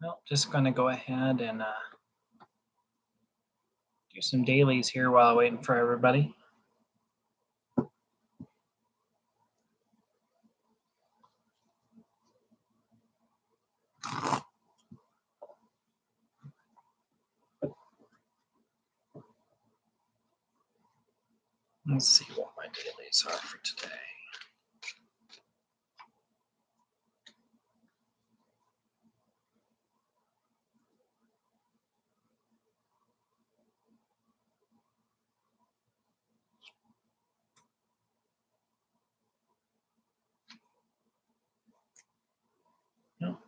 Well, just going to go ahead and do some dailies here while waiting for everybody. Let's see what my dailies are for today. No.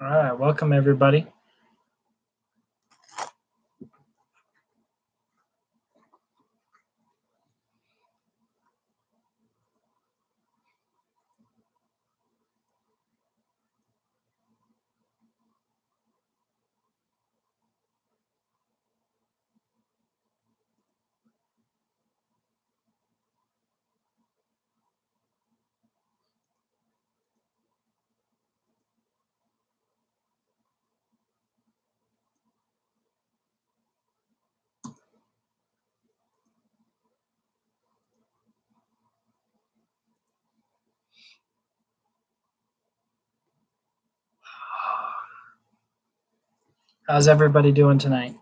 All right, welcome everybody. How's everybody doing tonight?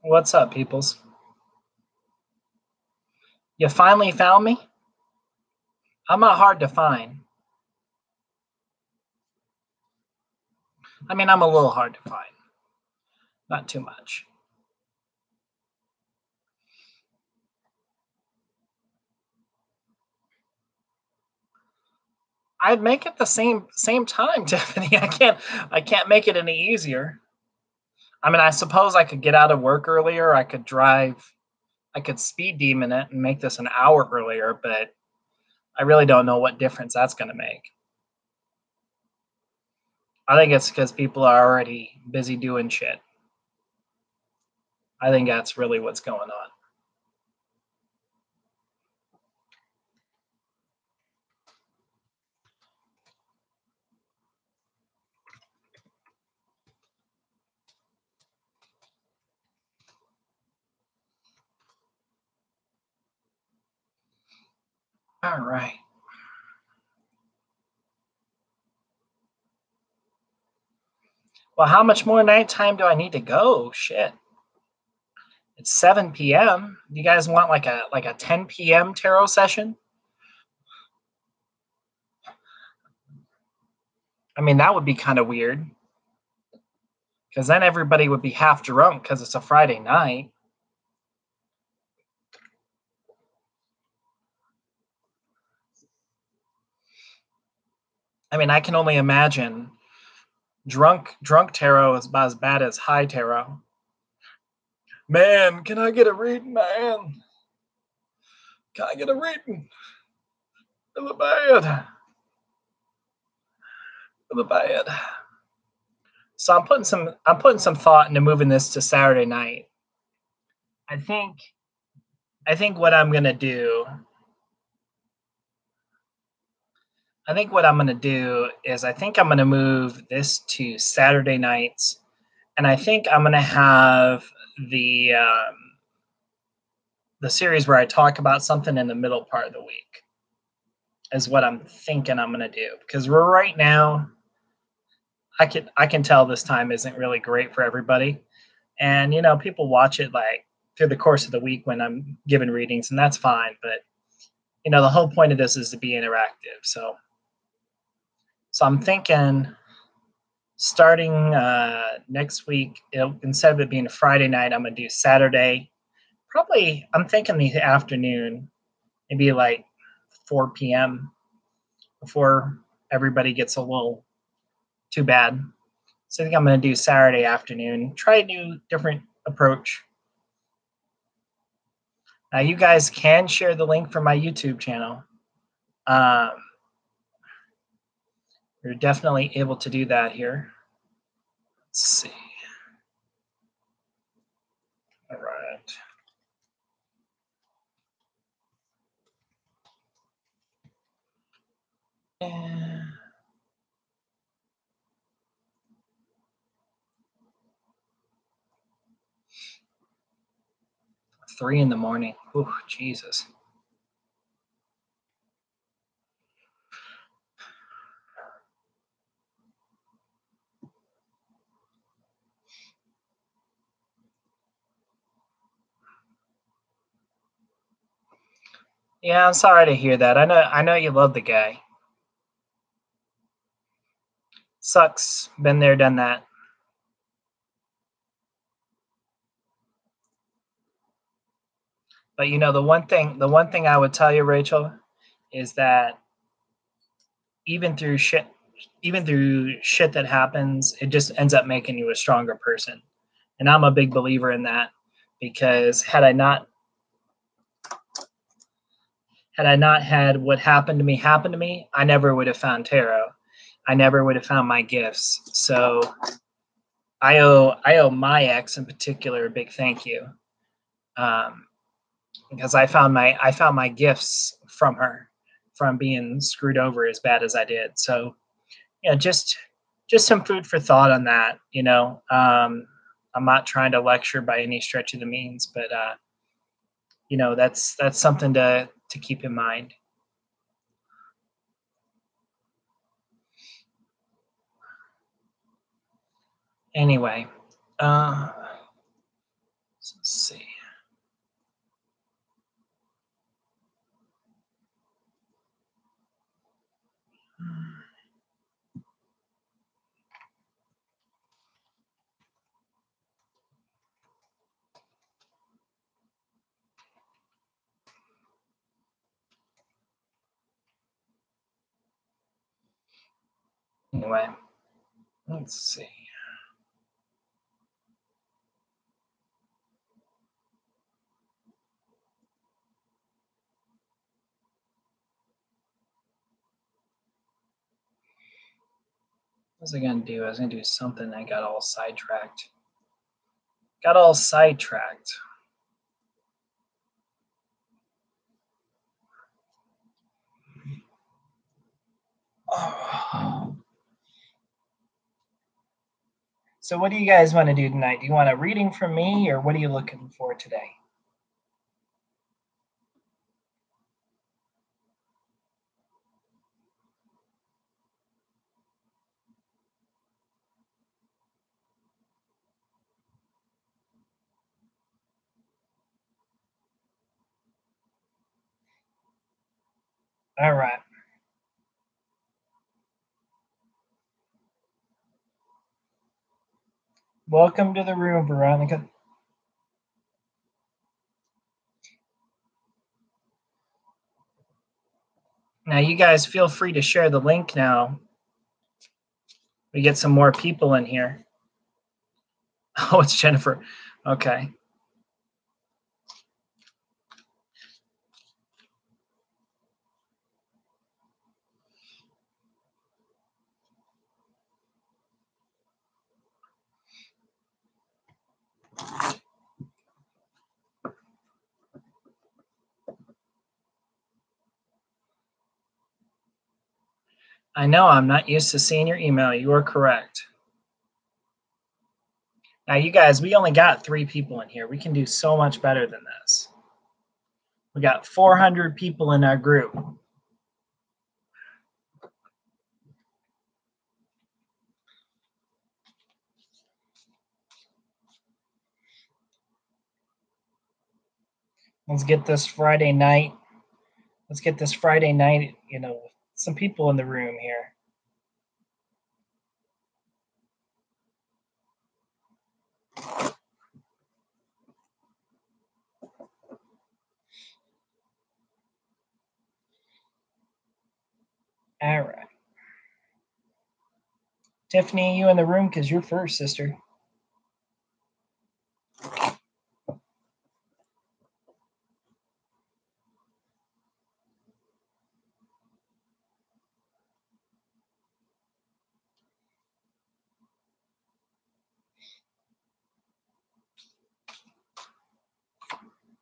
What's up, peoples? You finally found me? I'm not hard to find. I mean, I'm a little hard to find. Not too much. I'd make it the same time, Tiffany. I can't make it any easier. I mean, I suppose I could get out of work earlier. I could drive. I could speed demon it and make this an hour earlier, but I really don't know what difference that's going to make. I think it's because people are already busy doing shit. I think that's really what's going on. All right. Well, how much more nighttime do I need to go? Shit. It's 7 p.m. You guys want like a 10 p.m. tarot session? I mean, that would be kind of weird because then everybody would be half drunk because it's a Friday night. I mean, I can only imagine drunk tarot is about as bad as high tarot. Man, can I get a reading, man? Can I get a reading? In the bed. In the bed. So I'm putting some thought into moving this to Saturday night. I think I think what I'm gonna do I think what I'm gonna do is I think I'm gonna move this to Saturday nights, and I think I'm gonna have the um, the series where I talk about something in the middle part of the week is what I'm thinking I'm gonna do because we're right now. I can tell this time isn't really great for everybody, and people watch it like through the course of the week when I'm giving readings, and that's fine. But the whole point of this is to be interactive. So I'm thinking starting next week, instead of it being a Friday night, I'm gonna do Saturday. Probably, I'm thinking the afternoon, maybe like 4 p.m. before everybody gets a little too bad. So I think I'm gonna do Saturday afternoon. Try a new, different approach. Now you guys can share the link for my YouTube channel. Um, you're definitely able to do that here. Let's see. All right. And 3 in the morning. Oh, Jesus. Yeah, I'm sorry to hear that. I know you love the guy. Sucks. Been there, done that. But the one thing I would tell you, Rachel, is that even through shit even through shit that happens, it just ends up making you a stronger person. And I'm a big believer in that because had I not had what happened to me happen to me, I never would have found tarot. I never would have found my gifts. So I owe my ex in particular a big thank you. Um, because I found my gifts from her, from being screwed over as bad as I did. So just some food for thought on that. I'm not trying to lecture by any stretch of the means, but that's something to keep in mind. Anyway, uh, let's see. Anyway, let's see. What was I gonna do? I was gonna do something. I got all sidetracked. Got all sidetracked. Oh. So, what do you guys want to do tonight? Do you want a reading from me, or what are you looking for today? All right. Welcome to the room, Veronica. Now, you guys feel free to share the link now. We get some more people in here. Oh, it's Jennifer. Okay. I know I'm not used to seeing your email. You are correct. Now, you guys, we only got 3 people in here. We can do so much better than this. We got 400 people in our group. Let's get this Friday night. Let's get this Friday night, some people in the room here. All right. Tiffany, you in the room because you're first, sister.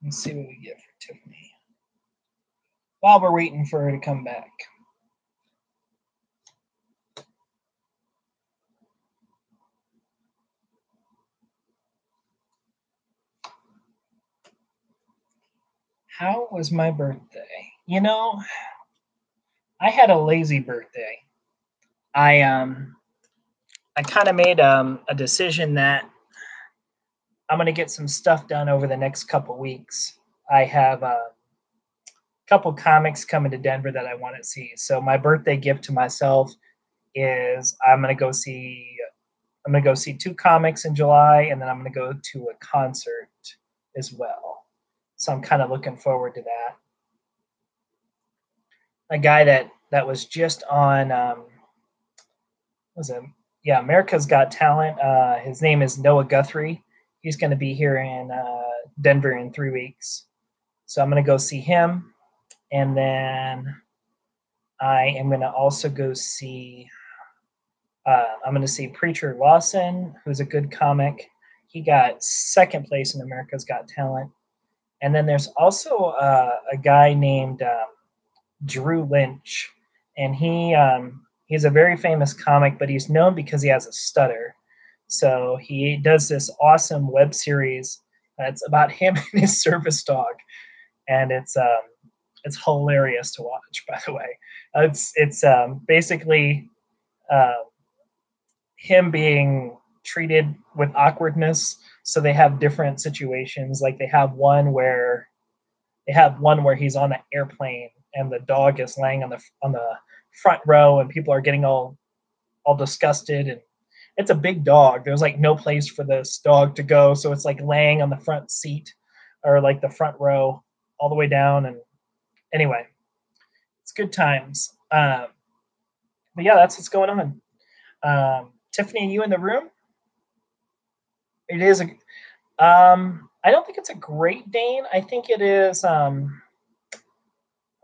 Let's see what we get for Tiffany. While we're waiting for her to come back. How was my birthday? I had a lazy birthday. I kind of made a decision that I'm gonna get some stuff done over the next couple weeks. I have a couple comics coming to Denver that I want to see. So my birthday gift to myself is I'm gonna go see 2 comics in July, and then I'm gonna go to a concert as well. So I'm kind of looking forward to that. A guy that was just on was it? Yeah, America's Got Talent. His name is Noah Guthrie. He's going to be here in Denver in 3 weeks. So I'm going to go see him, and then I am going to also go see. I'm going to see Preacher Lawson, who's a good comic. He got second place in America's Got Talent, and then there's also a guy named Drew Lynch, and he's a very famous comic, but he's known because he has a stutter. So he does this awesome web series that's about him and his service dog, and it's hilarious to watch. By the way, it's basically uh, him being treated with awkwardness. So they have different situations. Like they have one where he's on an airplane and the dog is laying on the front row and people are getting all disgusted, and it's a big dog. There's like no place for this dog to go, so it's like laying on the front seat or like the front row all the way down. And anyway, it's good times. But yeah, that's what's going on. Tiffany, are you in the room? It is a. I don't think it's a Great Dane. I think it is. Oh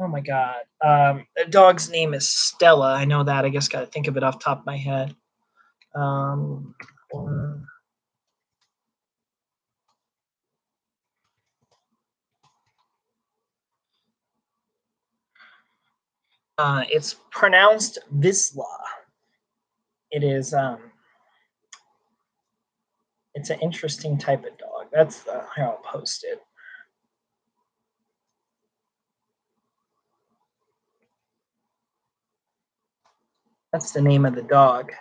my God. The dog's name is Stella. I know that. I just got to think of it off the top of my head. Um, it's pronounced Visla. It is. It's an interesting type of dog. That's here. I'll post it. That's the name of the dog.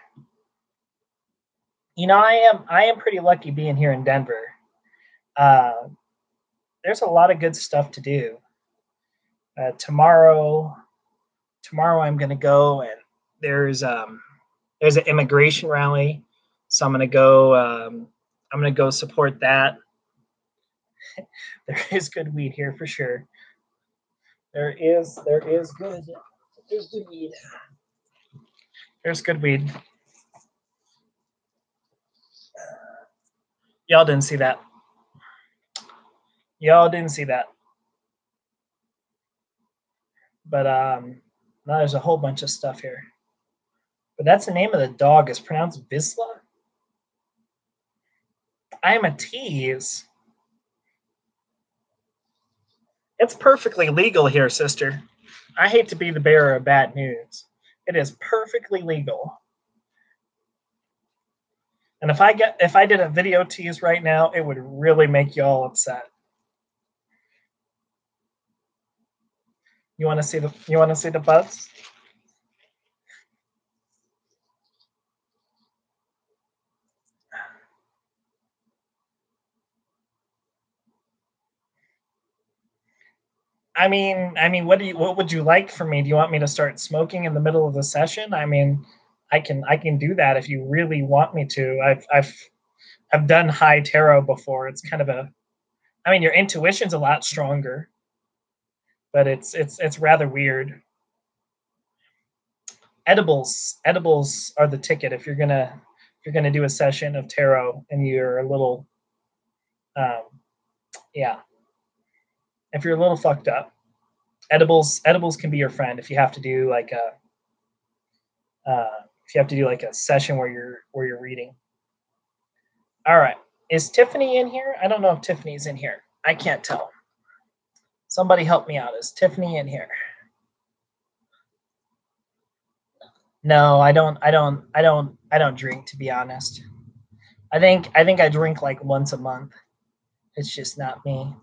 I am pretty lucky being here in Denver. Uh, there's a lot of good stuff to do. Tomorrow I'm going to go and there's um, there's an immigration rally, so I'm going to go. I'm going to go support that. There is good weed here for sure. There is good. There's good weed. There's good weed. Y'all didn't see that. Y'all didn't see that. But now there's a whole bunch of stuff here. But that's the name of the dog. Is pronounced Visla. I am a tease. It's perfectly legal here, sister. I hate to be the bearer of bad news. It is perfectly legal. And if I did a video tease right now, it would really make y'all upset. You want to see the buzz? What would you like from me? Do you want me to start smoking in the middle of the session? I can do that if you really want me to. I've done high tarot before. It's kind of a your intuition's a lot stronger, but it's rather weird. Edibles are the ticket if you're gonna do a session of tarot and you're a little um, yeah, if you're a little fucked up, edibles can be your friend if you have to do like a session where you're reading. All right, is Tiffany in here? I don't know if Tiffany's in here. I can't tell. Somebody help me out. Is Tiffany in here? No, I don't drink, to be honest. I think I drink like once a month. It's just not me.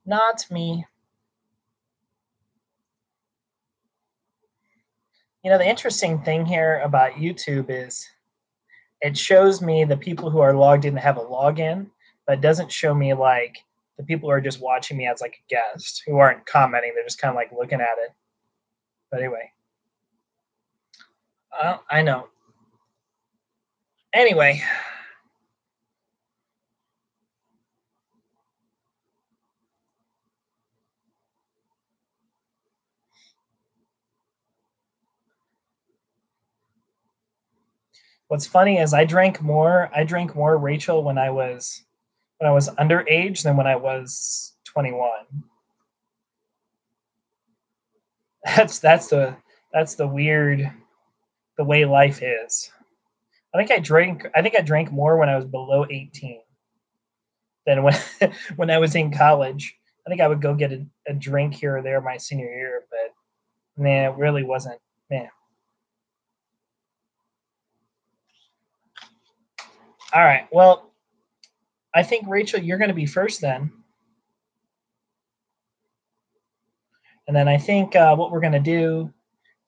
Not me. The interesting thing here about YouTube is it shows me the people who are logged in have a login, but it doesn't show me like the people who are just watching me as like a guest who aren't commenting. They're just kind of like looking at it. But anyway, I know. Anyway, what's funny is I drank more Rachel when I was underage than when I was 21. That's the weird the way life is. I think I drank more when I was below 18 than when when I was in college. I think I would go get a drink here or there my senior year, but man, it really wasn't. Man. All right. Well, I think Rachel, you're going to be first then, and then I think what we're going to do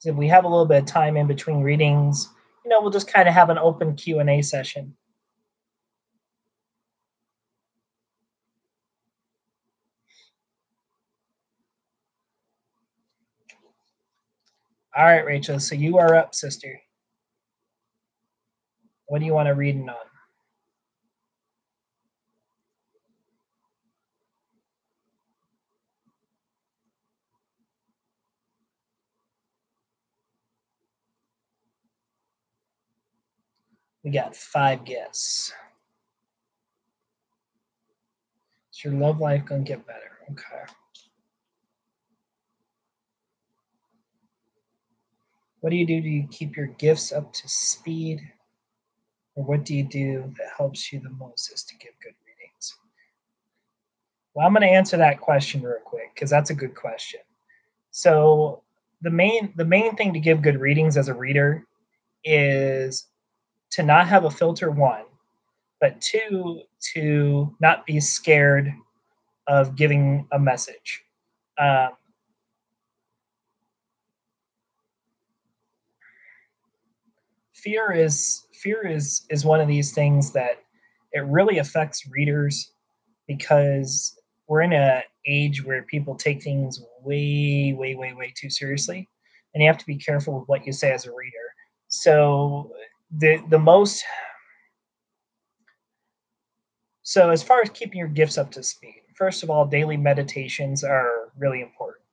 is if we have a little bit of time in between readings, we'll just kind of have an open Q&A session. All right, Rachel. So you are up, sister. What do you want to read on? We got 5 gifts. Is your love life gonna get better? Okay. What do you do to keep your gifts up to speed? Or what do you do that helps you the most is to give good readings? Well, I'm going to answer that question real quick because that's a good question. So the main thing to give good readings as a reader is to not have a filter, one, but two, to not be scared of giving a message. Um, fear is one of these things that it really affects readers because we're in a age where people take things way, way, way, way too seriously, and you have to be careful with what you say as a reader. So the most so as far as keeping your gifts up to speed, first of all, daily meditations are really important.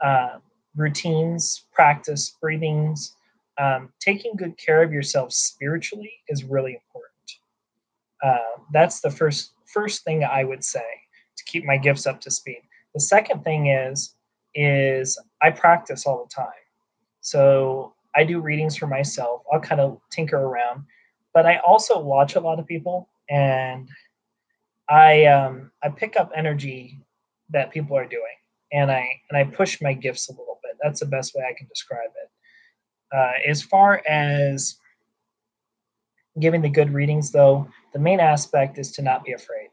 Uh, Routines, practice, breathings, taking good care of yourself spiritually is really important. That's the first thing I would say to keep my gifts up to speed. The second thing is I practice all the time. So I do readings for myself. I'll kind of tinker around, but I also watch a lot of people, and I pick up energy that people are doing, and I push my gifts a little bit. That's the best way I can describe it. As far as giving the good readings, though, the main aspect is to not be afraid.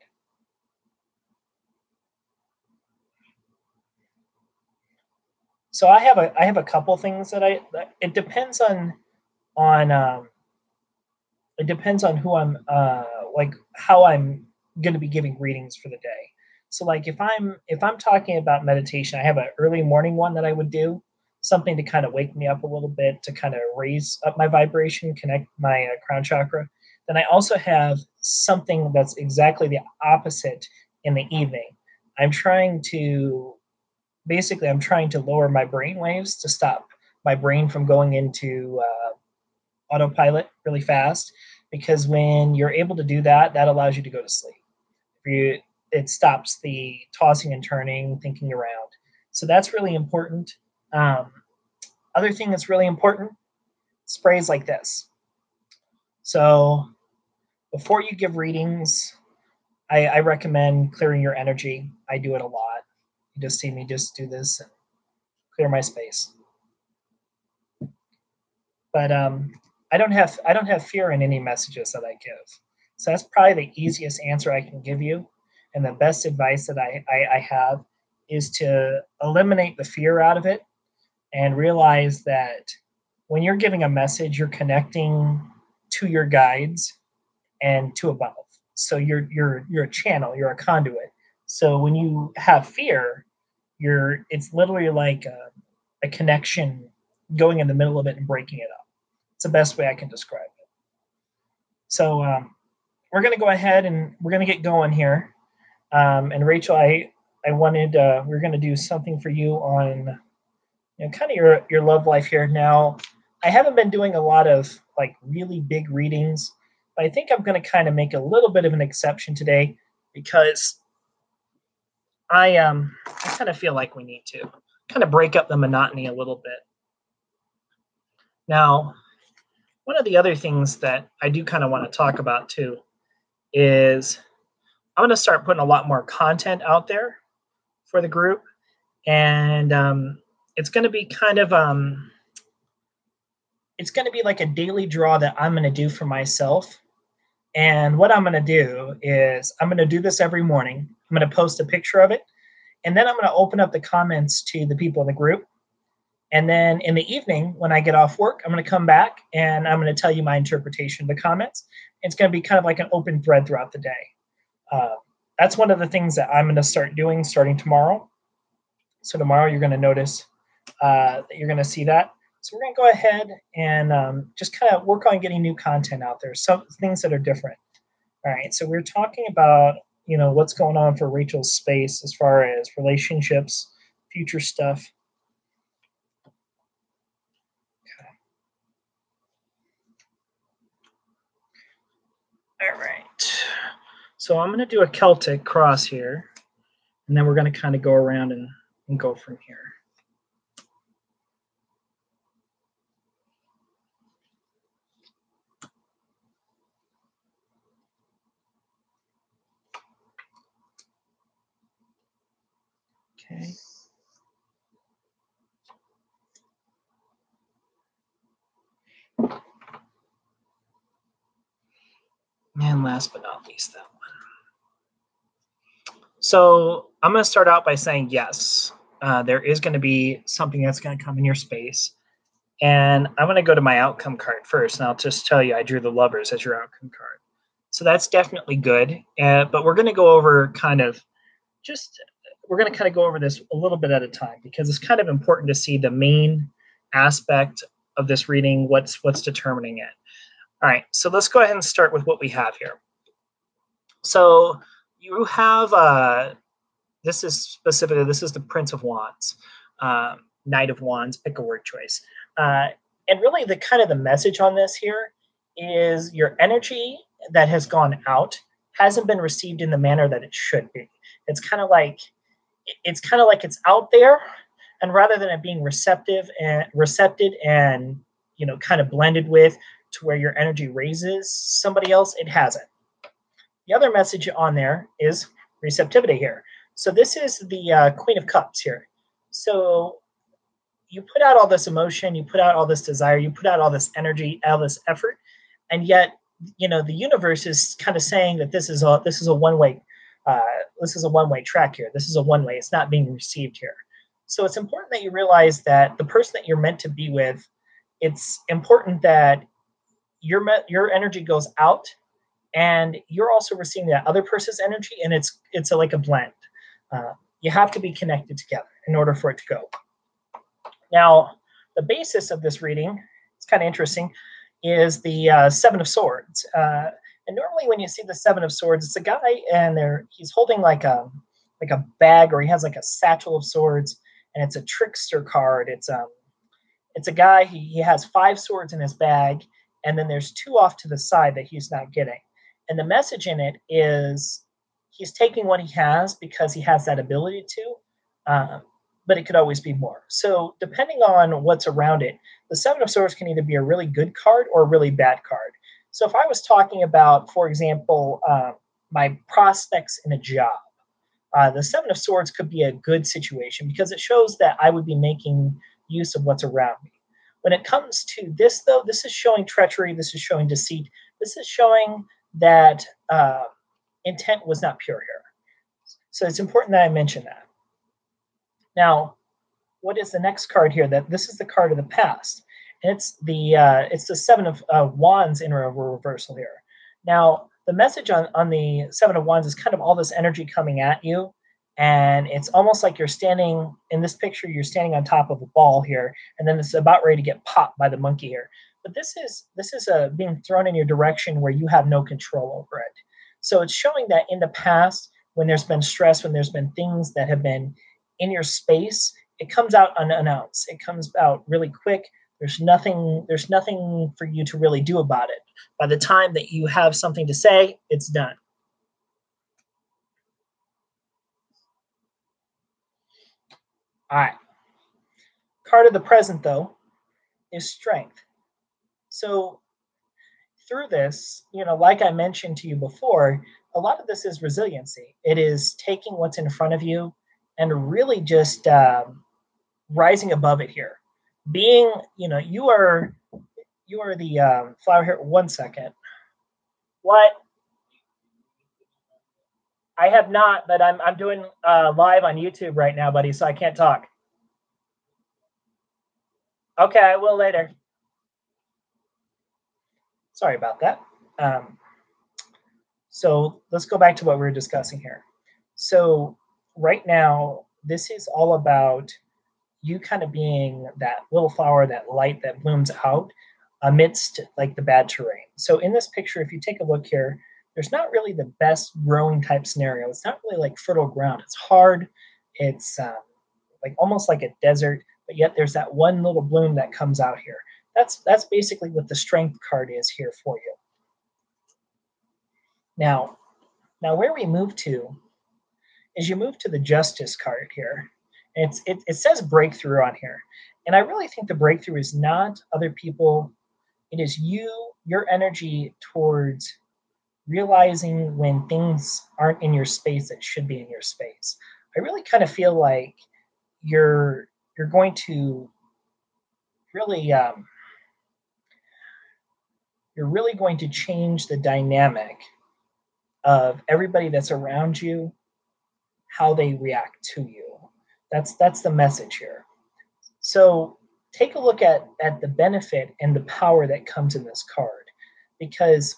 So I have a couple things that it depends on it depends on who I'm like how I'm going to be giving readings for the day. So like if I'm talking about meditation, I have an early morning one that I would do, something to kind of wake me up a little bit, to kind of raise up my vibration, connect my crown chakra. Then I also have something that's exactly the opposite in the evening. I'm trying to I'm trying to lower my brain waves to stop my brain from going into autopilot really fast, because when you're able to do that, that allows you to go to sleep. It stops the tossing and turning, thinking around. So that's really important. Um, Other thing that's really important, sprays like this. So before you give readings, I recommend clearing your energy. I do it a lot. You just see me just do this and clear my space. But I don't have fear in any messages that I give. So that's probably the easiest answer I can give you, and the best advice that I have is to eliminate the fear out of it and realize that when you're giving a message, you're connecting to your guides and to above. So you're a channel, you're a conduit. So when you have fear, it's literally like a connection going in the middle of it and breaking it up. It's the best way I can describe it. So we're going to go ahead and we're going to get going here. And Rachel, I wanted we're going to do something for you on kind of your love life here. Now, I haven't been doing a lot of like really big readings, but I think I'm going to kind of make a little bit of an exception today because I kind of feel like we need to kind of break up the monotony a little bit. Now, one of the other things that I do kind of want to talk about too is I'm going to start putting a lot more content out there for the group, and it's going to be it's going to be like a daily draw that I'm going to do for myself. And what I'm going to do is I'm going to do this every morning. I'm going to post a picture of it, and then I'm going to open up the comments to the people in the group. And then in the evening, when I get off work, I'm going to come back and I'm going to tell you my interpretation of the comments. It's going to be kind of like an open thread throughout the day. Uh, that's one of the things that I'm going to start doing starting tomorrow. So tomorrow you're going to notice that you're going to see that. So we're going to go ahead and just kind of work on getting new content out there, some things that are different. All right. So we're talking about what's going on for Rachel's space as far as relationships, future stuff. All right. So I'm going to do a Celtic cross here, and then we're going to kind of go around and go from here. Okay. And last but not least, that one. So I'm going to start out by saying yes, there is going to be something that's going to come in your space. And I'm going to go to my outcome card first. And I'll just tell you, I drew the lovers as your outcome card. So that's definitely good. But we're going to go over we're going to kind of go over this a little bit at a time because it's kind of important to see the main aspect of this reading, what's determining it. All right, so let's go ahead and start with what we have here. So you have this is the Prince of Wands, Knight of Wands. Pick a word choice, and really the kind of the message on this here is your energy that has gone out hasn't been received in the manner that it should be. It's kind of like it's out there, and rather than it being recepted and kind of blended with to where your energy raises somebody else, it hasn't. The other message on there is receptivity here. So this is the Queen of Cups here. So you put out all this emotion, you put out all this desire, you put out all this energy, all this effort, and yet the universe is kind of saying that this is a one way track here. This is a one way. It's not being received here. So it's important that you realize that the person that you're meant to be with, it's important that your energy goes out and you're also receiving that other person's energy, and it's like a blend. You have to be connected together in order for it to go. Now, the basis of this reading, it's kind of interesting, is the Seven of Swords. And normally, when you see the Seven of Swords, it's a guy, and he's holding like a bag, or he has like a satchel of swords, and it's a trickster card. It's a guy. He has 5 swords in his bag, and then there's 2 off to the side that he's not getting. And the message in it is he's taking what he has because he has that ability to, but it could always be more. So depending on what's around it, the Seven of Swords can either be a really good card or a really bad card. So if I was talking about, for example, my prospects in a job, the Seven of Swords could be a good situation because it shows that I would be making use of what's around me. When it comes to this, though, this is showing treachery. This is showing deceit. This is showing that intent was not pure here. So it's important that I mention that. Now, what is the next card here? That this is the card of the past, and it's the Seven of Wands in a reversal here. Now, the message on the Seven of Wands is kind of all this energy coming at you, and it's almost like you're standing in this picture. You're standing on top of a ball here, and then it's about ready to get popped by the monkey here. But this is being thrown in your direction where you have no control over it. So it's showing that in the past, when there's been stress, when there's been things that have been in your space, it comes out unannounced. It comes out really quick. There's nothing for you to really do about it. By the time that you have something to say, it's done. All right. Card of the present, though, is strength. So through this, like I mentioned to you before, a lot of this is resiliency. It is taking what's in front of you and really just rising above it here. Being, you are the flower here. 1 second. What? I have not, but I'm doing live on YouTube right now, buddy, so I can't talk. Okay, I will later. Sorry about that. So let's go back to what we were discussing here. So right now, this is all about you kind of being that little flower, that light that blooms out amidst like the bad terrain. So in this picture, if you take a look here, there's not really the best growing type scenario. It's not really like fertile ground. It's hard. It's like almost like a desert, but yet there's that one little bloom that comes out here. That's basically what the strength card is here for you. Now, where we move to is you move to the Justice card here. It says breakthrough on here. And I really think the breakthrough is not other people, it is you, your energy towards realizing when things aren't in your space that should be in your space. I really kind of feel like you're you're going to really you're really going to change the dynamic of everybody that's around you, how they react to you. That's the message here. So take a look at the benefit and the power that comes in this card, because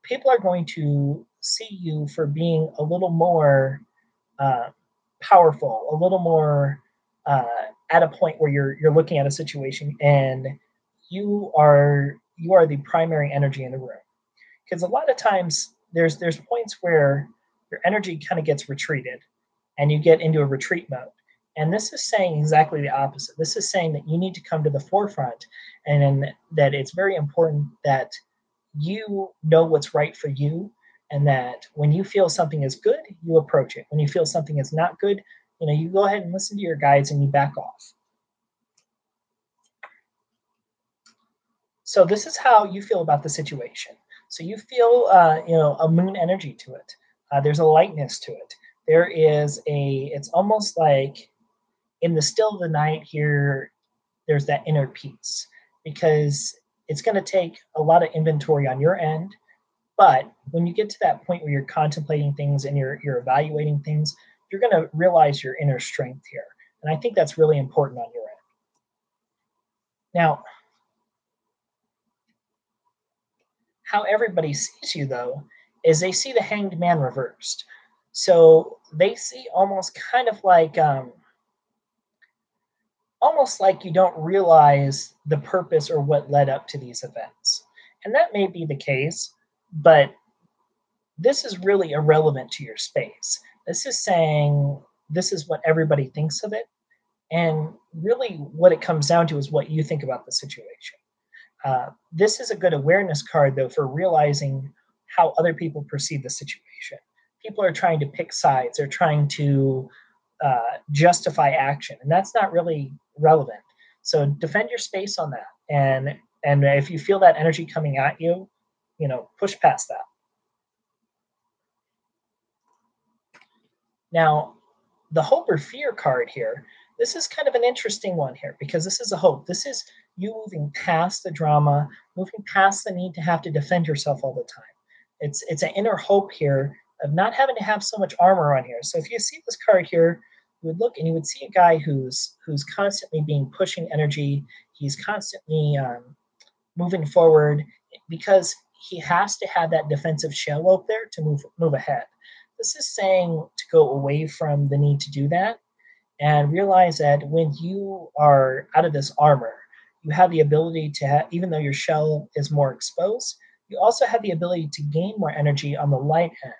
people are going to see you for being a little more uh, powerful, a little more uh, at a point where you're looking at a situation and you are the primary energy in the room. Because a lot of times there's points where your energy kind of gets retreated and you get into a retreat mode. And this is saying exactly the opposite. This is saying that you need to come to the forefront, and that it's very important that you know what's right for you, and that when you feel something is good, you approach it. When you feel something is not good, you go ahead and listen to your guides and you back off. So this is how you feel about the situation. So you feel, a moon energy to it. There's a lightness to it. There is a. It's almost like in the still of the night here. There's that inner peace, because it's going to take a lot of inventory on your end. But when you get to that point where you're contemplating things and you're evaluating things, you're going to realize your inner strength here, and I think that's really important on your end. Now, how everybody sees you though is they see the Hanged Man reversed. So they see almost like you don't realize the purpose or what led up to these events. And that may be the case, but this is really irrelevant to your space. This is saying this is what everybody thinks of it. And really, what it comes down to is what you think about the situation. This is a good awareness card, though, for realizing how other people perceive the situation. People are trying to pick sides, they're trying to justify action, and that's not really relevant. So defend your space on that. And if you feel that energy coming at you, push past that. Now, the hope or fear card here, this is kind of an interesting one here, because this is a hope. This is you moving past the drama, moving past the need to have to defend yourself all the time. It's an inner hope here of not having to have so much armor on here. So if you see this card here, you would look and you would see a guy who's constantly being pushing energy. He's constantly moving forward, because he has to have that defensive shell up there to move ahead. This is saying to go away from the need to do that and realize that when you are out of this armor, you have the ability to have, even though your shell is more exposed, you also have the ability to gain more energy on the light end.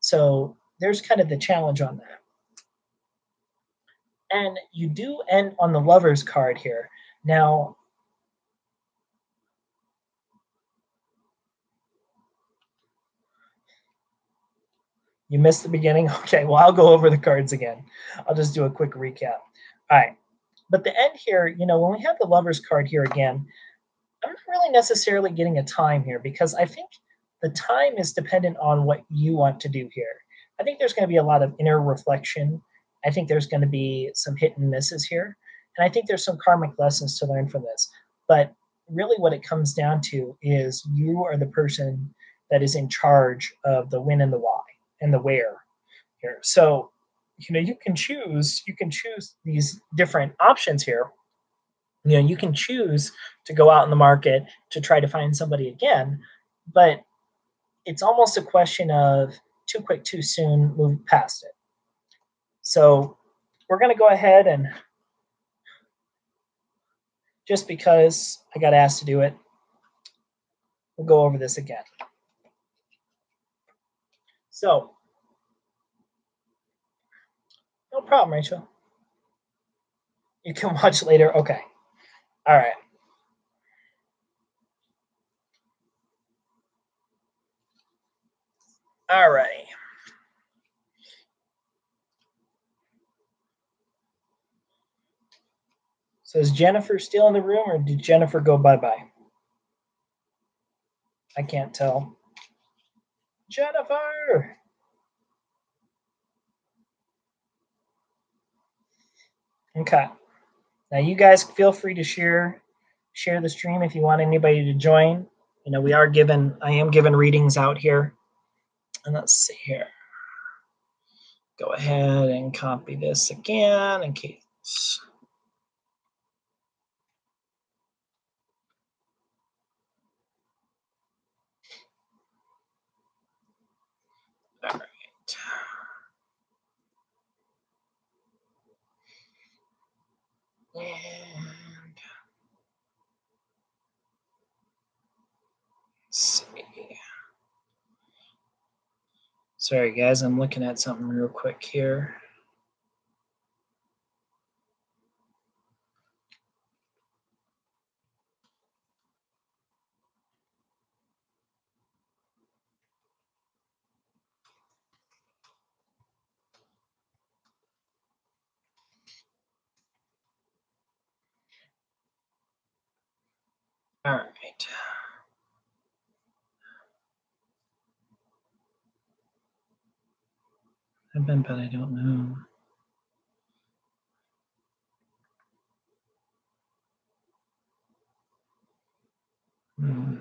So there's kind of the challenge on that. And you do end on the Lover's card here. Now, you missed the beginning? Okay, well, I'll go over the cards again. I'll just do a quick recap. All right. But the end here, when we have the Lover's card here again, I'm not really necessarily getting a time here, because I think the time is dependent on what you want to do here. I think there's going to be a lot of inner reflection. I think there's going to be some hit and misses here. And I think there's some karmic lessons to learn from this. But really, what it comes down to is you are the person that is in charge of the when and the why and the where here. So, you can choose these different options here. You can choose to go out in the market to try to find somebody again, but it's almost a question of too quick, too soon, move past it. So we're going to go ahead and, just because I got asked to do it, we'll go over this again. So, no problem, Rachel. You can watch later. Okay. All right. All right. So is Jennifer still in the room, or did Jennifer go bye-bye? I can't tell. Jennifer! Okay. Now you guys feel free to share the stream if you want anybody to join. You know, I am giving readings out here. And let's see here. Go ahead and copy this again in case. All right. And let's see. Sorry, guys, I'm looking at something real quick here. All right. I've been, but I don't know. Hmm.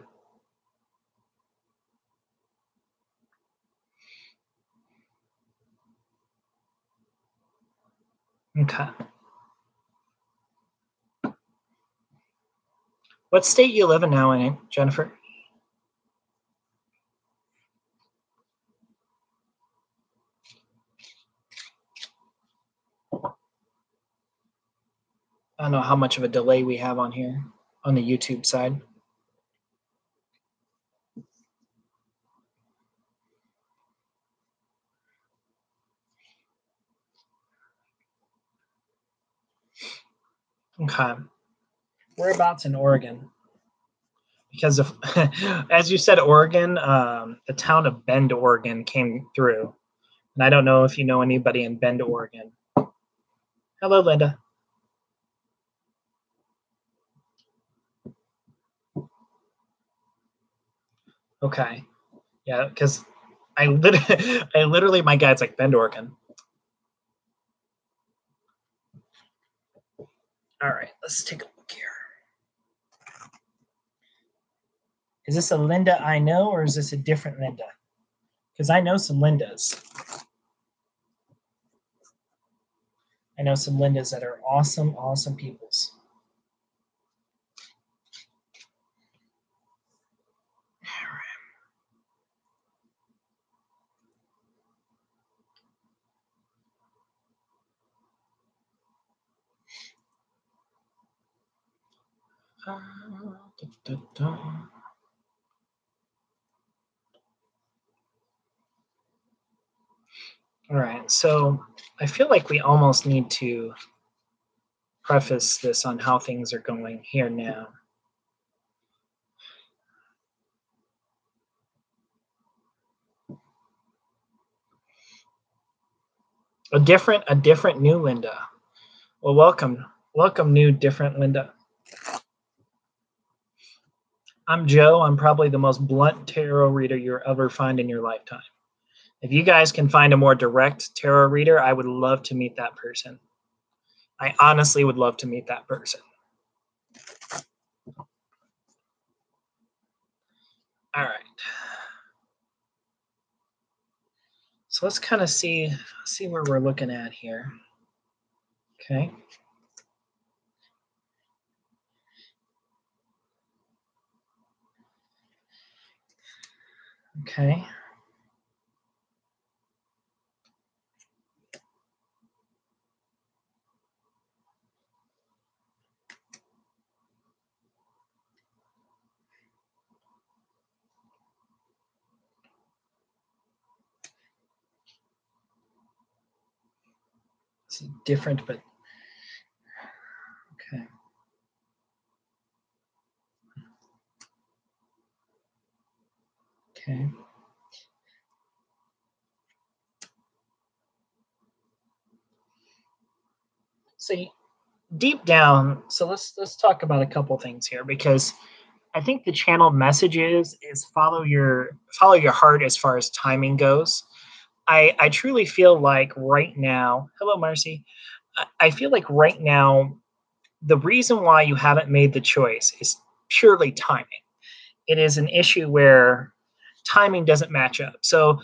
Okay. What state you live in now, Jennifer? I don't know how much of a delay we have on here on the YouTube side. Okay. Whereabouts in Oregon? Because of, as you said, Oregon, the town of Bend, Oregon came through. And I don't know if you know anybody in Bend, Oregon. Hello, Linda. Okay. Yeah, because I literally, my guide's like Bend, Oregon. All right, let's take a look here. Is this a Linda I know, or is this a different Linda? Because I know some Lindas. I know some Lindas that are awesome, awesome peoples. All right, so I feel like we almost need to preface this on how things are going here now. A different new Linda. Well, welcome, new different Linda. I'm Joe. I'm probably the most blunt tarot reader you'll ever find in your lifetime. If you guys can find a more direct tarot reader, I would love to meet that person. I honestly would love to meet that person. All right. So let's kind of see where we're looking at here. Okay. Okay. It's different, but okay. Okay. So deep down, so let's talk about a couple things here because I think the channeled message is follow your heart as far as timing goes. I truly feel like right now, hello Marcy. I feel like right now the reason why you haven't made the choice is purely timing. It is an issue where timing doesn't match up. So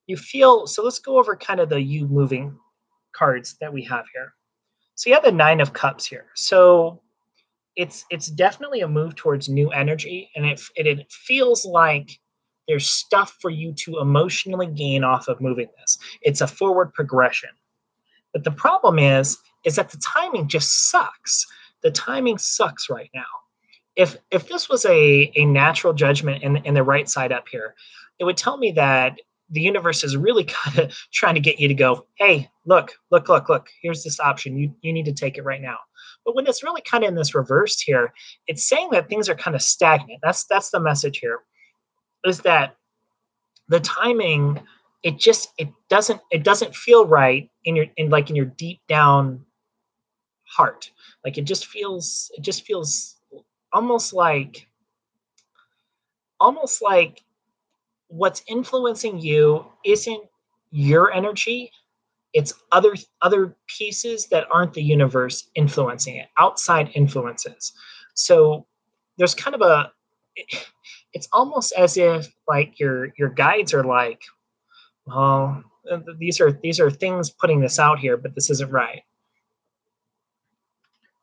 let's go over kind of the you moving cards that we have here. So you have the 9 of cups here. So it's definitely a move towards new energy, and it feels like there's stuff for you to emotionally gain off of moving this. It's a forward progression. But the problem is that the timing just sucks. The timing sucks right now. If this was a natural judgment in the right side up here, it would tell me that the universe is really kind of trying to get you to go, hey, look, here's this option. You need to take it right now. But when it's really kind of in this reversed here, it's saying that things are kind of stagnant. That's the message here, is that the timing, it doesn't feel right in your deep down heart. Like it just feels almost like almost like what's influencing you isn't your energy, it's other pieces that aren't the universe influencing it, outside influences. So there's kind of a it's almost as if like your guides are like, well, these are things putting this out here, but this isn't right.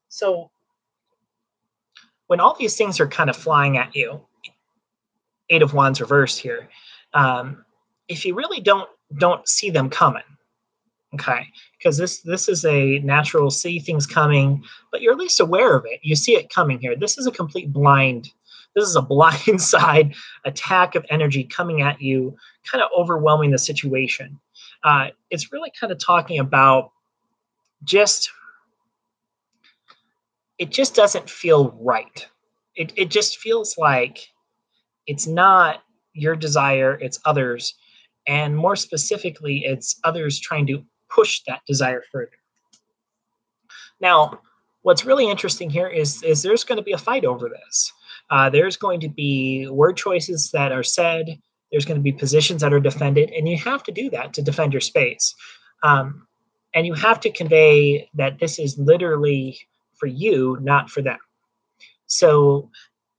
So when all these things are kind of flying at you, 8 of Wands reversed here, um, if you really don't see them coming, okay, because this is a natural see things coming, but you're at least aware of it. You see it coming here. This is a complete blind. This is a blindside attack of energy coming at you, kind of overwhelming the situation. It's really kind of talking about just it just doesn't feel right. It just feels like it's not your desire, it's others, and more specifically, it's others trying to push that desire further. Now, what's really interesting here is there's going to be a fight over this. There's going to be word choices that are said. There's going to be positions that are defended, and you have to do that to defend your space. Um, and you have to convey that this is literally for you, not for them. So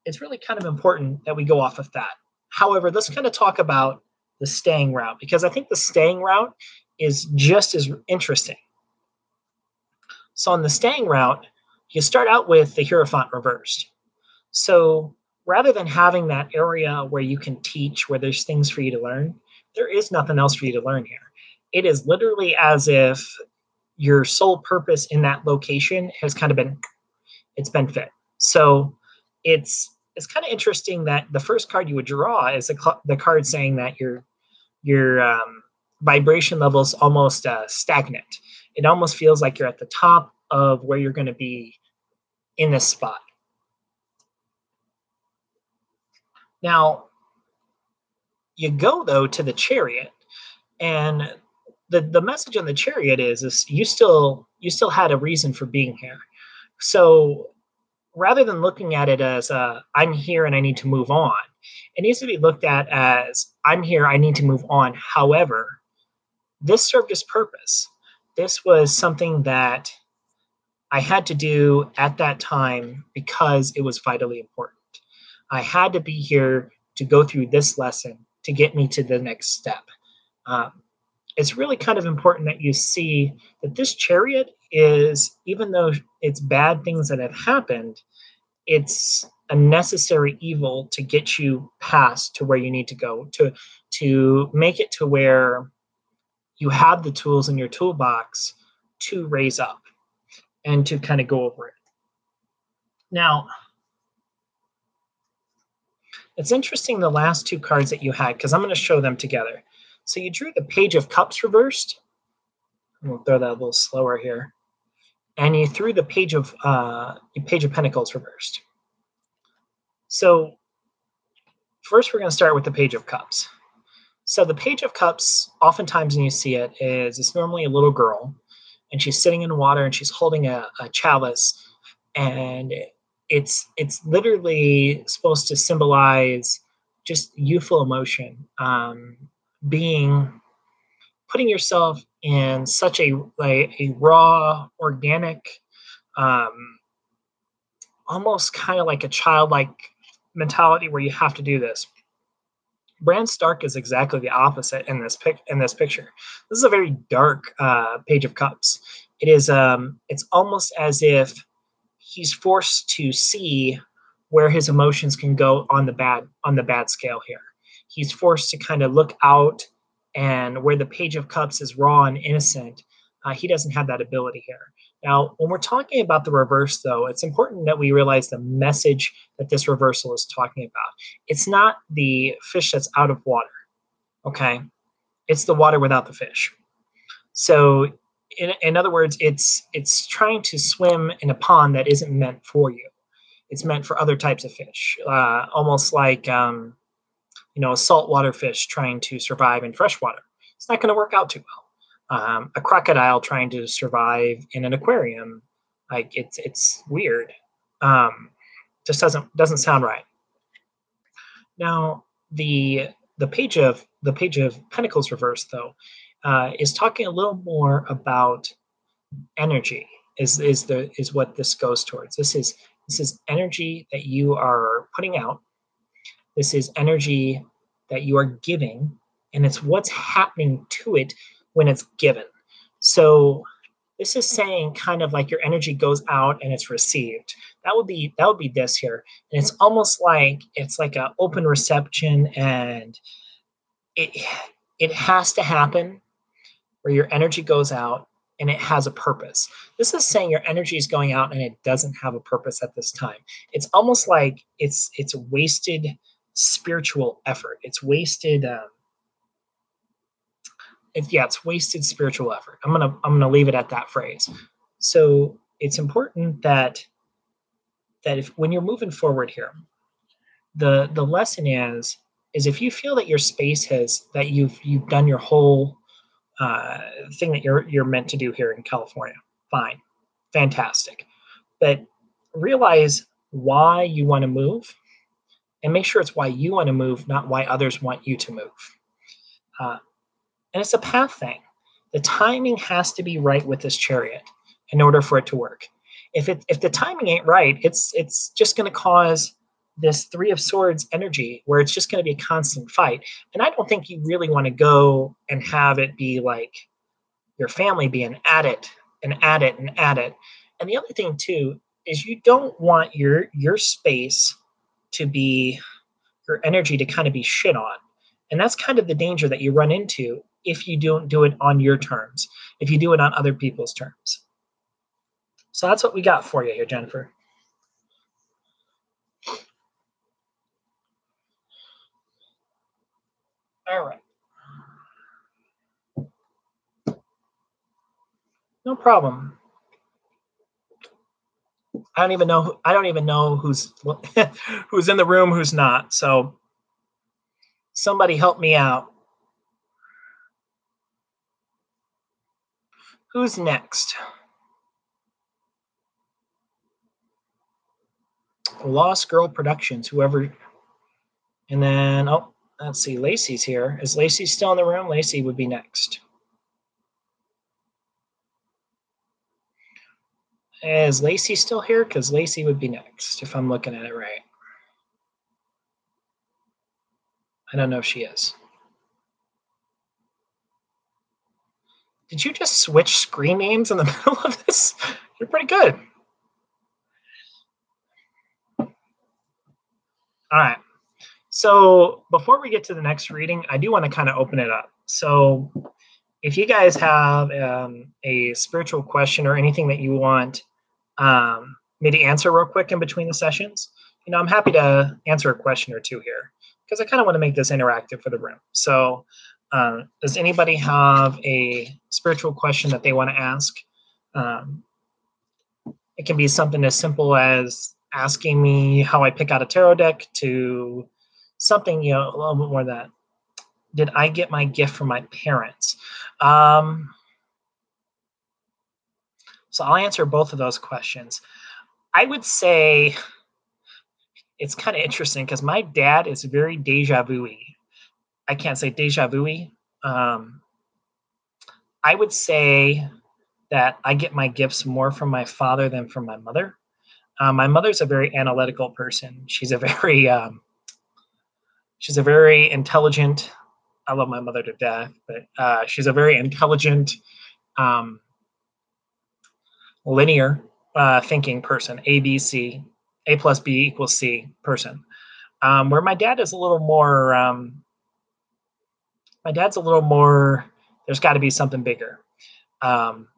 it's really kind of important that we go off of that. However, let's kind of talk about the staying route because I think the staying route is just as interesting. So on the staying route, you start out with the Hierophant reversed. So rather than having that area where you can teach, where there's things for you to learn, there is nothing else for you to learn here. It is literally as if your sole purpose in that location has kind of been fit. So it's kind of interesting that the first card you would draw is the card saying that your vibration level is almost stagnant. It almost feels like you're at the top of where you're going to be in this spot. Now, you go though to the Chariot, and the message on the Chariot is you still had a reason for being here. So rather than looking at it as I'm here and I need to move on, it needs to be looked at as I'm here, I need to move on. However, this served its purpose. This was something that I had to do at that time because it was vitally important. I had to be here to go through this lesson to get me to the next step. Um, it's really kind of important that you see that this Chariot is, even though it's bad things that have happened, it's a necessary evil to get you past to where you need to go to make it to where you have the tools in your toolbox to raise up and to kind of go over it. Now, it's interesting the last 2 cards that you had because I'm going to show them together. So you drew the Page of Cups reversed. We'll throw that a little slower here. And you threw the Page of Pentacles reversed. So first we're going to start with the Page of Cups. So the Page of Cups, oftentimes when you see it, it's normally a little girl, and she's sitting in water and she's holding a chalice, and it's literally supposed to symbolize just youthful emotion, being putting yourself in such a raw, organic, um, almost kind of like a childlike mentality where you have to do this. Bran Stark is exactly the opposite in this picture. This is a very dark Page of Cups. It's almost as if he's forced to see where his emotions can go on the bad scale here. He's forced to kind of look out, and where the Page of Cups is raw and innocent, he doesn't have that ability here. Now, when we're talking about the reverse, though, it's important that we realize the message that this reversal is talking about. It's not the fish that's out of water, okay? It's the water without the fish. So, in other words, it's trying to swim in a pond that isn't meant for you. It's meant for other types of fish, almost like a saltwater fish trying to survive in freshwater. It's not going to work out too well. A crocodile trying to survive in an aquarium, like it's weird. Um, just doesn't sound right. Now the page of Pentacles reverse though is talking a little more about energy. Is what this goes towards. This is energy that you are putting out. This is energy that you are giving, and it's what's happening to it when it's given. So this is saying kind of like your energy goes out and it's received. That would be this here. And it's almost like it's like an open reception, and it it has to happen where your energy goes out and it has a purpose. This is saying your energy is going out and it doesn't have a purpose at this time. It's almost like it's wasted spiritual effort. It's wasted spiritual effort. I'm gonna leave it at that phrase. So it's important that if when you're moving forward here, the lesson is if you feel that your space has that you've done your whole uh, thing that you're meant to do here in California, fine, fantastic, but realize why you want to move, and make sure it's why you want to move, not why others want you to move. Uh, and it's a path thing. The timing has to be right with this chariot in order for it to work. If the timing ain't right, it's just going to cause this Three of Swords energy where it's just going to be a constant fight. And I don't think you really want to go and have it be like your family being at it and at it and at it. And the other thing too is you don't want your space to be your energy to kind of be shit on. And that's kind of the danger that you run into if you don't do it on your terms, if you do it on other people's terms. So that's what we got for you here, Jennifer. All right. No problem. I don't even know who's who's in the room, who's not. So somebody help me out. Who's next? Lost Girl Productions, whoever. And then, oh, let's see, Lacey's here. Is Lacey still in the room? Lacey would be next. Is Lacey still here? Because Lacey would be next, if I'm looking at it right. I don't know if she is. Did you just switch screen names in the middle of this? You're pretty good. All right. So before we get to the next reading, I do want to kind of open it up. So if you guys have a spiritual question or anything that you want me to answer real quick in between the sessions, I'm happy to answer a question or two here because I kind of want to make this interactive for the room. So does anybody have a spiritual question that they want to ask? It can be something as simple as asking me how I pick out a tarot deck to something, a little bit more than that. Did I get my gift from my parents? So I'll answer both of those questions. I would say it's kind of interesting because my dad is very deja vu-y. I can't say deja vu-y. Um, I would say that I get my gifts more from my father than from my mother. My mother's a very analytical person. She's a very intelligent. I love my mother to death, but she's a very intelligent, um, linear thinking person. A B C, A plus B equals C person. Where my dad is a little more. My dad's a little more. There's got to be something bigger. Um,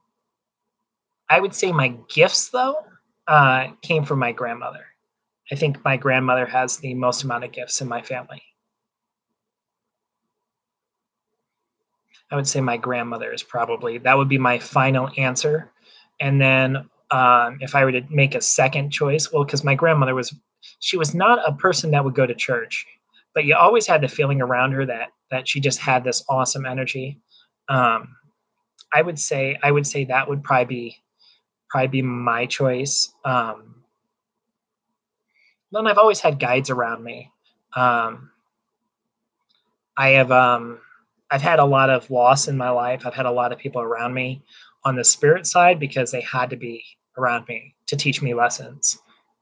I would say my gifts though came from my grandmother. I think my grandmother has the most amount of gifts in my family. I would say my grandmother is probably that would be my final answer. And then if I were to make a second choice, well, because my grandmother was, she was not a person that would go to church, but you always had the feeling around her that she just had this awesome energy. Um, I would say that would probably be my choice. Then I've always had guides around me. Um, I have I've had a lot of loss in my life. I've had a lot of people around me on the spirit side because they had to be around me to teach me lessons.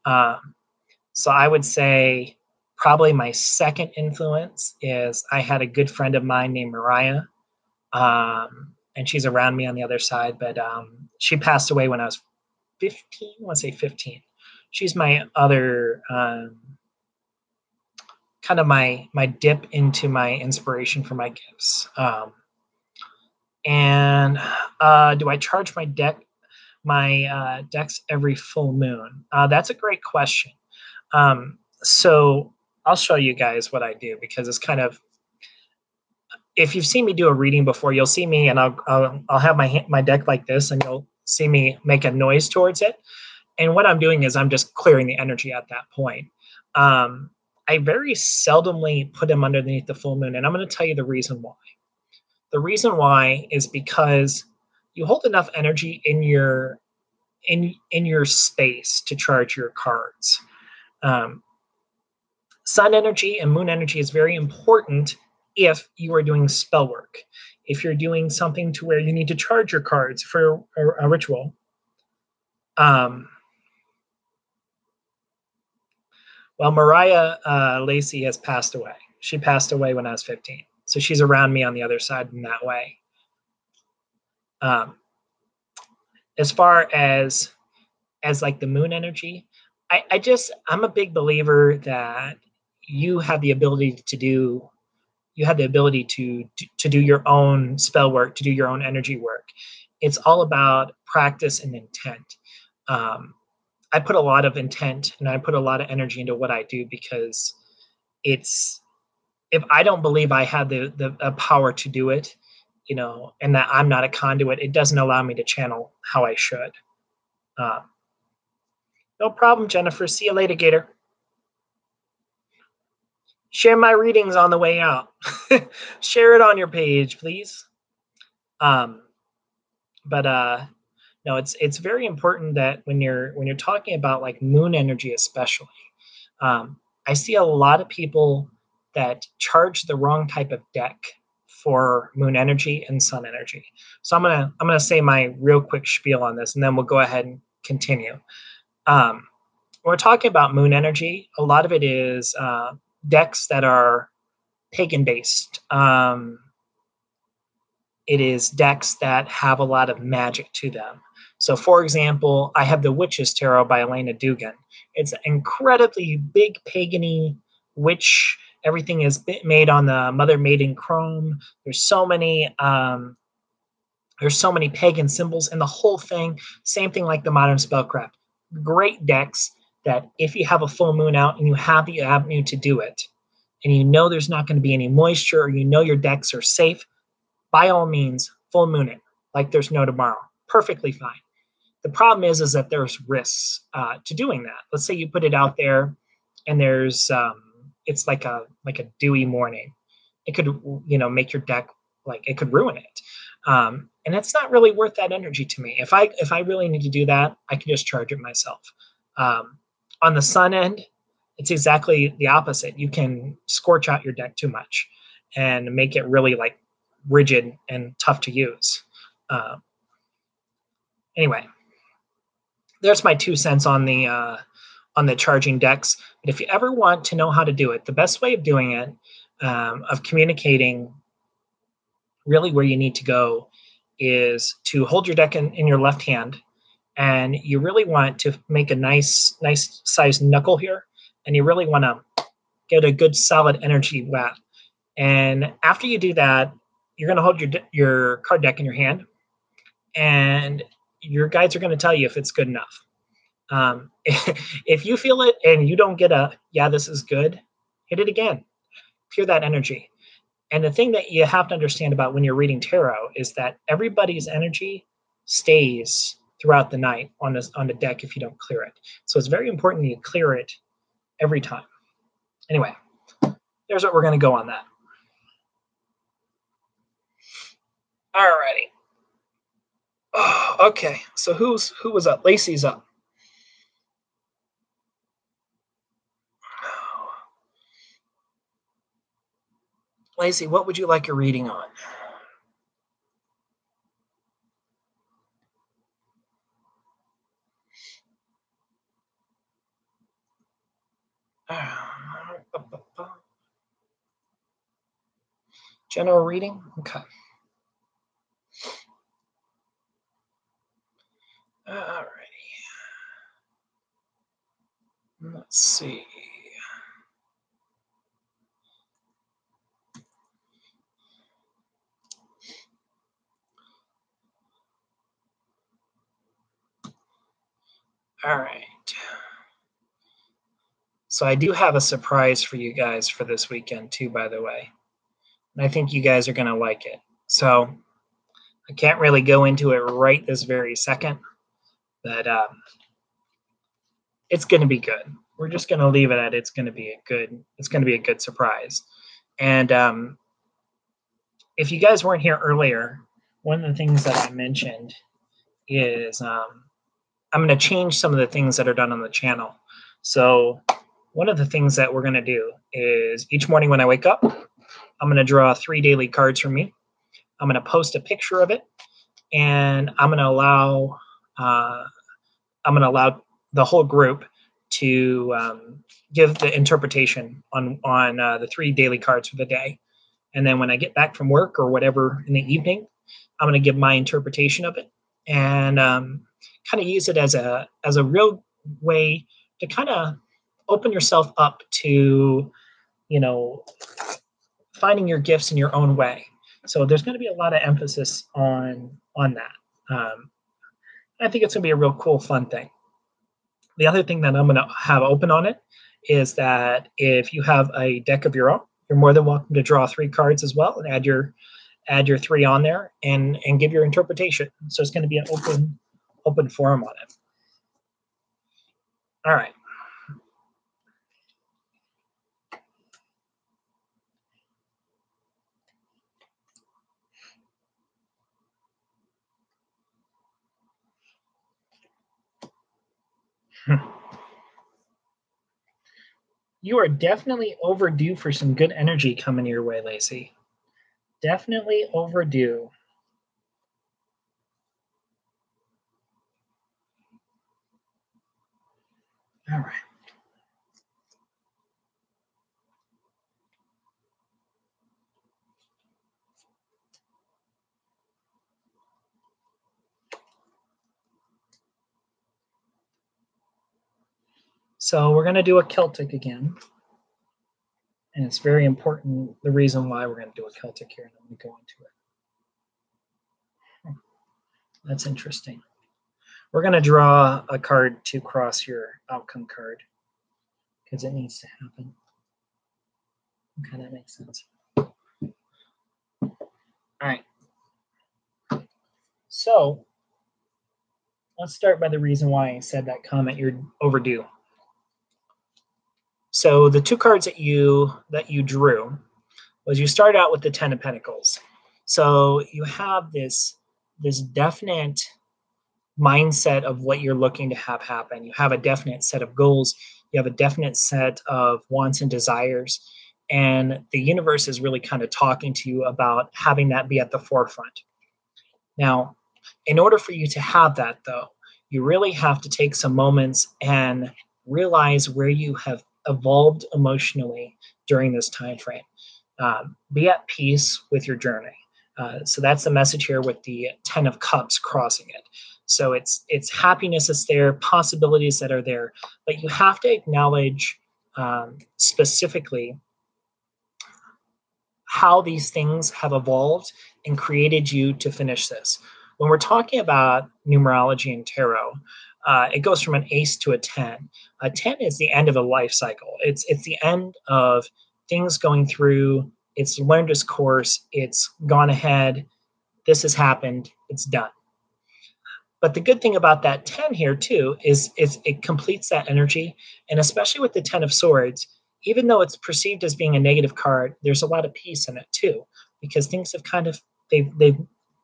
Um, so I would say probably my second influence is I had a good friend of mine named Mariah, and she's around me on the other side, but she passed away when I was 15. I want to say 15. She's my other kind of my dip into my inspiration for my gifts. And do I charge my decks every full moon? That's a great question. So I'll show you guys what I do because it's kind of, if you've seen me do a reading before, you'll see me and I'll have my deck like this, and you'll see me make a noise towards it. And what I'm doing is I'm just clearing the energy at that point. Um, I very seldomly put them underneath the full moon, and I'm going to tell you the reason why. The reason why is because you hold enough energy in your space to charge your cards. Um, Sun energy and moon energy is very important if you are doing spell work. If you're doing something to where you need to charge your cards for a ritual. Um, well, Mariah Lacey has passed away. She passed away when I was 15. So she's around me on the other side in that way. Um, as far as like the moon energy, I'm a big believer that you have the ability to do you have the ability to do your own spell work, to do your own energy work. It's all about practice and intent. Um, I put a lot of intent and I put a lot of energy into what I do because it's, if I don't believe I have the power to do it, and that I'm not a conduit, it doesn't allow me to channel how I should. Uh, no problem, Jennifer. See you later, Gator. Share my readings on the way out. Share it on your page, please. Um, but no, it's very important that when you're talking about like moon energy, especially, um, I see a lot of people that charge the wrong type of deck for moon energy and sun energy. So I'm gonna say my real quick spiel on this, and then we'll go ahead and continue. Um, when we're talking about moon energy, a lot of it is decks that are pagan based. It is decks that have a lot of magic to them. So, for example, I have the Witches Tarot by Elena Dugan. It's an incredibly big pagany witch. Everything is made on the Mother Maiden Chrome. There's so many pagan symbols in the whole thing. Same thing like the modern spellcraft. Great decks that if you have a full moon out and you have the avenue to do it, and you know there's not going to be any moisture, or you know your decks are safe, by all means, full moon it like there's no tomorrow. Perfectly fine. The problem is that there's risks to doing that. Let's say you put it out there, and it's like a dewy morning. It could make your deck, like it could ruin it. And it's not really worth that energy to me. If I really need to do that, I can just charge it myself. Um, on the sun end, it's exactly the opposite. You can scorch out your deck too much and make it really like rigid and tough to use. Uh, anyway, there's my 2 cents on the charging decks. But if you ever want to know how to do it, the best way of doing it, of communicating really where you need to go, is to hold your deck in your left hand, and you really want to make a nice sized knuckle here, and you really want to get a good solid energy wet. And after you do that, you're going to hold your card deck in your hand, and your guides are going to tell you if it's good enough. If you feel it and you don't get a yeah, this is good, hit it again. Feel that energy. And the thing that you have to understand about when you're reading tarot is that everybody's energy stays throughout the night on the deck if you don't clear it. So it's very important you clear it every time. Anyway, there's what we're going to go on that. Alrighty. Oh, okay. So who was up? Lacey's up. Lacey, what would you like your reading on? General reading? Okay. Alrighty. Let's see. All right. So I do have a surprise for you guys for this weekend too, by the way. And I think you guys are going to like it. So I can't really go into it right this very second, but it's going to be good. We're just going to leave it at it's going to be a good surprise. And if you guys weren't here earlier, one of the things that I mentioned is I'm going to change some of the things that are done on the channel. So one of the things that we're going to do is each morning when I wake up, I'm going to draw 3 daily cards from me. I'm going to post a picture of it, and uh, I'm going to allow the whole group to give the interpretation on the 3 daily cards for the day. And then when I get back from work or whatever in the evening, I'm going to give my interpretation of it and kind of use it as a real way to kind of open yourself up to, you know, finding your gifts in your own way. So there's going to be a lot of emphasis on that. I think it's going to be a real cool, fun thing. The other thing that I'm going to have open on it is that if you have a deck of your own, you're more than welcome to draw 3 cards as well and add your 3 on there and give your interpretation. So it's going to be an open forum on it. All right. You are definitely overdue for some good energy coming your way, Lacey. Definitely overdue. All right. So we're going to do a Celtic again. And it's very important, the reason why we're going to do a Celtic here. And I'm going to go into it. That's interesting. We're going to draw a card to cross your outcome card because it needs to happen. Okay, that makes sense. All right. So let's start by the reason why I said that comment, you're overdue. So the 2 cards that you drew was you start out with the 10 of Pentacles. So you have this definite mindset of what you're looking to have happen. You have a definite set of goals, you have a definite set of wants and desires, and the universe is really kind of talking to you about having that be at the forefront. Now, in order for you to have that, though, you really have to take some moments and realize where you have evolved emotionally during this time frame. Be at peace with your journey. So that's the message here with the Ten of Cups crossing it. So it's happiness that's there, possibilities that are there, but you have to acknowledge specifically how these things have evolved and created you to finish this. When we're talking about numerology and tarot, it goes from an ace to a 10. A 10 is the end of a life cycle. It's the end of things going through. It's learned its course. It's gone ahead. This has happened. It's done. But the good thing about that 10 here too is it completes that energy. And especially with the 10 of swords, even though it's perceived as being a negative card, there's a lot of peace in it too, because things have kind of they've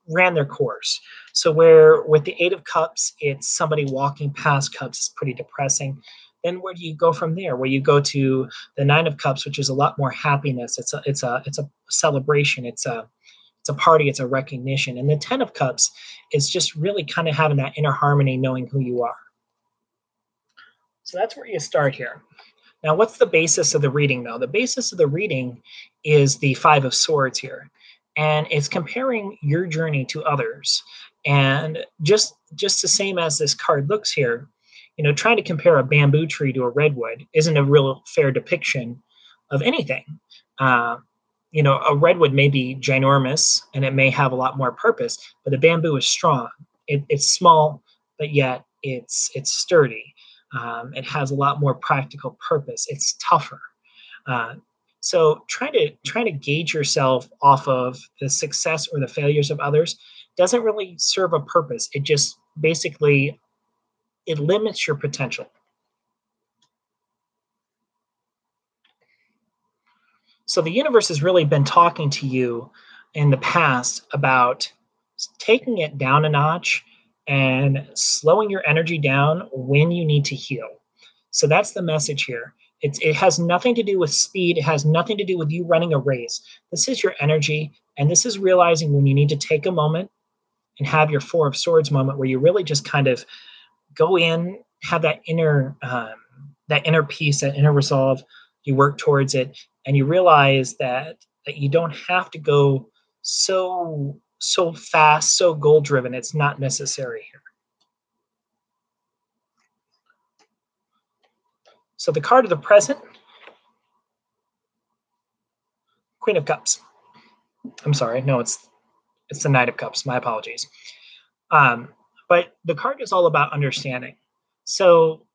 ran their course. So where with the eight of cups, it's somebody walking past cups is pretty depressing. Then where do you go from there? Where you go to the nine of cups, which is a lot more happiness. It's a celebration. It's a party, it's a recognition. And the 10 of Cups is just really kind of having that inner harmony, knowing who you are. So that's where you start here. Now, what's the basis of the reading, though? The basis of the reading is the Five of Swords here. And it's comparing your journey to others. And just the same as this card looks here, trying to compare a bamboo tree to a redwood isn't a real fair depiction of anything. Uh, a redwood may be ginormous and it may have a lot more purpose, but the bamboo is strong. It's small, but yet it's sturdy. It has a lot more practical purpose. It's tougher. Uh, so trying to gauge yourself off of the success or the failures of others doesn't really serve a purpose. It just basically it limits your potential. So the universe has really been talking to you in the past about taking it down a notch and slowing your energy down when you need to heal. So that's the message here. It has nothing to do with speed. It has nothing to do with you running a race. This is your energy. And this is realizing when you need to take a moment and have your Four of Swords moment where you really just kind of go in, have that inner peace, that inner resolve. You work towards it, and you realize that you don't have to go so fast, so goal driven. It's not necessary here. So the card of the present, Queen of Cups. I'm sorry, no, it's the Knight of Cups. My apologies. Um, but the card is all about understanding. So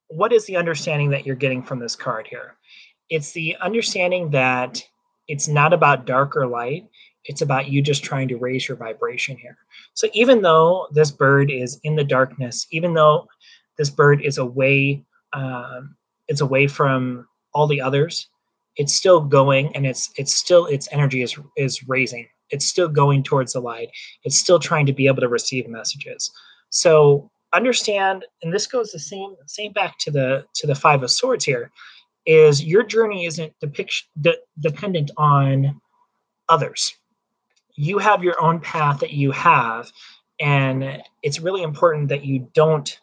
what is the understanding that you're getting from this card here? It's the understanding that it's not about dark or light. It's about you just trying to raise your vibration here. So even though this bird is in the darkness, even though this bird is away from all the others, it's still going, and it's still its energy is raising. It's still going towards the light. It's still trying to be able to receive messages. So understand, and this goes the same back to the Five of Swords here, is your journey isn't dependent on others. You have your own path that you have, and it's really important that you don't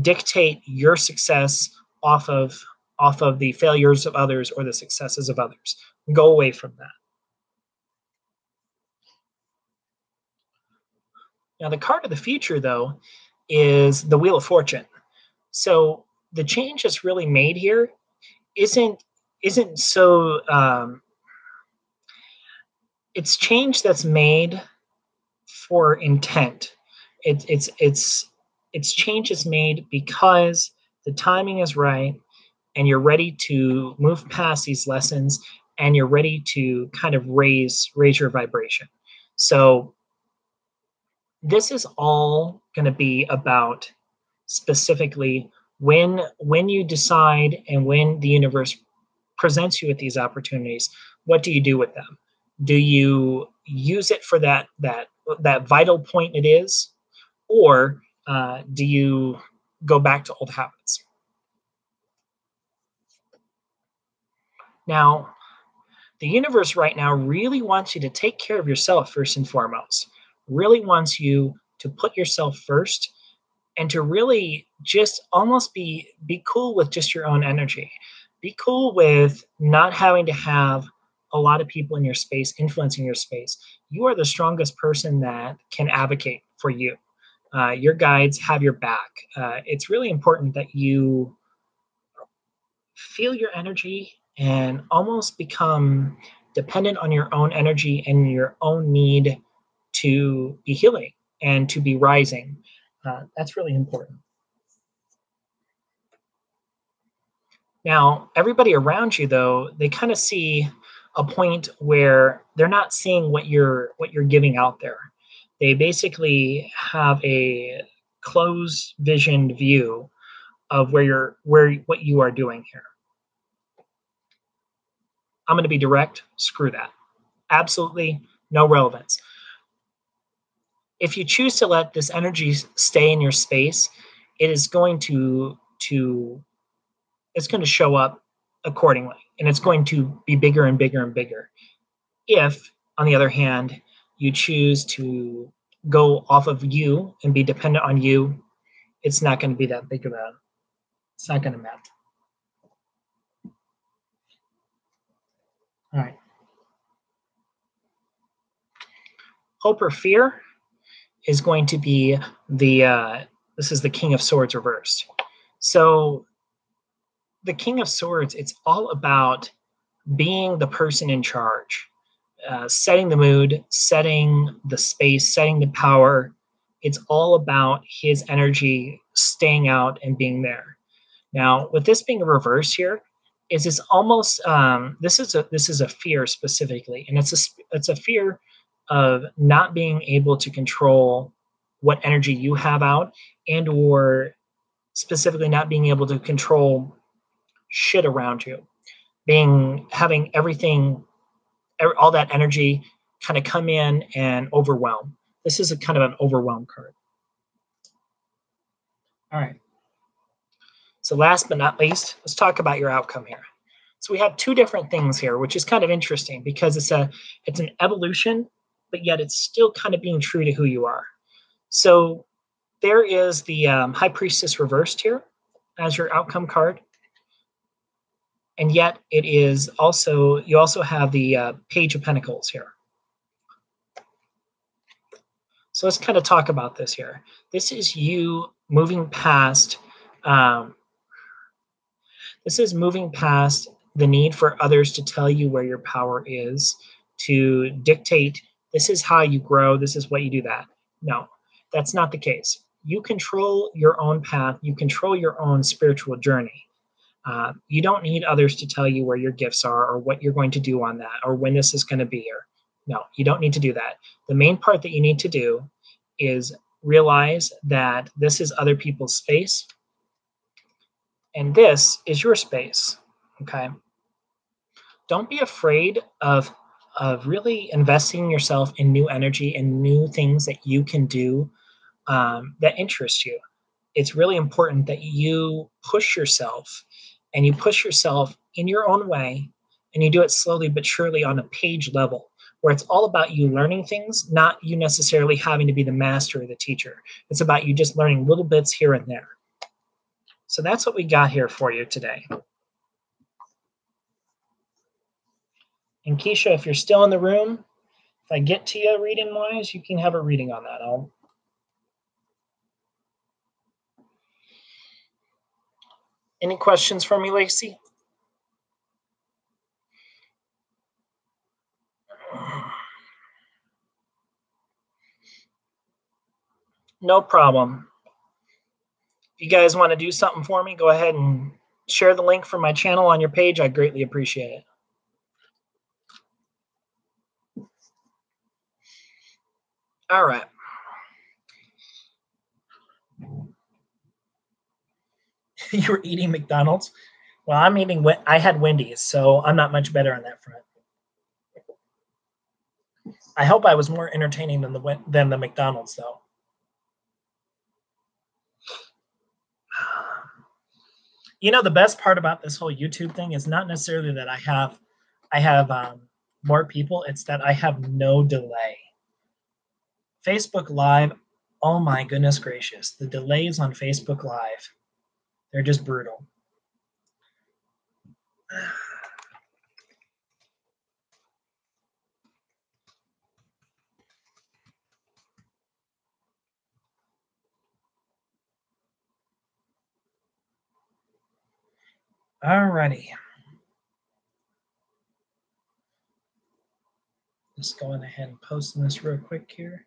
dictate your success off of the failures of others or the successes of others. Go away from that. Now, the card of the future, though, is the Wheel of Fortune. So the change that's really made here isn't isn't so it's change that's made for intent. It, it's change that's made because the timing is right, and you're ready to move past these lessons, and you're ready to kind of raise your vibration. So this is all going to be about specifically when you decide and when the universe presents you with these opportunities, what do you do with them? Do you use it for that vital point it is, or do you go back to old habits? Now, the universe right now really wants you to take care of yourself first and foremost. Really wants you to put yourself first and to really just almost be cool with just your own energy. Be cool with not having to have a lot of people in your space influencing your space. You are the strongest person that can advocate for you. Your guides have your back. It's really important that you feel your energy and almost become dependent on your own energy and your own need to be healing and to be rising. That's really important. Now, everybody around you, though, they kind of see a point where they're not seeing what you're giving out there. They basically have a closed visioned view of where what you are doing here. I'm going to be direct. Screw that. Absolutely no relevance. If you choose to let this energy stay in your space, it is going to it's going to show up accordingly, and it's going to be bigger and bigger and bigger. If, on the other hand, you choose to go off of you and be dependent on you, it's not going to be that big of a. It's not going to matter. All right. Hope or fear is going to be the. This is the King of Swords reversed. So the King of Swords, it's all about being the person in charge, setting the mood, setting the space, setting the power. It's all about his energy staying out and being there. Now, with this being a reverse here, is it's almost this is a fear specifically, and it's a fear of not being able to control what energy you have out, and or specifically not being able to control shit around you, being having everything all that energy kind of come in and overwhelm. This is a kind of an overwhelm card. All right. So last but not least, let's talk about your outcome here. So we have two different things here, which is kind of interesting because it's an evolution, but yet it's still kind of being true to who you are. So there is the High Priestess reversed here as your outcome card, and yet it is also you also have the Page of Pentacles here. So let's kind of talk about this here. This is you moving past. Um, this is moving past the need for others to tell you where your power is, to dictate. This is how you grow. This is what you do. That no, that's not the case. You control your own path. You control your own spiritual journey. You don't need others to tell you where your gifts are or what you're going to do on that or when this is going to be here. No, you don't need to do that. The main part that you need to do is realize that this is other people's space and this is your space. Okay. Don't be afraid of really investing yourself in new energy and new things that you can do that interest you. It's really important that you push yourself and you push yourself in your own way and you do it slowly but surely on a page level where it's all about you learning things, not you necessarily having to be the master or the teacher. It's about you just learning little bits here and there. So that's what we got here for you today. And Keisha, if you're still in the room, if I get to you reading wise, you can have a reading on that. Any questions for me, Lacey? No problem. If you guys want to do something for me, go ahead and share the link for my channel on your page. I greatly appreciate it. All right. You were eating McDonald's? Well, I had Wendy's, so I'm not much better on that front. I hope I was more entertaining than the McDonald's though. You know, the best part about this whole YouTube thing is not necessarily that I have more people. It's that I have no delay. Facebook Live, oh my goodness gracious, the delays on Facebook Live, they're just brutal. Alrighty. Just going ahead and posting this real quick here.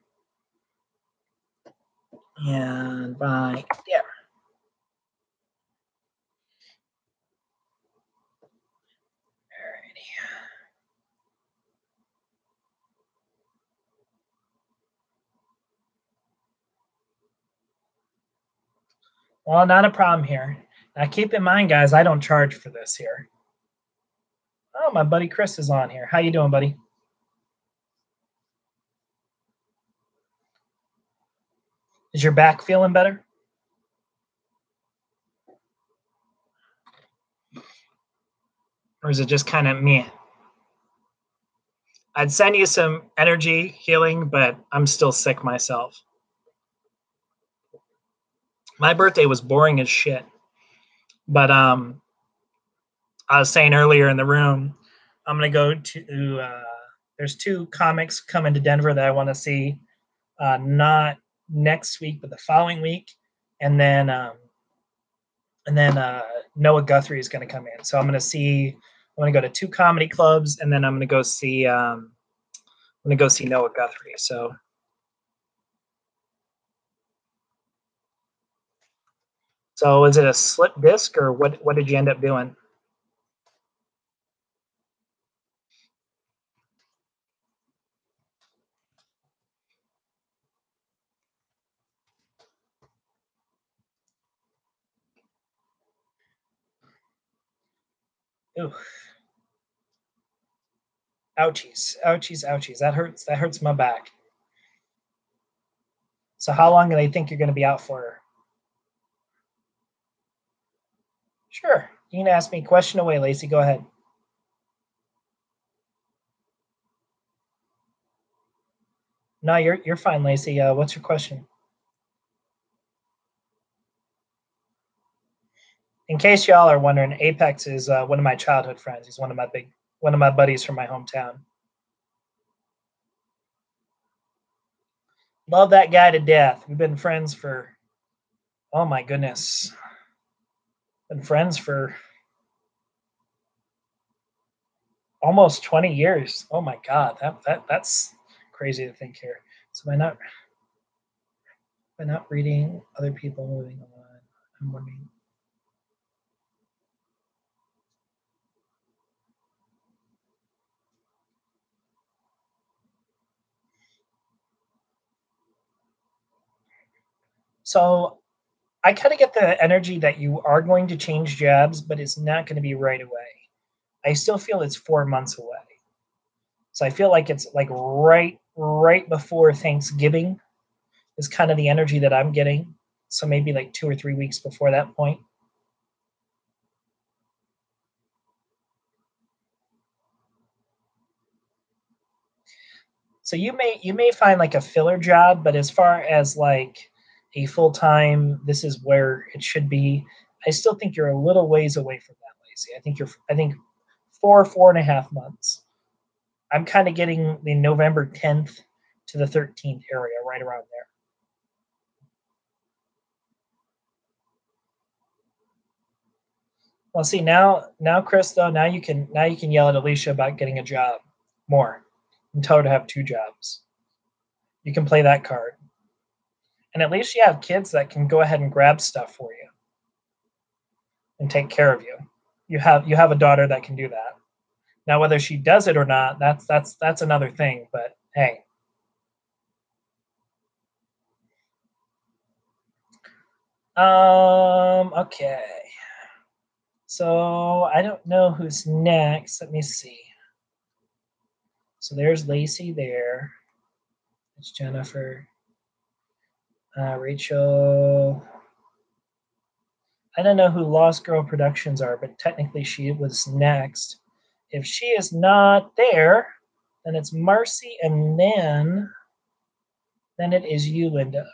And by there. Alrighty. Well, not a problem here. Now keep in mind, guys, I don't charge for this here. Oh, my buddy Chris is on here. How you doing, buddy? Is your back feeling better? Or is it just kind of meh? I'd send you some energy healing, but I'm still sick myself. My birthday was boring as shit. But I was saying earlier in the room, I'm gonna go to. There's two comics coming to Denver that I want to see. Not next week, but the following week, and then Noah Guthrie is going to come in. So I'm going to see. I'm going to go to two comedy clubs, and then I'm going to go see. I'm going to go see Noah Guthrie. So is it a slip disc or what? What did you end up doing? Ooh, ouchies, ouchies, ouchies. That hurts. That hurts my back. So how long do they think you're going to be out for? Sure. You can ask me a question away, Lacey. Go ahead. No, you're fine, Lacey. What's your question? In case y'all are wondering, Apex is one of my childhood friends. He's one of my buddies from my hometown. Love that guy to death. We've been friends for, oh my goodness, been friends for almost 20 years. Oh my God, that's crazy to think here. So by not reading other people moving on, I'm wondering. So I kind of get the energy that you are going to change jobs, but it's not going to be right away. I still feel it's 4 months away. So I feel like it's like right before Thanksgiving is kind of the energy that I'm getting. So maybe like 2 or 3 weeks before that point. So you may find like a filler job, but as far as like a full time, this is where it should be. I still think you're a little ways away from that, Lacey. I think 4.5 months. I'm kind of getting the November 10th to the 13th area, right around there. Well, see now, Chris, though now you can yell at Alicia about getting a job more, and tell her to have two jobs. You can play that card, and at least you have kids that can go ahead and grab stuff for you and take care of you. You have a daughter that can do that. Now, whether she does it or not, that's another thing. But hey, okay. So I don't know who's next. Let me see. So there's Lacey there. It's Jennifer. Rachel. I don't know who Lost Girl Productions are, but technically she was next. If she is not there, then it's Marcy, and then it is you, Linda.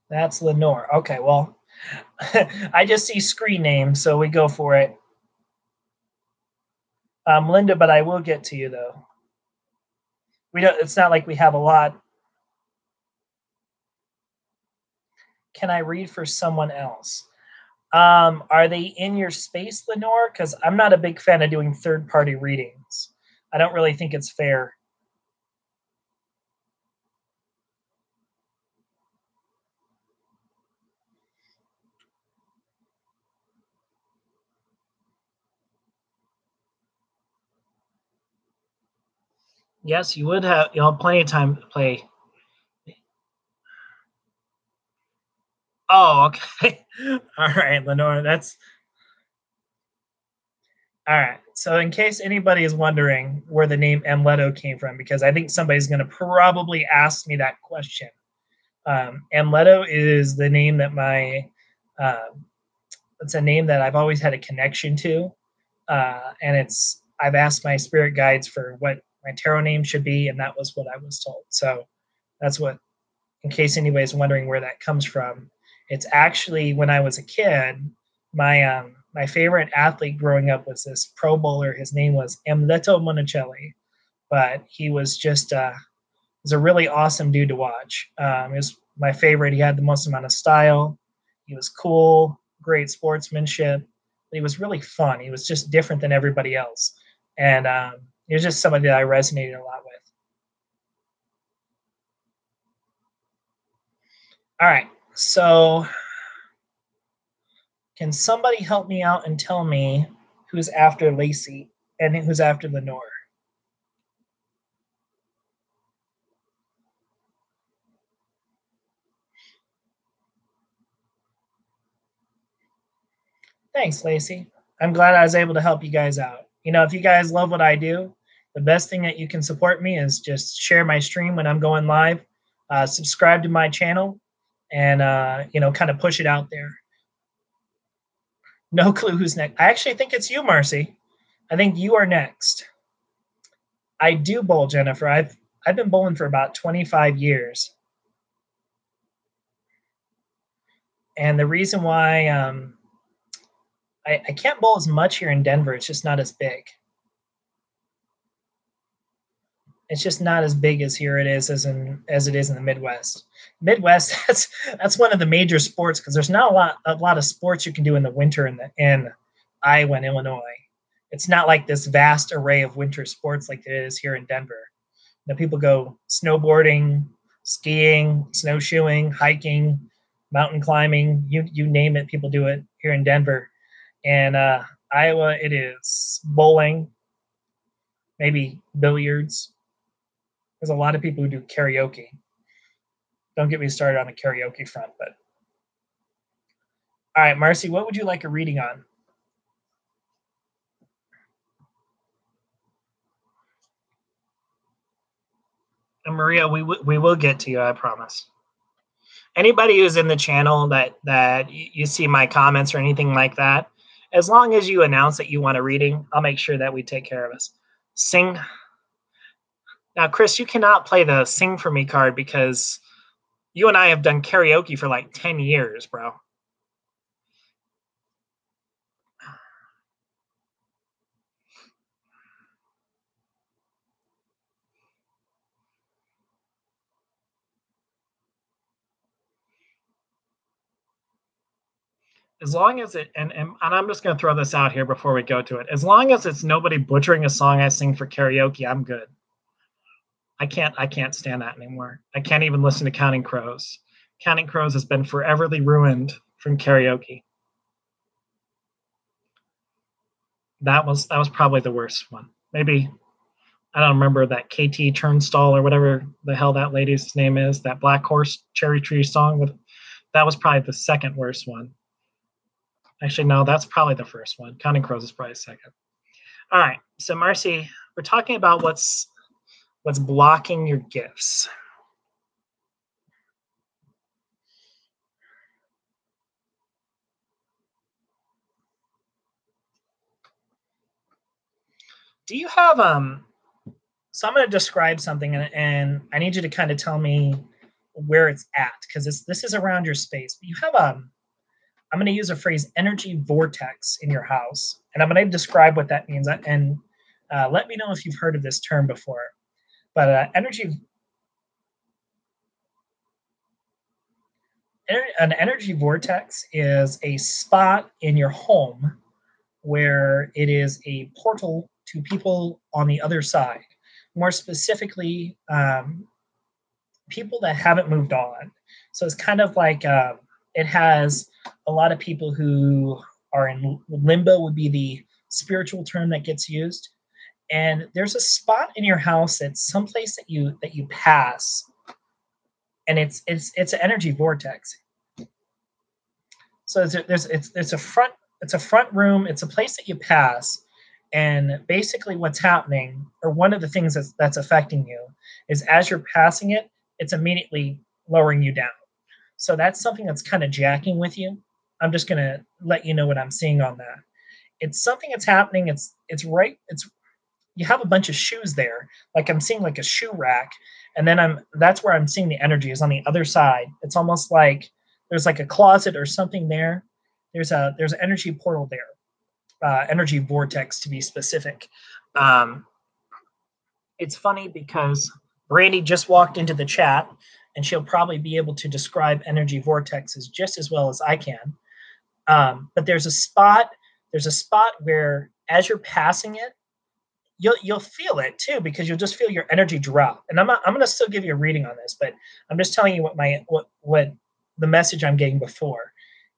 That's Lenore. Okay, well, I just see screen names, so we go for it. Linda, but I will get to you though. We don't. It's not like we have a lot. Can I read for someone else? Are they in your space, Lenore? Because I'm not a big fan of doing third-party readings. I don't really think it's fair. Yes, you would have. You'll have plenty of time to play. Oh, okay. All right, Lenore. That's all right. So, in case anybody is wondering where the name Amleto came from, because I think somebody's going to probably ask me that question. Amleto is the name that uh, it's a name that I've always had a connection to, and it's I've asked my spirit guides for what my tarot name should be, and that was what I was told. So that's what, in case anybody's wondering where that comes from, it's actually when I was a kid, my favorite athlete growing up was this Pro Bowler. His name was Amleto Monicelli, but he was just was a really awesome dude to watch. He was my favorite. He had the most amount of style. He was cool, great sportsmanship. But he was really fun. He was just different than everybody else, and he was just somebody that I resonated a lot with. All right, so can somebody help me out and tell me who's after Lacey and who's after Lenore? Thanks, Lacey. I'm glad I was able to help you guys out. You know, if you guys love what I do, the best thing that you can support me is just share my stream when I'm going live, subscribe to my channel, and kind of push it out there. No clue who's next. I actually think it's you, Marcy. I think you are next. I do bowl, Jennifer. I've been bowling for about 25 years, and the reason why I can't bowl as much here in Denver, it's just not as big. It's just not as big as here it is as it is in the Midwest. Midwest, that's one of the major sports because there's not a lot of sports you can do in the winter in Iowa and Illinois. It's not like this vast array of winter sports like it is here in Denver. You know, people go snowboarding, skiing, snowshoeing, hiking, mountain climbing, you name it, people do it here in Denver. And Iowa, it is bowling, maybe billiards. There's a lot of people who do karaoke. Don't get me started on the karaoke front, but all right, Marcy, what would you like a reading on? And Maria, we will get to you, I promise. Anybody who's in the channel that you see my comments or anything like that, as long as you announce that you want a reading, I'll make sure that we take care of us. Sing. Now, Chris, you cannot play the sing for me card because you and I have done karaoke for like 10 years, bro. As long as it and I'm just going to throw this out here before we go to it. As long as it's nobody butchering a song I sing for karaoke, I'm good. I can't stand that anymore. I can't even listen to Counting Crows. Counting Crows has been foreverly ruined from karaoke. That was probably the worst one. Maybe I don't remember that KT Turnstall or whatever the hell that lady's name is. That Black Horse Cherry Tree song with that was probably the second worst one. Actually, no, that's probably the first one. Counting Crows is probably second. All right, so Marcy, we're talking about what's blocking your gifts. Do you have so I'm going to describe something, and I need you to kind of tell me where it's at, because this is around your space. But you have I'm going to use a phrase, energy vortex, in your house, and I'm going to describe what that means, and let me know if you've heard of this term before. But an energy vortex is a spot in your home where it is a portal to people on the other side. More specifically, people that haven't moved on. So it's kind of like it has a lot of people who are in limbo, would be the spiritual term that gets used. And there's a spot in your house that's someplace that you pass, and it's an energy vortex. So it's a front room. It's a place that you pass, and basically what's happening, or one of the things that's affecting you, is as you're passing it, it's immediately lowering you down. So that's something that's kind of jacking with you. I'm just gonna let you know what I'm seeing on that. It's something that's happening. It's right. It's You have a bunch of shoes there. Like I'm seeing like a shoe rack, and then that's where I'm seeing the energy is on the other side. It's almost like there's like a closet or something there. There's an energy portal there, energy vortex to be specific. Um, it's funny because Brandy just walked into the chat, and she'll probably be able to describe energy vortexes just as well as I can. But there's a spot where as you're passing it, you'll feel it too, because you'll just feel your energy drop. And I'm going to still give you a reading on this, but I'm just telling you what the message I'm getting before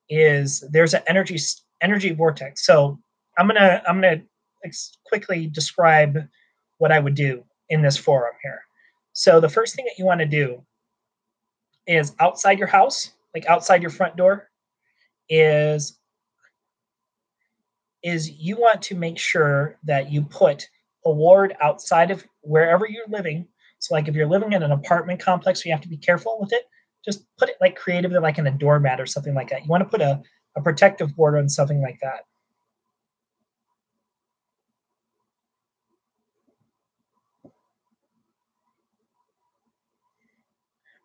is. There's an energy vortex. So I'm gonna quickly describe what I would do in this forum here. So the first thing that you want to do is outside your house, like outside your front door, is you want to make sure that you put a ward outside of wherever you're living. So like if you're living in an apartment complex, you have to be careful with it. Just put it like creatively, like in a doormat or something like that. You want to put a protective board on something like that.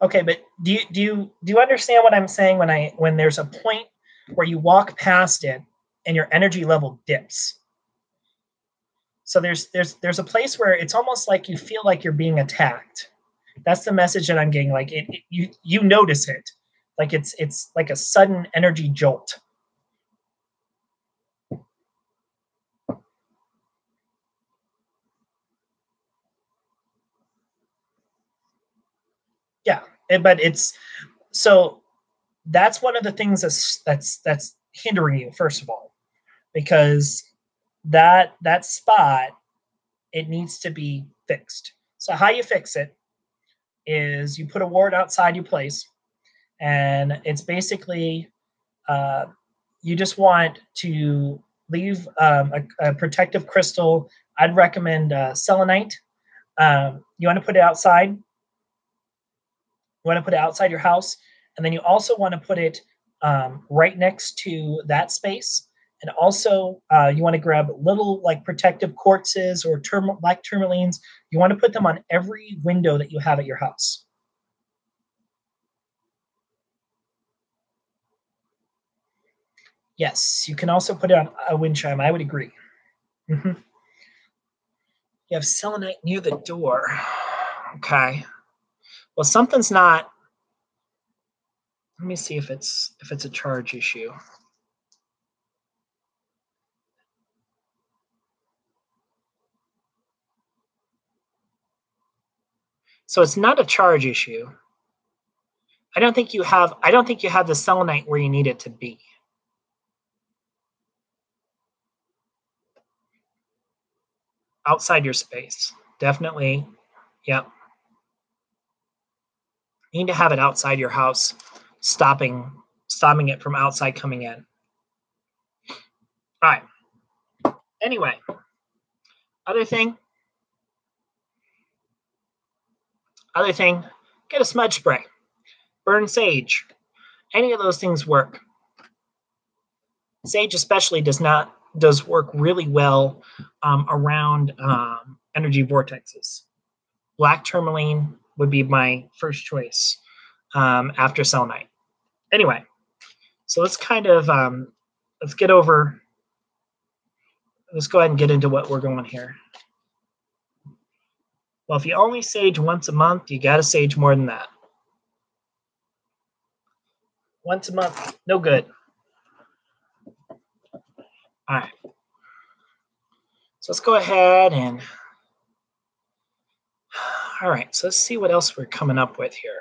Okay, but do you understand what I'm saying when there's a point where you walk past it and your energy level dips? So there's a place where it's almost like you feel like you're being attacked. That's the message that I'm getting. Like you notice it, like it's like a sudden energy jolt. Yeah, but it's so that's one of the things that's hindering you, first of all, because that spot, it needs to be fixed. So how you fix it is you put a ward outside your place, and it's basically uh, you just want to leave a protective crystal. I'd recommend selenite. You want to put it outside. You want to put it outside your house, and then you also want to put it right next to that space. And also, you want to grab little like protective quartzes or black tourmalines. You want to put them on every window that you have at your house. Yes, you can also put it on a wind chime. I would agree. Mm-hmm. You have selenite near the door. Okay. Well, something's not. Let me see if it's a charge issue. So it's not a charge issue. I don't think you have the selenite where you need it to be. Outside your space. definitely. Yep. You need to have it outside your house, stopping it from outside coming in. All right. Anyway, other thing, other thing, get a smudge spray, burn sage. Any of those things work. Sage especially does work really well around energy vortexes. Black tourmaline would be my first choice after selenite. Anyway, so let's kind of let's get over. Let's go ahead and get into what we're going here. Well, if you only sage once a month, you got to sage more than that. Once a month, no good. All right. So let's go ahead and. All right. So let's see what else we're coming up with here.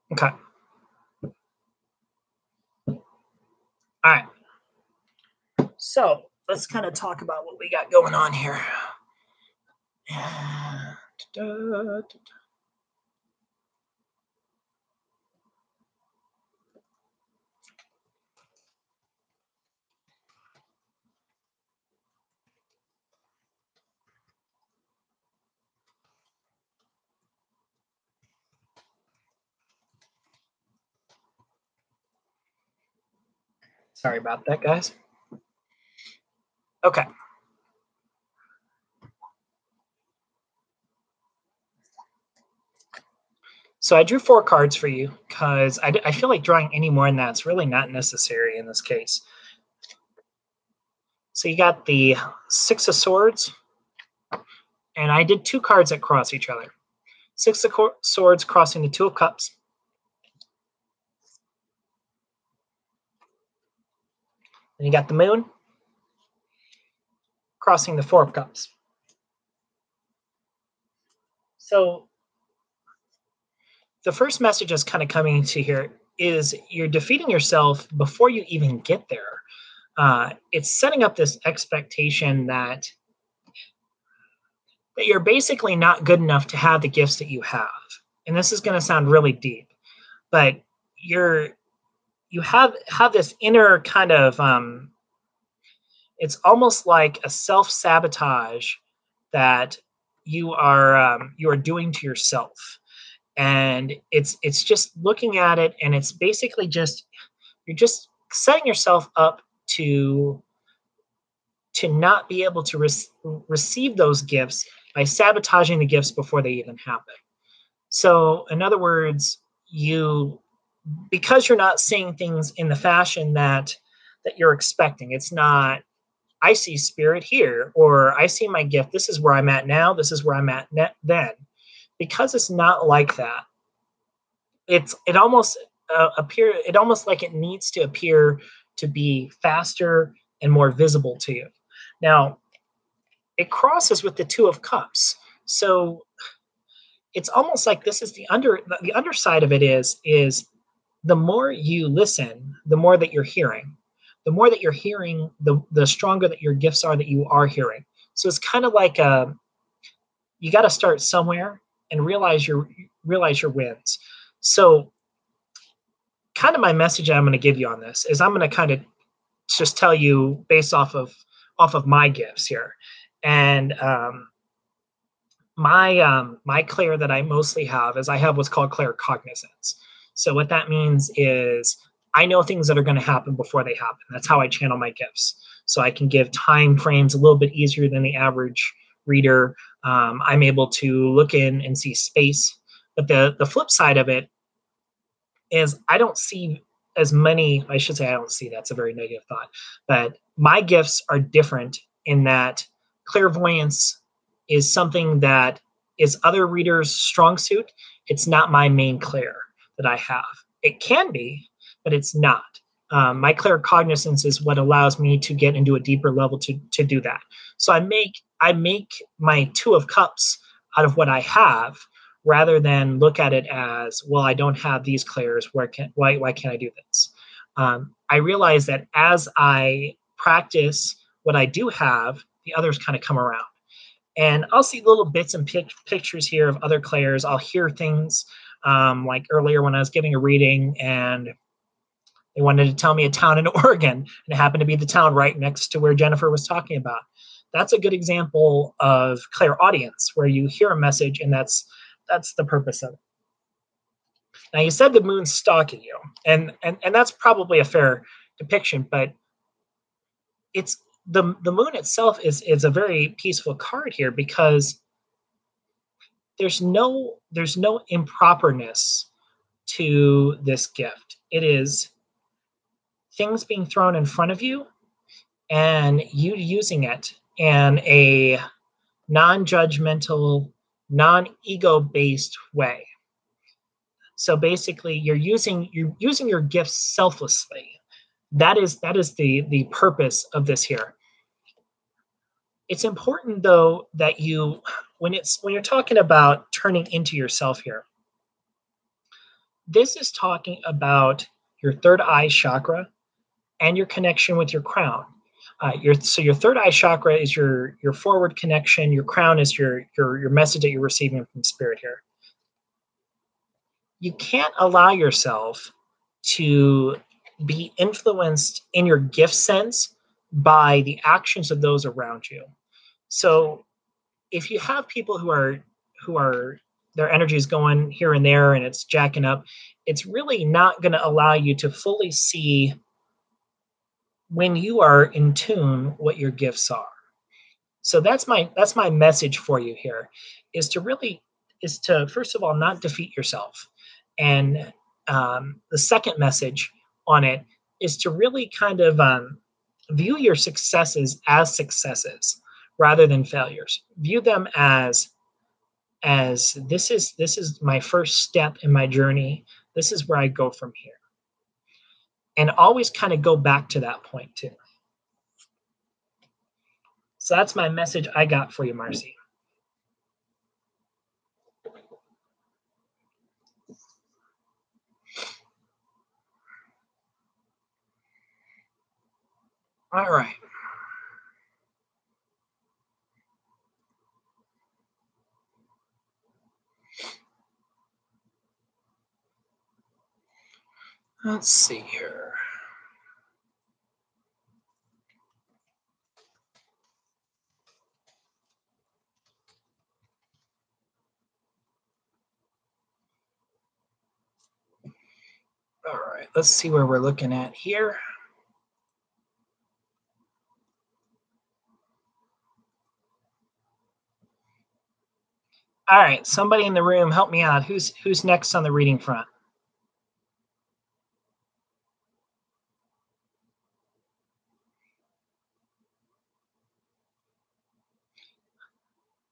Okay. All right. So let's kind of talk about what we got going on here. Sorry about that, guys. Okay. So I drew 4 cards for you because I feel like drawing any more than that's really not necessary in this case. So you got the 6 of Swords, and I did 2 cards that cross each other. 6 of Swords crossing the 2 of Cups. Then you got the Moon crossing the 4 of Cups. So the first message that's kind of coming to here is you're defeating yourself before you even get there. It's setting up this expectation that you're basically not good enough to have the gifts that you have. And this is going to sound really deep, but you have this inner kind of it's almost like a self-sabotage that you are doing to yourself. And it's just looking at it, and it's basically just you're just setting yourself up to not be able to receive those gifts by sabotaging the gifts before they even happen. So in other words, you because you're not seeing things in the fashion that you're expecting. It's not I see spirit here, or I see my gift. This is where I'm at now. This is where I'm at then. Because it's not like that. It almost it almost like it needs to appear to be faster and more visible to you. Now, it crosses with the 2 of Cups. So it's almost like this is the underside of it is the more you listen, the more that you're hearing. The more that you're hearing, the stronger that your gifts are that you are hearing. So it's kind of like you got to start somewhere and realize your wins. So kind of my message I'm going to give you on this is I'm going to kind of just tell you based off of my gifts here. And my clair that I mostly have is I have what's called claircognizance. So what that means is I know things that are going to happen before they happen. That's how I channel my gifts. So I can give time frames a little bit easier than the average reader. I'm able to look in and see space. But the flip side of it is I don't see as many. I should say I don't see. That's a very negative thought. But my gifts are different in that clairvoyance is something that is other readers' strong suit. It's not my main clair that I have. It can be, but it's not. My claircognizance is what allows me to get into a deeper level to do that. So I make my two of cups out of what I have, rather than look at it as, well, I don't have these clairs. Why can't I do this? I realize that as I practice what I do have, the others kind of come around. And I'll see little bits and pictures here of other clairs. I'll hear things, like earlier when I was giving a reading and they wanted to tell me a town in Oregon, and it happened to be the town right next to where Jennifer was talking about. That's a good example of clairaudience, where you hear a message, and that's the purpose of it. Now, you said the moon's stalking you, and that's probably a fair depiction, but it's the moon itself is a very peaceful card here, because there's no improperness to this gift. It is things being thrown in front of you and you using it in a non-judgmental, non-ego based way. So basically you're using your gifts selflessly. That is the purpose of this here. It's important though that you, when you're talking about turning into yourself here, this is talking about your third eye chakra and your connection with your crown. Your third eye chakra is your forward connection. Your crown is your message that you're receiving from spirit here. You can't allow yourself to be influenced in your gift sense by the actions of those around you. So if you have people who are their energy is going here and there and it's jacking up, it's really not going to allow you to fully see, when you are in tune, what your gifts are. So that's my message for you here, is to really, is to first of all not defeat yourself, and the second message on it is to really kind of view your successes as successes rather than failures. View them as this is my first step in my journey. This is where I go from here, and always kind of go back to that point too. So that's my message I got for you, Marcy. All right. Let's see here. All right, let's see where we're looking at here. All right, somebody in the room, help me out. Who's next on the reading front?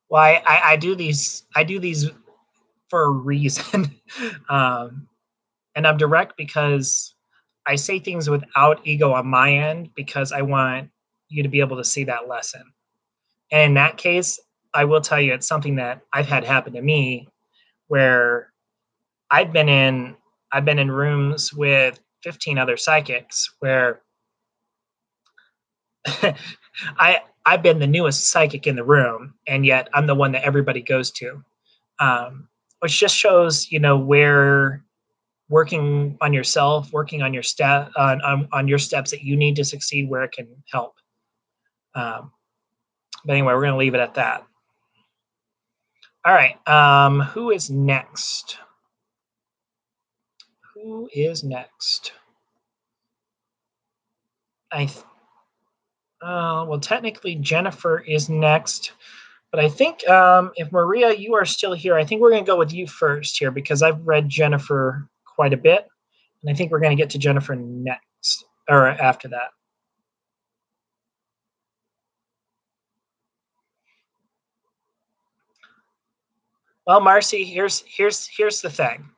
Well, I do these for a reason, um, and I'm direct because I say things without ego on my end, because I want you to be able to see that lesson. And in that case, I will tell you it's something that I've had happen to me, where I've been in I've been in rooms with 15 other psychics where I've been the newest psychic in the room, and yet I'm the one that everybody goes to, which just shows, where working on yourself, working on your on your steps that you need to succeed, where it can help. Um, but anyway, we're going to leave it at that. All right, who is next? Who is next? I well, technically Jennifer is next. But I think, if Maria, you are still here, I think we're going to go with you first here, because I've read Jennifer quite a bit, and I think we're going to get to Jennifer next, or after that. Well, Marcy, here's the thing.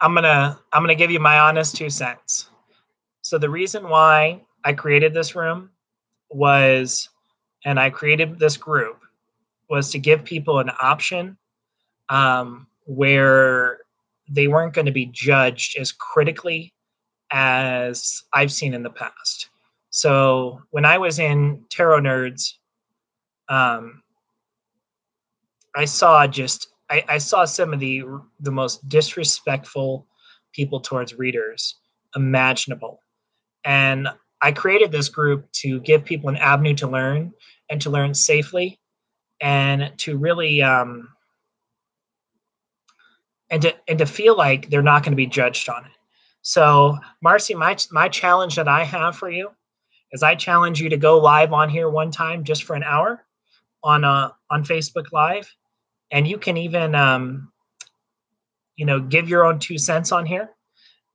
I'm gonna give you my honest 2 cents. So the reason why I created this room was, and I created this group, was to give people an option where they weren't going to be judged as critically as I've seen in the past. So when I was in Tarot Nerds, um, I saw some of the most disrespectful people towards readers imaginable, and I created this group to give people an avenue to learn and to learn safely and to really and to feel like they're not going to be judged on it. So, Marcy, my challenge that I have for you is I challenge you to go live on here one time just for an hour on Facebook Live, and you can even give your own 2 cents on here.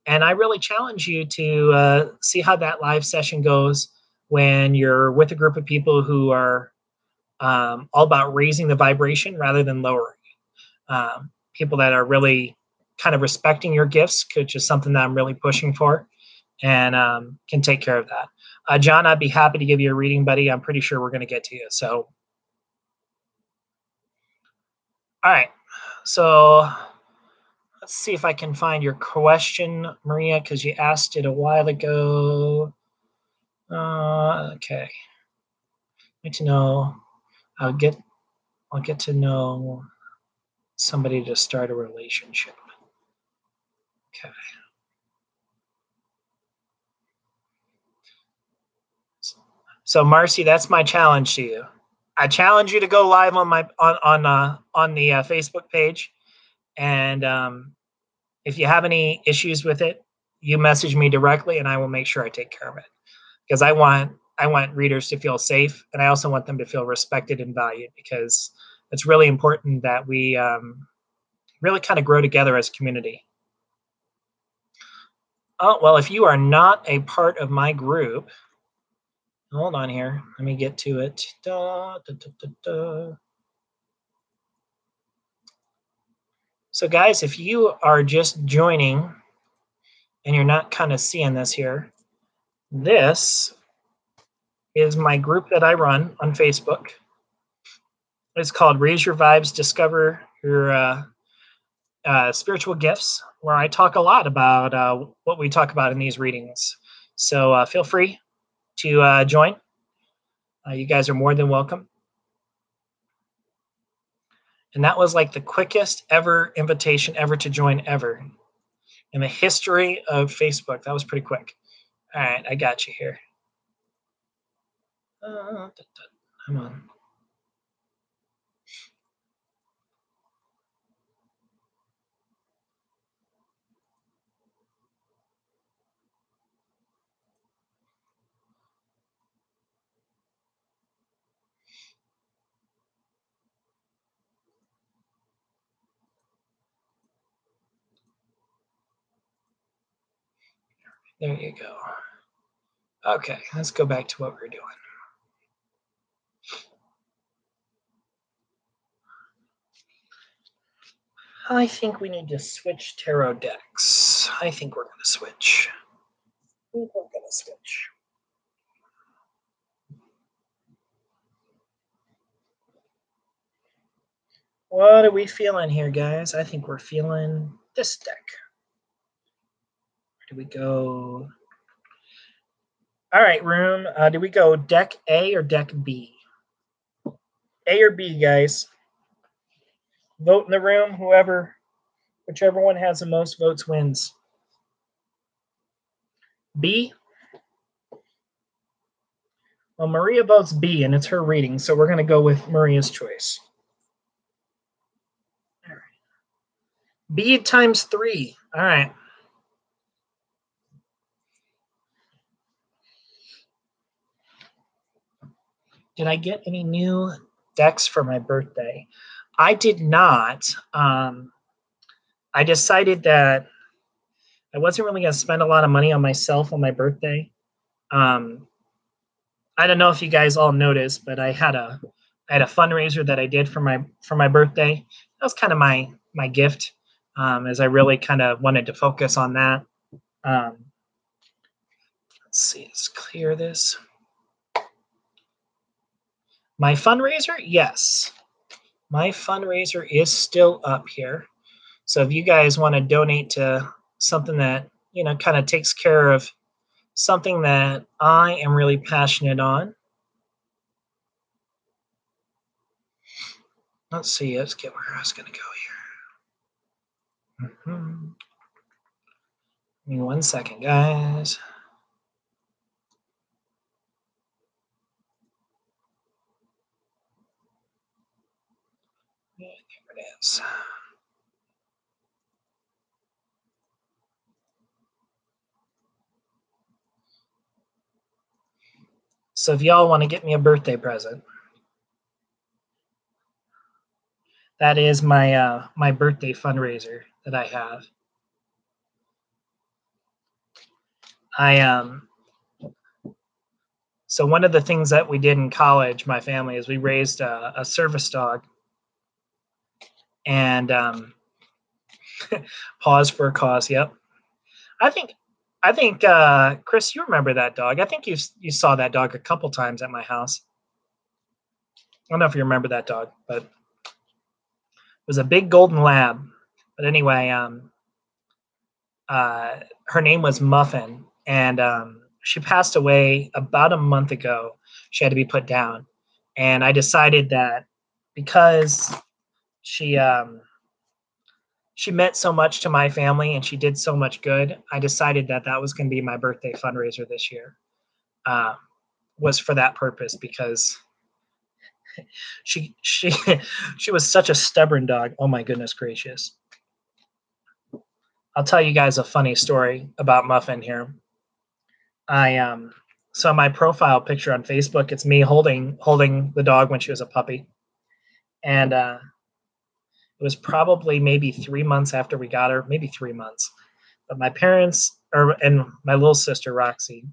And I really challenge you to see how that live session goes when you're with a group of people who are all about raising the vibration rather than lowering. People that are really kind of respecting your gifts, which is something that I'm really pushing for, and can take care of that. John, I'd be happy to give you a reading, buddy. I'm pretty sure we're going to get to you. So, all right. So let's see if I can find your question, Maria, because you asked it a while ago. Okay. Need to know. I'll get to know somebody to start a relationship. Okay. So Marcy, that's my challenge to you. I challenge you to go live on my on the Facebook page, and if you have any issues with it, you message me directly, and I will make sure I take care of it. Because I want readers to feel safe, and I also want them to feel respected and valued. Because it's really important that we really kind of grow together as a community. Oh well, if you are not a part of my group, hold on here. Let me get to it. Da, da, da, da, da. So guys, if you are just joining and you're not kind of seeing this here, this is my group that I run on Facebook. It's called Raise Your Vibes, Discover Your Spiritual Gifts, where I talk a lot about what we talk about in these readings. So feel free to join. You guys are more than welcome. And that was like the quickest ever invitation ever to join ever in the history of Facebook. That was pretty quick. All right, I got you here. Come on. There you go. Okay, let's go back to what we're doing. I think we need to switch tarot decks. I think we're going to switch. What are we feeling here, guys? I think we're feeling this deck. Where do we go? All right, room. Do we go deck A or deck B? A or B, guys? Vote in the room. Whichever one has the most votes wins. B? Well, Maria votes B, and it's her reading, so we're going to go with Maria's choice. All right. B times 3. All right. Did I get any new decks for my birthday? I did not. I decided that I wasn't really going to spend a lot of money on myself on my birthday. I don't know if you guys all noticed, but I had a fundraiser that I did for my birthday. that was kind of my gift, as I really kind of wanted to focus on that. Um, let's see, let's clear this. My fundraiser, yes, my fundraiser is still up here. So if you guys want to donate to something that kind of takes care of something that I am really passionate on. Let's see. Let's get where I was going to go here. Give me 1 second, guys. Yeah, there it is. So if y'all want to get me a birthday present, that is my birthday fundraiser that I have. I So one of the things that we did in college, my family, is we raised a service dog, and pause for a cause. Yep, I think Chris, you remember that dog? I think you saw that dog a couple times at my house. I don't know if you remember that dog, but it was a big golden lab. But anyway, her name was Muffin, and she passed away about a month ago. She had to be put down, and I decided that because she she meant so much to my family and she did so much good, I decided that that was going to be my birthday fundraiser this year. Uh, was for that purpose because she she was such a stubborn dog. Oh my goodness gracious. I'll tell you guys a funny story about Muffin here. I So my profile picture on Facebook, it's me holding the dog when she was a puppy. And it was probably maybe 3 months after we got her, maybe 3 months. But my parents and my little sister Roxy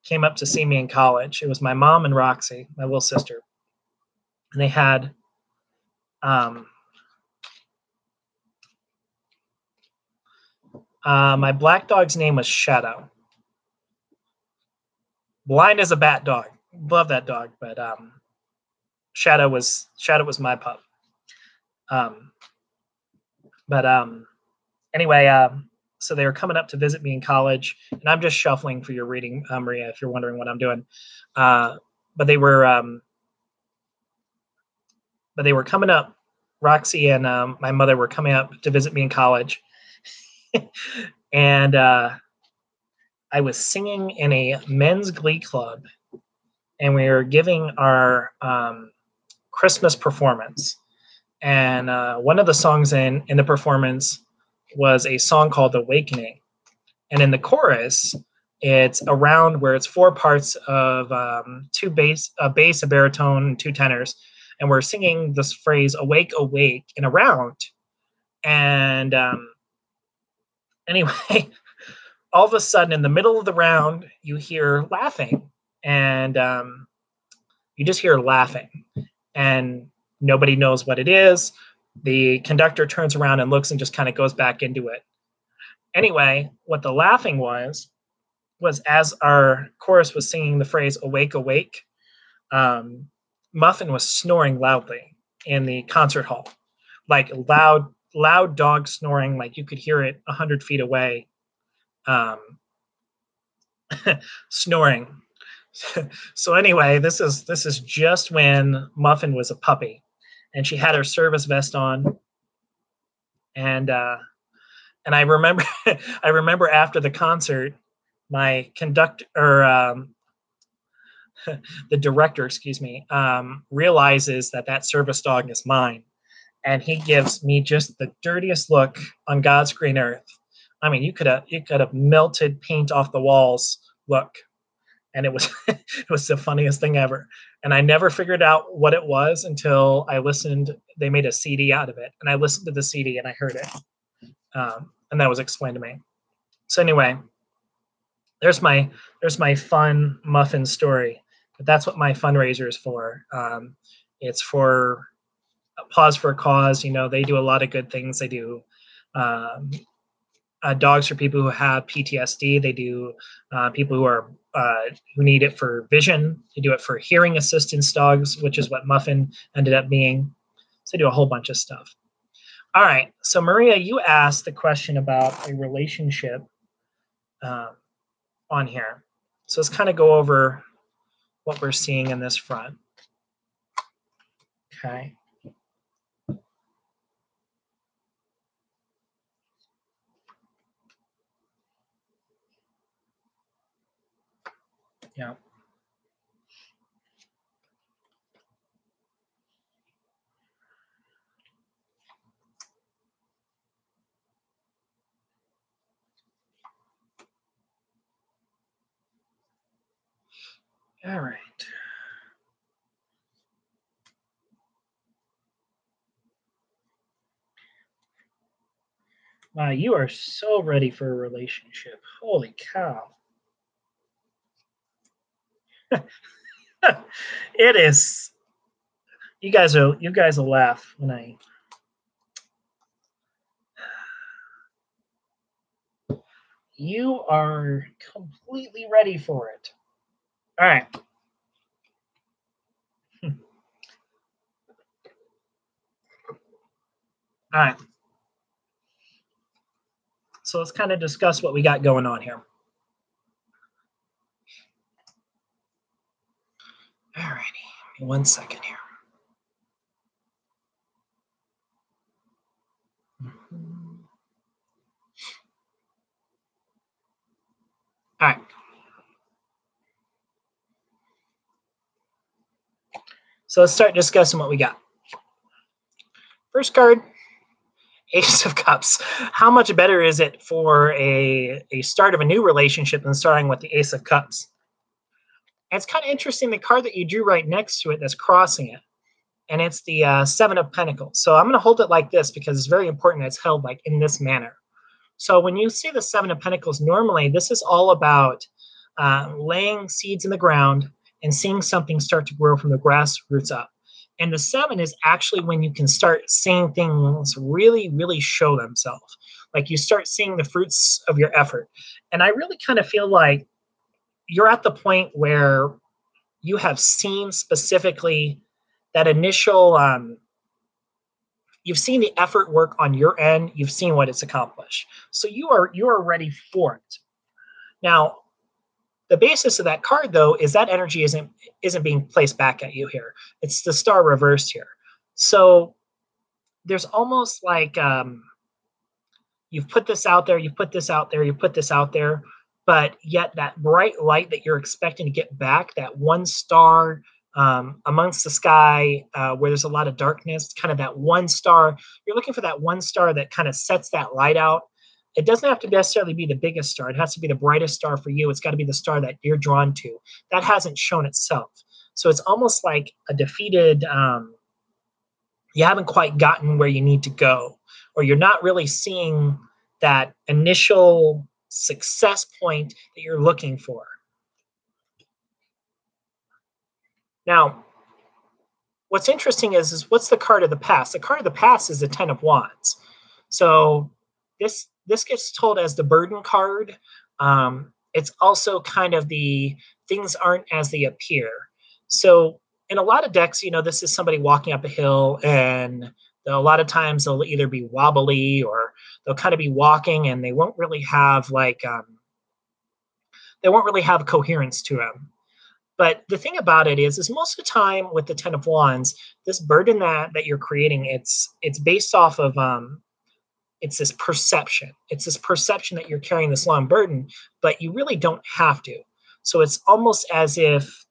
came up to see me in college. It was my mom and Roxy, my little sister. And they had um, my black dog's name was Shadow. Blind as a bat dog. Love that dog, but Shadow was my pup. Um, but anyway, so they were coming up to visit me in college, and I'm just shuffling for your reading, Maria, if you're wondering what I'm doing. Uh, but they were coming up. Roxy and my mother were coming up to visit me in college, and I was singing in a men's glee club, and we were giving our Christmas performance. And one of the songs in the performance was a song called "Awakening," and in the chorus, it's around where it's four parts of a bass, a baritone, and two tenors, and we're singing this phrase "Awake, awake" in a round. And anyway, all of a sudden, in the middle of the round, you hear laughing, and you just hear laughing, and nobody knows what it is. The conductor turns around and looks and just kind of goes back into it. Anyway, what the laughing was as our chorus was singing the phrase "Awake, awake," um, Muffin was snoring loudly in the concert hall, like loud dog snoring, like you could hear it 100 feet away, um, snoring. So anyway, this is just when Muffin was a puppy, and she had her service vest on, and I remember I remember after the concert, my conductor or the director, excuse me, realizes that that service dog is mine, and he gives me just the dirtiest look on God's green earth. I mean, you could have melted paint off the walls look, and it was it was the funniest thing ever. And I never figured out what it was until I listened. They made a CD out of it, and I listened to the CD and I heard it, and that was explained to me. So anyway, there's my fun Muffin story. But that's what my fundraiser is for. It's for Pause for a Cause. They do a lot of good things. They do um, dogs for people who have PTSD. They do people who need it for vision. They do it for hearing assistance dogs, which is what Muffin ended up being. So they do a whole bunch of stuff. All right. So Maria, you asked the question about a relationship um, on here. So let's kind of go over what we're seeing in this front. Okay. Yeah. All right. Wow, you are so ready for a relationship. Holy cow. It is. You guys will laugh when I you are completely ready for it. All right. All right. So let's kind of discuss what we got going on here. All righty. 1 second here. All right. So let's start discussing what we got. First card, Ace of Cups. How much better is it for a start of a new relationship than starting with the Ace of Cups? And it's kind of interesting. The card that you drew right next to it that's crossing it, and it's the Seven of Pentacles. So I'm going to hold it like this because it's very important that it's held like in this manner. So when you see the Seven of Pentacles, normally this is all about laying seeds in the ground and seeing something start to grow from the grassroots up. And the seven is actually when you can start seeing things really, really show themselves. Like you start seeing the fruits of your effort. And I really kind of feel like you're at the point where you have seen specifically that initial you've seen the effort work on your end, you've seen what it's accomplished, so you are ready for it. Now the basis of that card though is that energy isn't being placed back at you here. It's the star reversed here. So there's almost like you've put this out there, you've put this out there, you put this out there, but yet that bright light that you're expecting to get back, that one star amongst the sky where there's a lot of darkness, kind of that one star, you're looking for that one star that kind of sets that light out. It doesn't have to necessarily be the biggest star. It has to be the brightest star for you. It's got to be the star that you're drawn to. That hasn't shown itself. So it's almost like a defeated, you haven't quite gotten where you need to go, or you're not really seeing that initial success point that you're looking for. Now, what's interesting is what's the card of the past? The card of the past is the Ten of Wands. So this gets told as the burden card. It's also kind of the things aren't as they appear. So in a lot of decks, this is somebody walking up a hill, and a lot of times they'll either be wobbly or they'll kind of be walking, and they won't really have coherence to them. But the thing about it is most of the time with the Ten of Wands, this burden that you're creating, it's based off of it's this perception. It's this perception that you're carrying this long burden, but you really don't have to. So it's almost as if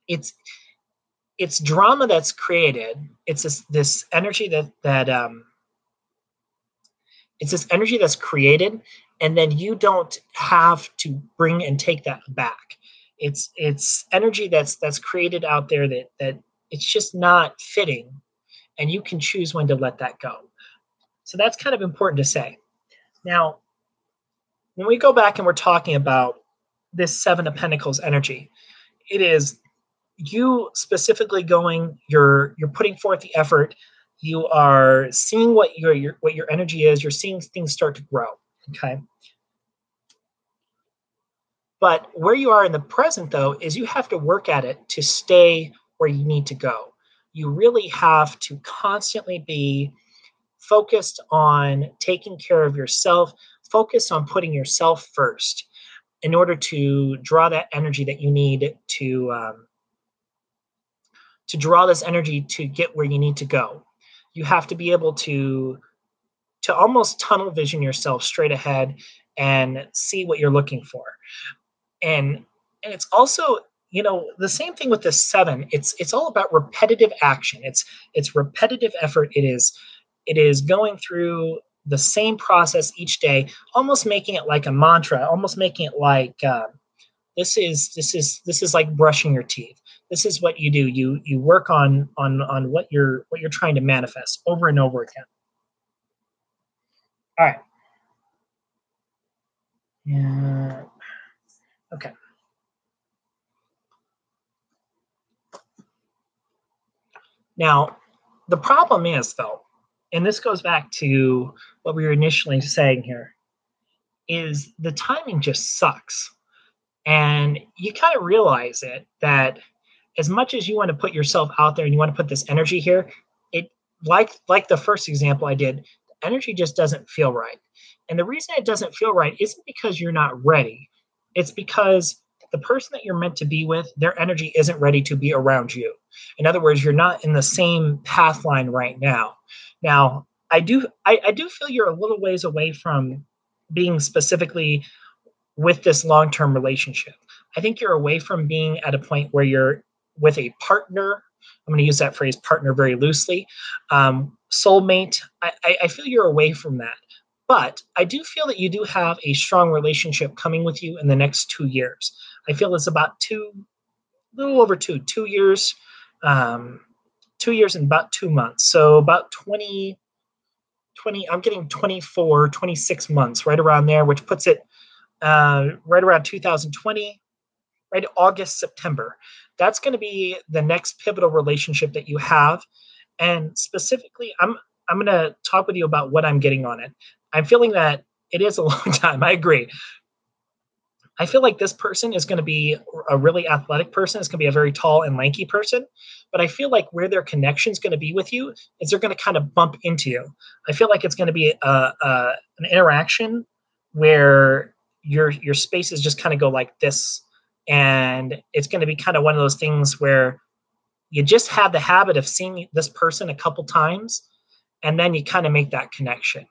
it's it's drama that's created. It's this energy that it's this energy that's created, and then you don't have to bring and take that back. It's energy that's created out there that it's just not fitting, and you can choose when to let that go. So that's kind of important to say. Now, when we go back and we're talking about this Seven of Pentacles energy, it is you specifically going, you're putting forth the effort, you are seeing what your energy is, you're seeing things start to grow. Okay. But where you are in the present, though, is you have to work at it to stay where you need to go. You really have to constantly be focused on taking care of yourself, focused on putting yourself first in order to draw that energy that you need to draw this energy to get where you need to go. You have to be able to almost tunnel vision yourself straight ahead and see what you're looking for. And it's also, the same thing with the seven. It's all about repetitive action. It's repetitive effort. It is going through the same process each day, almost making it like a mantra, almost making it like this is like brushing your teeth. This is what you do. You work on what you're trying to manifest over and over again. All right. Yeah. Okay. Now, the problem is, though, and this goes back to what we were initially saying here, is the timing just sucks. And you kind of realize it that as much as you want to put yourself out there and you want to put this energy here, it like the first example I did, energy just doesn't feel right. And the reason it doesn't feel right isn't because you're not ready. It's because the person that you're meant to be with, their energy isn't ready to be around you. In other words, you're not in the same path line right now. Now, I do feel you're a little ways away from being specifically with this long-term relationship. I think you're away from being at a point where you're with a partner. I'm going to use that phrase partner very loosely. Soulmate. I feel you're away from that. But I do feel that you do have a strong relationship coming with you in the next 2 years. I feel it's about a little over 2 years, um, 2 years and about 2 months. So about 20. I'm getting 24, 26 months right around there, which puts it right around 2020, right? August, September. That's going to be the next pivotal relationship that you have. And specifically, I'm going to talk with you about what I'm getting on it. I'm feeling that it is a long time. I agree. I feel like this person is going to be a really athletic person. It's going to be a very tall and lanky person. But I feel like where their connection is going to be with you is they're going to kind of bump into you. I feel like it's going to be an interaction where your spaces just kind of go like this, and it's going to be kind of one of those things where you just have the habit of seeing this person a couple times, and then you kind of make that connection.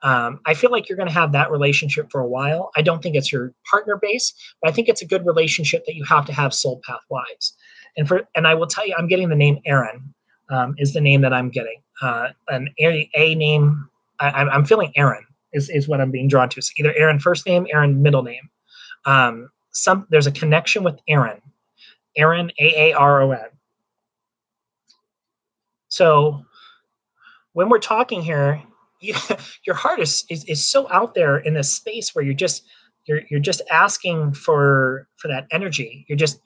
I feel like you're going to have that relationship for a while. I don't think it's your partner base, but I think it's a good relationship that you have to have soul path wise. And I will tell you, I'm getting the name Aaron, is the name that I'm getting. An a name. I'm feeling Aaron is what I'm being drawn to. So either Aaron first name, Aaron middle name. There's a connection with Aaron. Aaron, Aaron. So when we're talking here, you, your heart is so out there in this space where you're just asking for that energy. You're just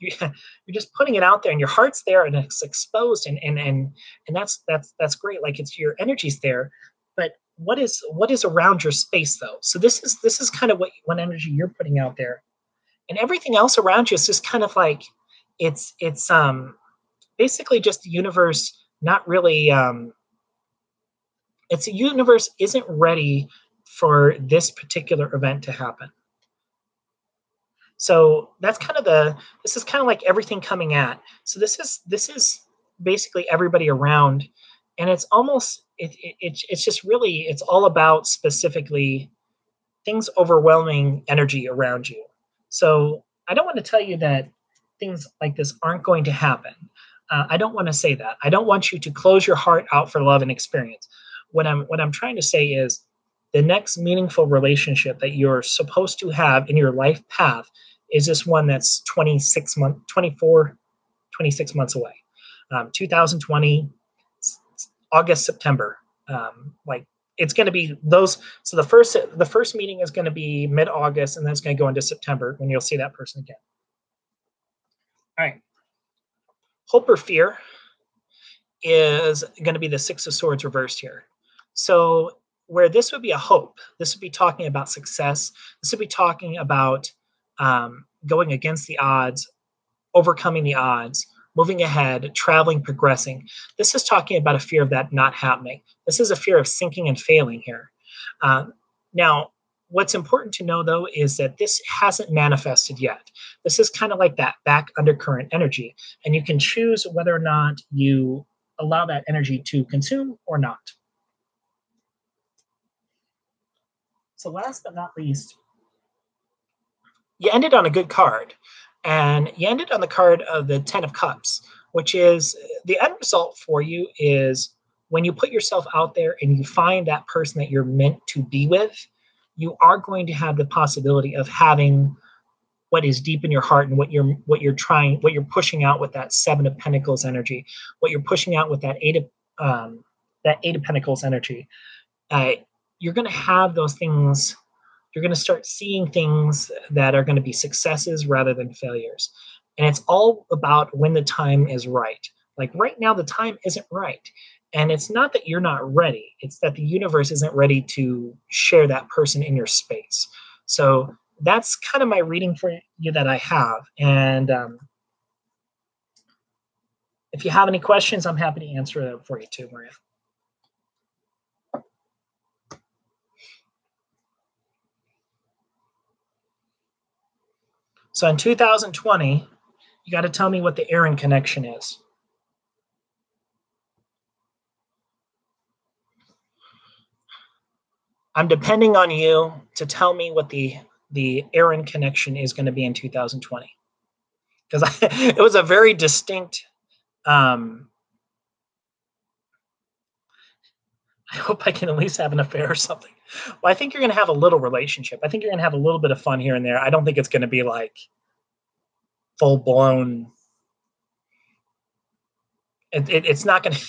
putting it out there, and your heart's there, and it's exposed, and that's great. Like it's your energy's there, but what is around your space though? So this is kind of what energy you're putting out there, and everything else around you is just kind of like it's basically just the universe not really it's the universe isn't ready for this particular event to happen. So that's kind of this is kind of like everything coming at. So this is basically everybody around, and it's almost it's just really it's all about specifically things overwhelming energy around you. So I don't want to tell you that things like this aren't going to happen. I don't want to say that. I don't want you to close your heart out for love and experience. What I'm trying to say is the next meaningful relationship that you're supposed to have in your life path is this one that's 24, 26 months away. 2020, August, September. Like it's going to be those. So the first meeting is going to be mid August, and then it's going to go into September when you'll see that person again. All right. Hope or fear is going to be the Six of Swords reversed here. So, where this would be a hope, this would be talking about success. This would be talking about going against the odds, overcoming the odds, moving ahead, traveling, progressing. This is talking about a fear of that not happening. This is a fear of sinking and failing here. Um, Now, what's important to know though is that this hasn't manifested yet. This is kind of like that back undercurrent energy, and you can choose whether or not you allow that energy to consume or not. So, last but not least, you ended on a good card, and you ended on the card of the Ten of Cups, which is the end result for you is when you put yourself out there and you find that person that you're meant to be with, you are going to have the possibility of having what is deep in your heart and what you're pushing out with that Seven of Pentacles energy, what you're pushing out with that Eight of Pentacles energy. Uh, you're going to have those things. You're going to start seeing things that are going to be successes rather than failures. And it's all about when the time is right. Like right now, the time isn't right. And it's not that you're not ready, it's that the universe isn't ready to share that person in your space. So that's kind of my reading for you that I have. And if you have any questions, I'm happy to answer them for you too, Maria. So in 2020, you got to tell me what the Aaron connection is. I'm depending on you to tell me what the Aaron connection is going to be in 2020 because it was a very distinct. Um, I hope I can at least have an affair or something. Well, I think you're going to have a little relationship. I think you're going to have a little bit of fun here and there. I don't think it's going to be like full blown. It's not going to.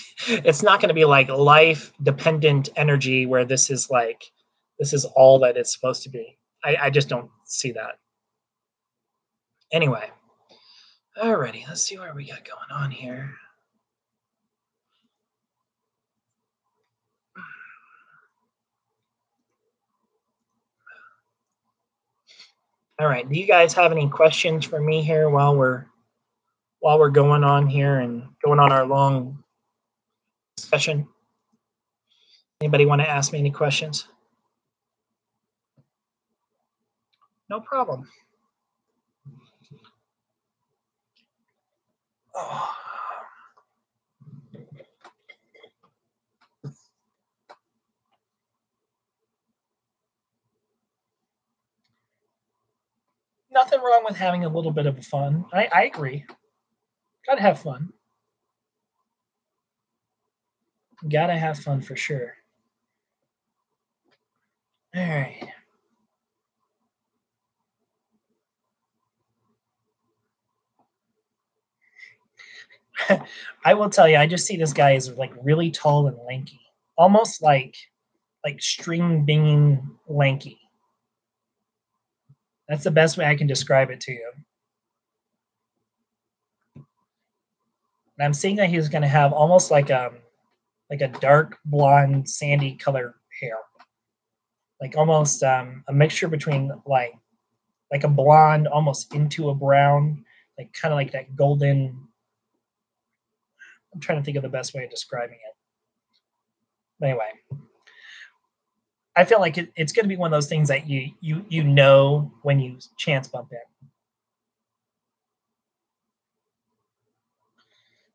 It's not going to be like life dependent energy where this is all that it's supposed to be. I just don't see that. Anyway, alrighty, let's see what we got going on here. All right. Do you guys have any questions for me here while we're going on here and going on our long session? Anybody want to ask me any questions? No problem. Oh. Nothing wrong with having a little bit of fun. I agree. Gotta have fun. Gotta have fun for sure. All right. I will tell you, I just see this guy as like really tall and lanky, almost like string bean lanky. That's the best way I can describe it to you. And I'm seeing that he's going to have almost like a dark blonde sandy color hair, like almost a mixture between like a blonde almost into a brown, like kind of like that golden. I'm trying to think of the best way of describing it. But anyway, I feel like it's going to be one of those things that you know when you chance bump in.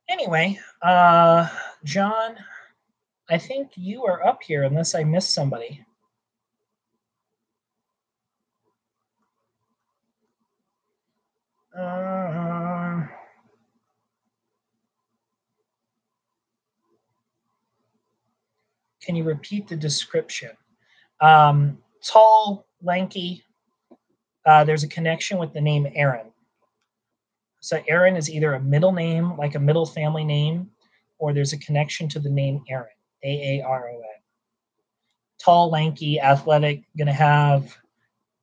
Anyway, John, I think you are up here unless I missed somebody. Uh, can you repeat the description? Tall, lanky. There's a connection with the name Aaron. So Aaron is either a middle name, like a middle family name, or there's a connection to the name Aaron, Aaron. Tall, lanky, athletic, going to have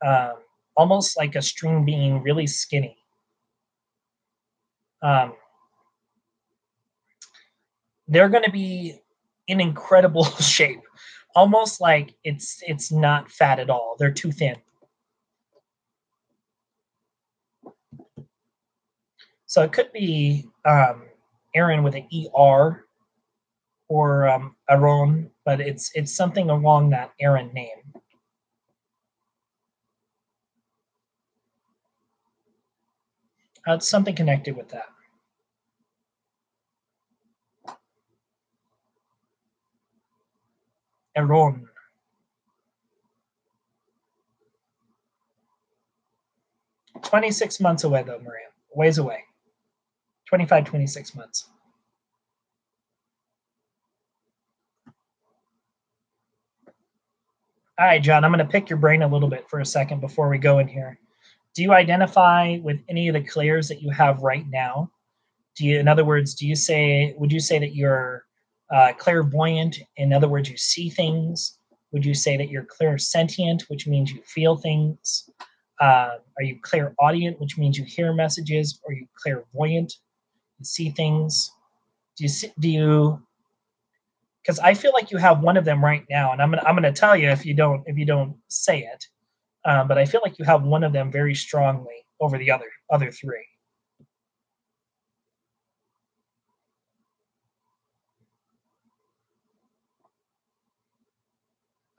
um, almost like a string being really skinny. Um, they're going to be in incredible shape, almost like it's not fat at all. They're too thin. So it could be Aaron with an ER or Aaron, but it's something along that Aaron name. It's something connected with that. Aaron. 26 months away though, Maria. Ways away. 25, 26 months. All right, John, I'm going to pick your brain a little bit for a second before we go in here. Do you identify with any of the clairs that you have right now? Do you, in other words, would you say that you're clairvoyant? In other words, you see things. Would you say that you're clairsentient, which means you feel things? Are you clairaudient, which means you hear messages? Or are you clairvoyant? You see things. Do you? Because I feel like you have one of them right now, and I'm gonna tell you if you don't say it. But I feel like you have one of them very strongly over the other three.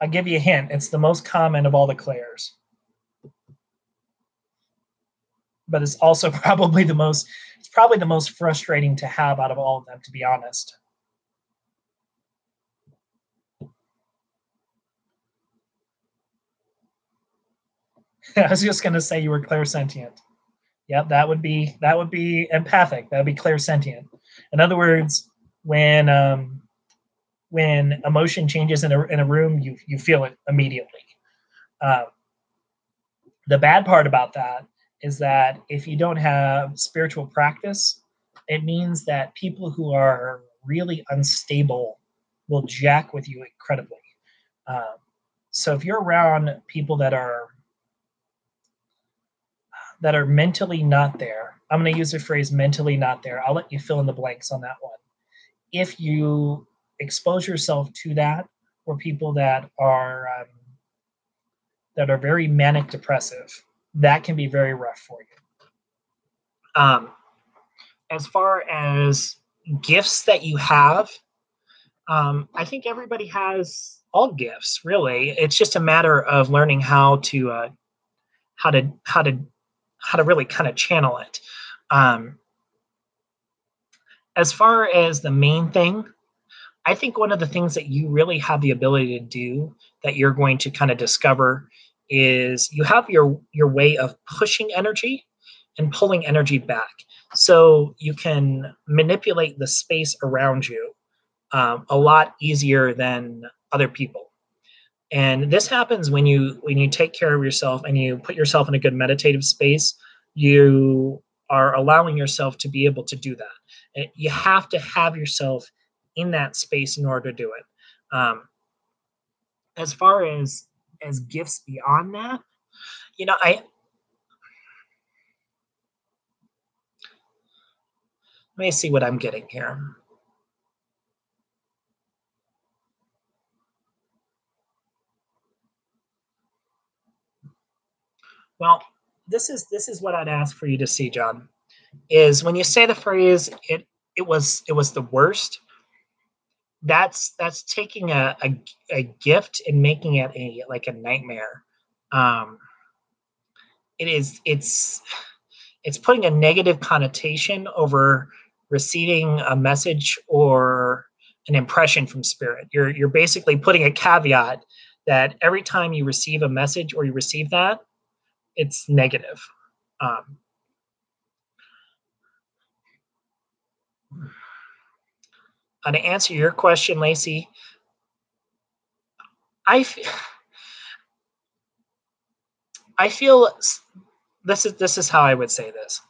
I'll give you a hint. It's the most common of all the clairs, but it's also probably the most. It's probably the most frustrating to have out of all of them, to be honest. I was just gonna say you were clairsentient. Yep, that would be empathic. That would be clairsentient. In other words, when emotion changes in a room, you feel it immediately. Uh, the bad part about that is that if you don't have spiritual practice, it means that people who are really unstable will jack with you incredibly. Um, so if you're around people that are mentally not there, I'm going to use the phrase mentally not there. I'll let you fill in the blanks on that one. If you expose yourself to that, or people that are very manic depressive, that can be very rough for you. As far as gifts that you have, I think everybody has all gifts. Really, it's just a matter of learning how to how to how to really kind of channel it. Um, as far as the main thing, I think one of the things that you really have the ability to do that you're going to kind of discover is you have your way of pushing energy and pulling energy back. So you can manipulate the space around you a lot easier than other people. And this happens when you take care of yourself and you put yourself in a good meditative space. You are allowing yourself to be able to do that. You have to have yourself in that space in order to do it. As far as gifts beyond that, I let me see what I'm getting here. Well, this is what I'd ask for you to see, John. Is when you say the phrase it was the worst. That's taking a gift and making it a nightmare. Um, it is it's putting a negative connotation over receiving a message or an impression from spirit. You're basically putting a caveat that every time you receive a message or you receive that, it's negative. Um, to answer your question, Lacey, I, I feel this is how I would say this.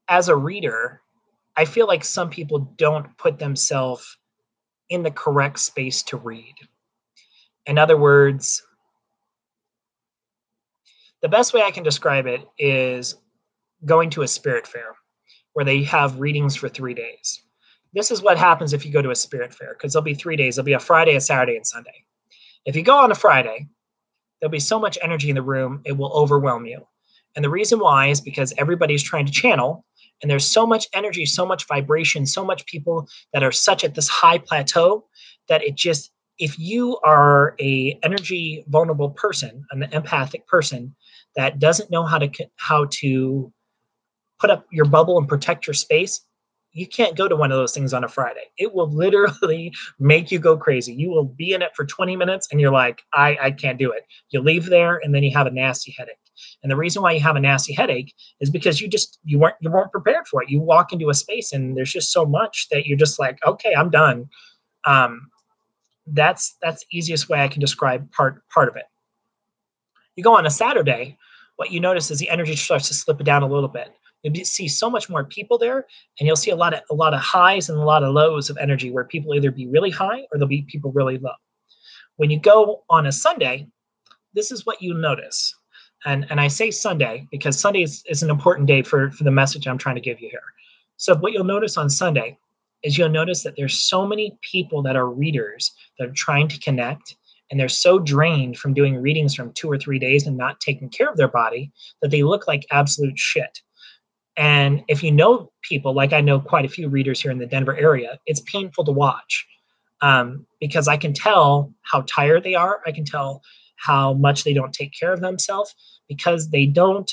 As a reader, I feel like some people don't put themselves in the correct space to read. In other words, the best way I can describe it is going to a spirit fair where they have readings for 3 days. This is what happens if you go to a spirit fair, because there'll be 3 days. There'll be a Friday, a Saturday, and Sunday. If you go on a Friday, there'll be so much energy in the room, it will overwhelm you. And the reason why is because everybody's trying to channel, and there's so much energy, so much vibration, so much people that are such at this high plateau that it just, if you are a energy vulnerable person, an empathic person that doesn't know how to put up your bubble and protect your space, you can't go to one of those things on a Friday. It will literally make you go crazy. You will be in it for 20 minutes and you're like, I can't do it. You leave there and then you have a nasty headache. And the reason why you have a nasty headache is because you weren't prepared for it. You walk into a space and there's just so much that you're just like, okay, I'm done. Um, that's the easiest way I can describe part of it. You go on a Saturday, what you notice is the energy starts to slip down a little bit. You see so much more people there, and you'll see a lot of highs and a lot of lows of energy where people either be really high or there'll be people really low. When you go on a Sunday, this is what you notice. And I say Sunday because Sunday is an important day for the message I'm trying to give you here. So what you'll notice on Sunday is you'll notice that there's so many people that are readers that are trying to connect, and they're so drained from doing readings from 2 or 3 days and not taking care of their body that they look like absolute shit. And if you know people, like I know quite a few readers here in the Denver area, it's painful to watch, because I can tell how tired they are. I can tell how much they don't take care of themselves because they don't.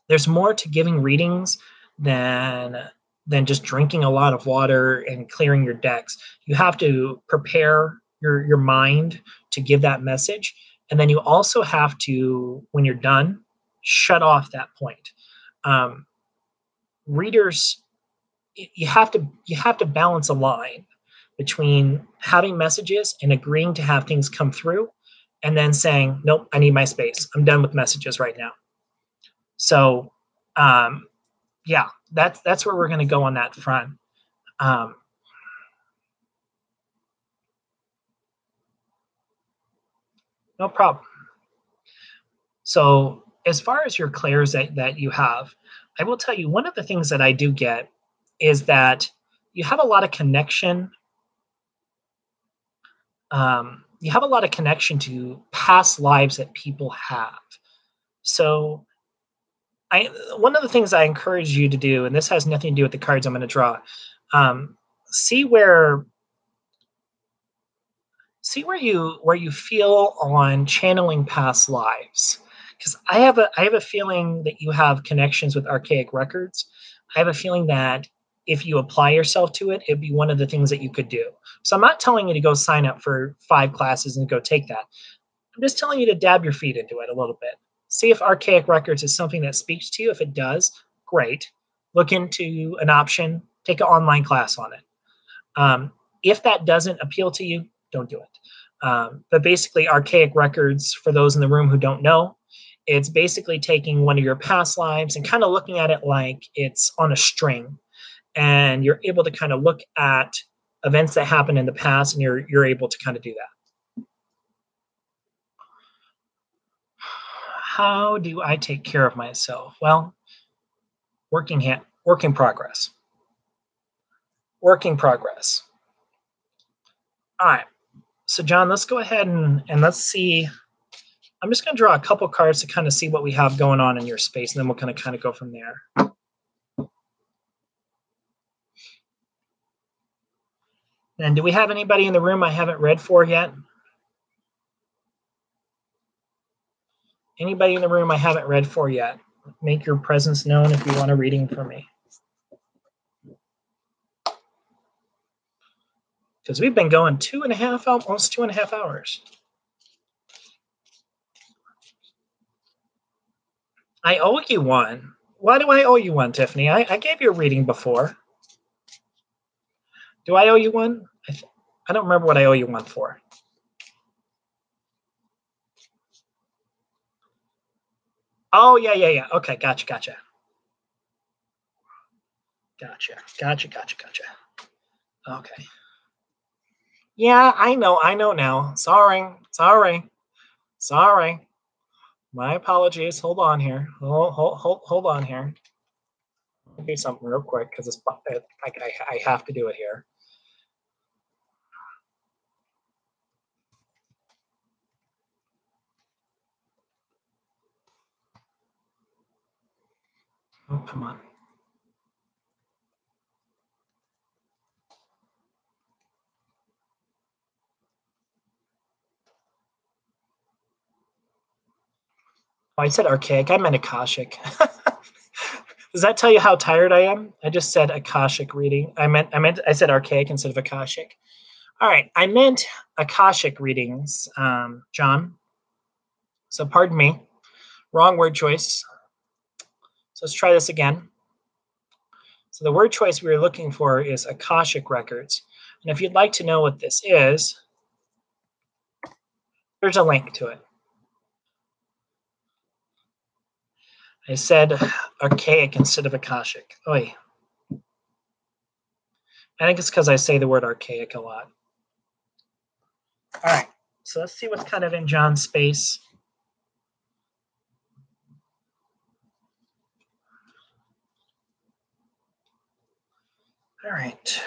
There's more to giving readings than than just drinking a lot of water and clearing your decks. You have to prepare your mind to give that message, and then you also have to, when you're done, shut off that point. Um, Readers, you have to balance a line between having messages and agreeing to have things come through, and then saying, nope, I need my space. I'm done with messages right now. So, um, yeah, that's where we're going to go on that front. Um, no problem. So, as far as your clairs that you have, I will tell you one of the things that I do get is that you have a lot of connection. You have a lot of connection to past lives that people have. So, I one of the things I encourage you to do, and this has nothing to do with the cards I'm going to draw, um, see where you feel on channeling past lives, because I have a feeling that you have connections with archaic records. I have a feeling that if you apply yourself to it, it'd be one of the things that you could do. So I'm not telling you to go sign up for 5 classes and go take that. I'm just telling you to dab your feet into it a little bit. See if archaic records is something that speaks to you. If it does, great. Look into an option, take an online class on it. If that doesn't appeal to you, don't do it. But basically, archaic records, for those in the room who don't know, it's basically taking one of your past lives and kind of looking at it like it's on a string. And you're able to kind of look at events that happened in the past, and you're able to kind of do that. How do I take care of myself? Well, work in progress. Work in progress. All right. So John, let's go ahead and let's see. I'm just going to draw a couple cards to kind of see what we have going on in your space, and then we'll kind of go from there. And do we have anybody in the room I haven't read for yet? Anybody in the room I haven't read for yet? Make your presence known if you want a reading from me. Because we've been going almost 2.5 hours. I owe you one. Why do I owe you one, Tiffany? I gave you a reading before. Do I owe you one? I don't remember what I owe you one for. Oh, yeah. Okay, gotcha. Gotcha. Okay. Yeah, I know now. Sorry. My apologies. Hold on here. Hold on here. do something real quick because I have to do it here. Oh, come on. Oh, I said archaic. I meant Akashic. Does that tell you how tired I am? I just said Akashic reading. I said archaic instead of Akashic. All right, I meant Akashic readings, John. So pardon me. Wrong word choice. So let's try this again. So the word choice we were looking for is Akashic records. And if you'd like to know what this is, there's a link to it. I said archaic instead of Akashic. Oy. I think it's because I say the word archaic a lot. All right, so let's see what's kind of in John's space. All right.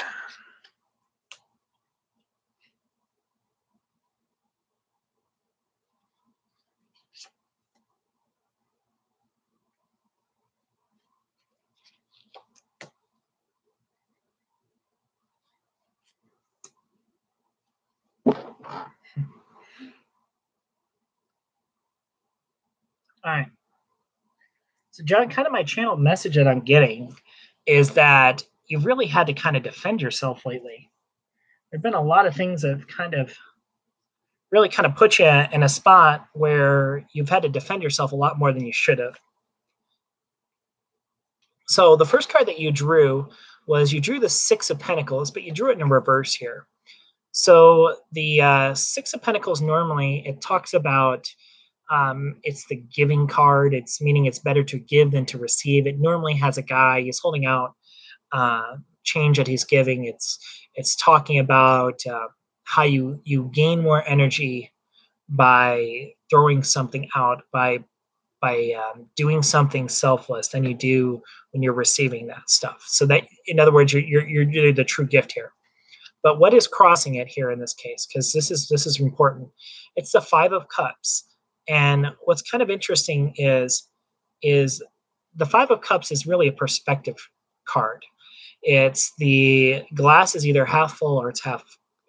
All right. So, John, kind of my channel message that I'm getting is that you've really had to kind of defend yourself lately. There have been a lot of things that have kind of really kind of put you in a spot where you've had to defend yourself a lot more than you should have. So, the first card that you drew was you drew the Six of Pentacles, but you drew it in reverse here. So, the Six of Pentacles normally it talks about it's the giving card. It's meaning it's better to give than to receive. It normally has a guy, he's holding out change that he's giving. It's talking about how you gain more energy by throwing something out, by doing something selfless than you do when you're receiving that stuff. So that, in other words, you're the true gift here. But what is crossing it here in this case? Because this is important. It's the Five of Cups, and what's kind of interesting is the Five of Cups is really a perspective card. It's the glass is either half full or it's half,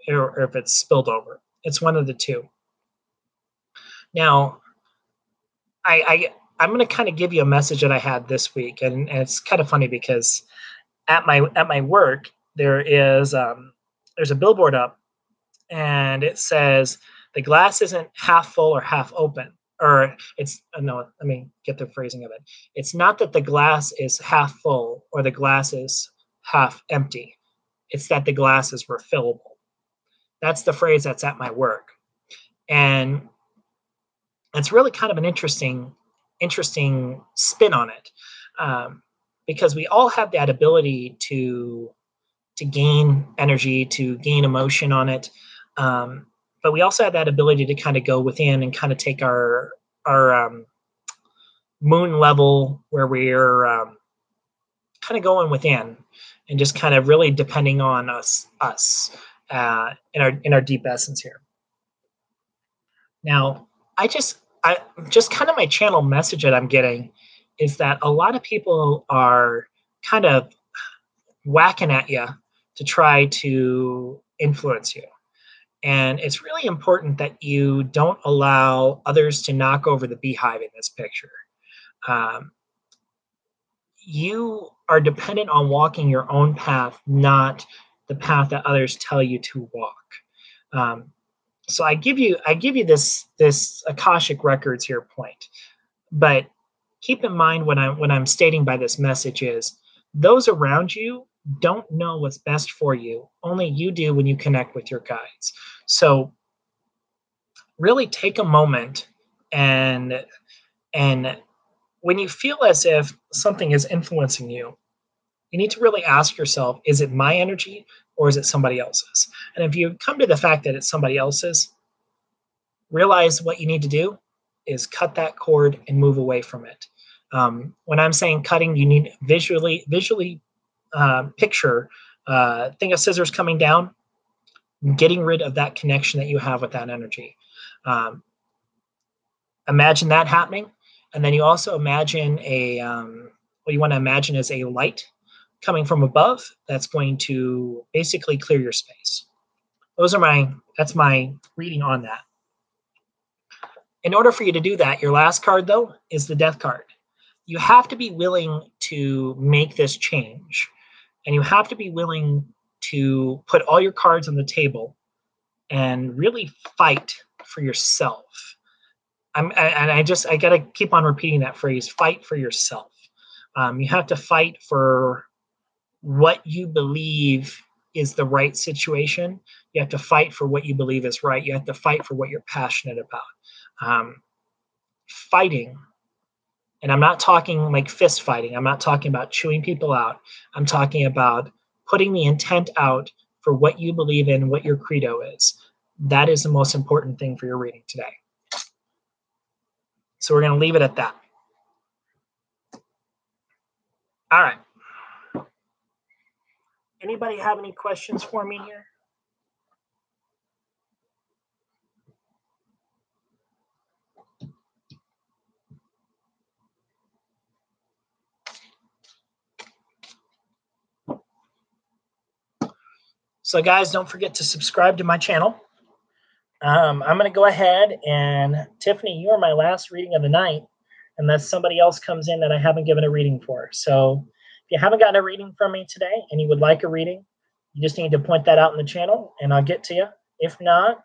or if it's spilled over. It's one of the two. Now, I'm going to kind of give you a message that I had this week, and it's kind of funny because at my work there's a billboard up, and it says the glass isn't half full or half open, or it's no. Let me get the phrasing of it. It's not that the glass is half full or the glass is half empty. It's that the glass is refillable. That's the phrase that's at my work, and it's really kind of an interesting spin on it, um, because we all have that ability to gain energy, to gain emotion on it, um, but we also have that ability to kind of go within and kind of take our moon level where we're kind of going within and just kind of really depending on us in our deep essence here. Now, I just kind of my channel message that I'm getting is that a lot of people are kind of whacking at you to try to influence you. And it's really important that you don't allow others to knock over the beehive in this picture. Um, you are dependent on walking your own path, not the path that others tell you to walk. Um, so I give you this Akashic records here point, but keep in mind when I'm stating by this message is those around you don't know what's best for you. Only you do when you connect with your guides. So really take a moment and and when you feel as if something is influencing you, you need to really ask yourself, is it my energy or is it somebody else's? And if you come to the fact that it's somebody else's, realize what you need to do is cut that cord and move away from it. When I'm saying cutting, you need visually picture. Think of scissors coming down, getting rid of that connection that you have with that energy. Um, Imagine that happening, and then you also imagine what you want to imagine is a light coming from above that's going to basically clear your space. That's my reading on that. In order for you to do that, your last card though is the death card. You have to be willing to make this change, and you have to be willing to put all your cards on the table and really fight for yourself. I gotta keep on repeating that phrase: fight for yourself. You have to fight for what you believe is the right situation. You have to fight for what you believe is right. You have to fight for what you're passionate about. Fighting, and I'm not talking like fist fighting. I'm not talking about chewing people out. I'm talking about putting the intent out for what you believe in, what your credo is. That is the most important thing for your reading today. So we're going to leave it at that. All right. Anybody have any questions for me here? So guys, don't forget to subscribe to my channel. I'm going to go ahead and Tiffany, you are my last reading of the night, unless somebody else comes in that I haven't given a reading for. So if you haven't gotten a reading from me today and you would like a reading, you just need to point that out in the channel and I'll get to you. If not,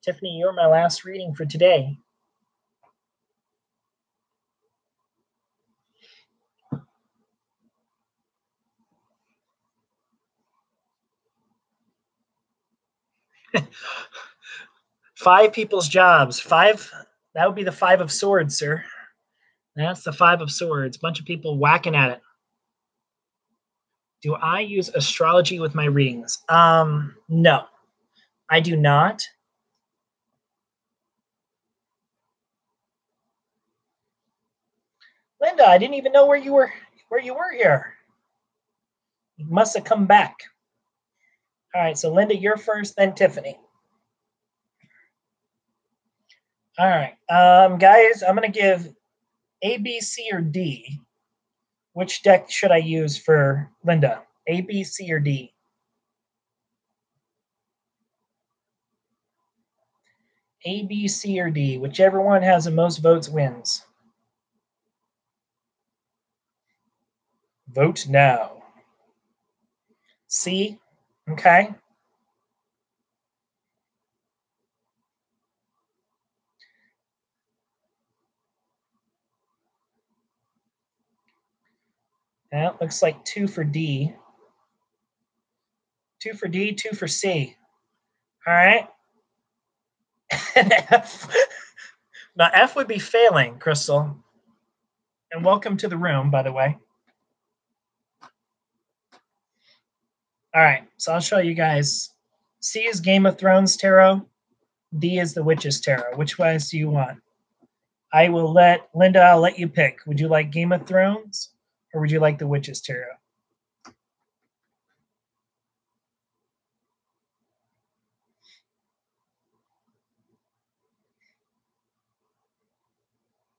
Tiffany, you're my last reading for today. Five people's jobs. Five, that would be the Five of Swords, sir. That's the Five of Swords. Bunch of people whacking at it. Do I use astrology with my readings? No, I do not. Linda, I didn't even know where you were here. You must have come back. All right, so Linda, you're first, then Tiffany. All right, guys, I'm gonna give A, B, C, or D. Which deck should I use for Linda? A, B, C, or D? A, B, C, or D. Whichever one has the most votes wins. Vote now. C. Okay. That looks like 2 for D. 2 for D, 2 for C. All right. And F. Now, F would be failing, Crystal. And welcome to the room, by the way. All right, so I'll show you guys. C is Game of Thrones tarot. D is the Witch's tarot. Which ones do you want? I will let Linda. I'll let you pick. Would you like Game of Thrones, or would you like the Witch's tarot?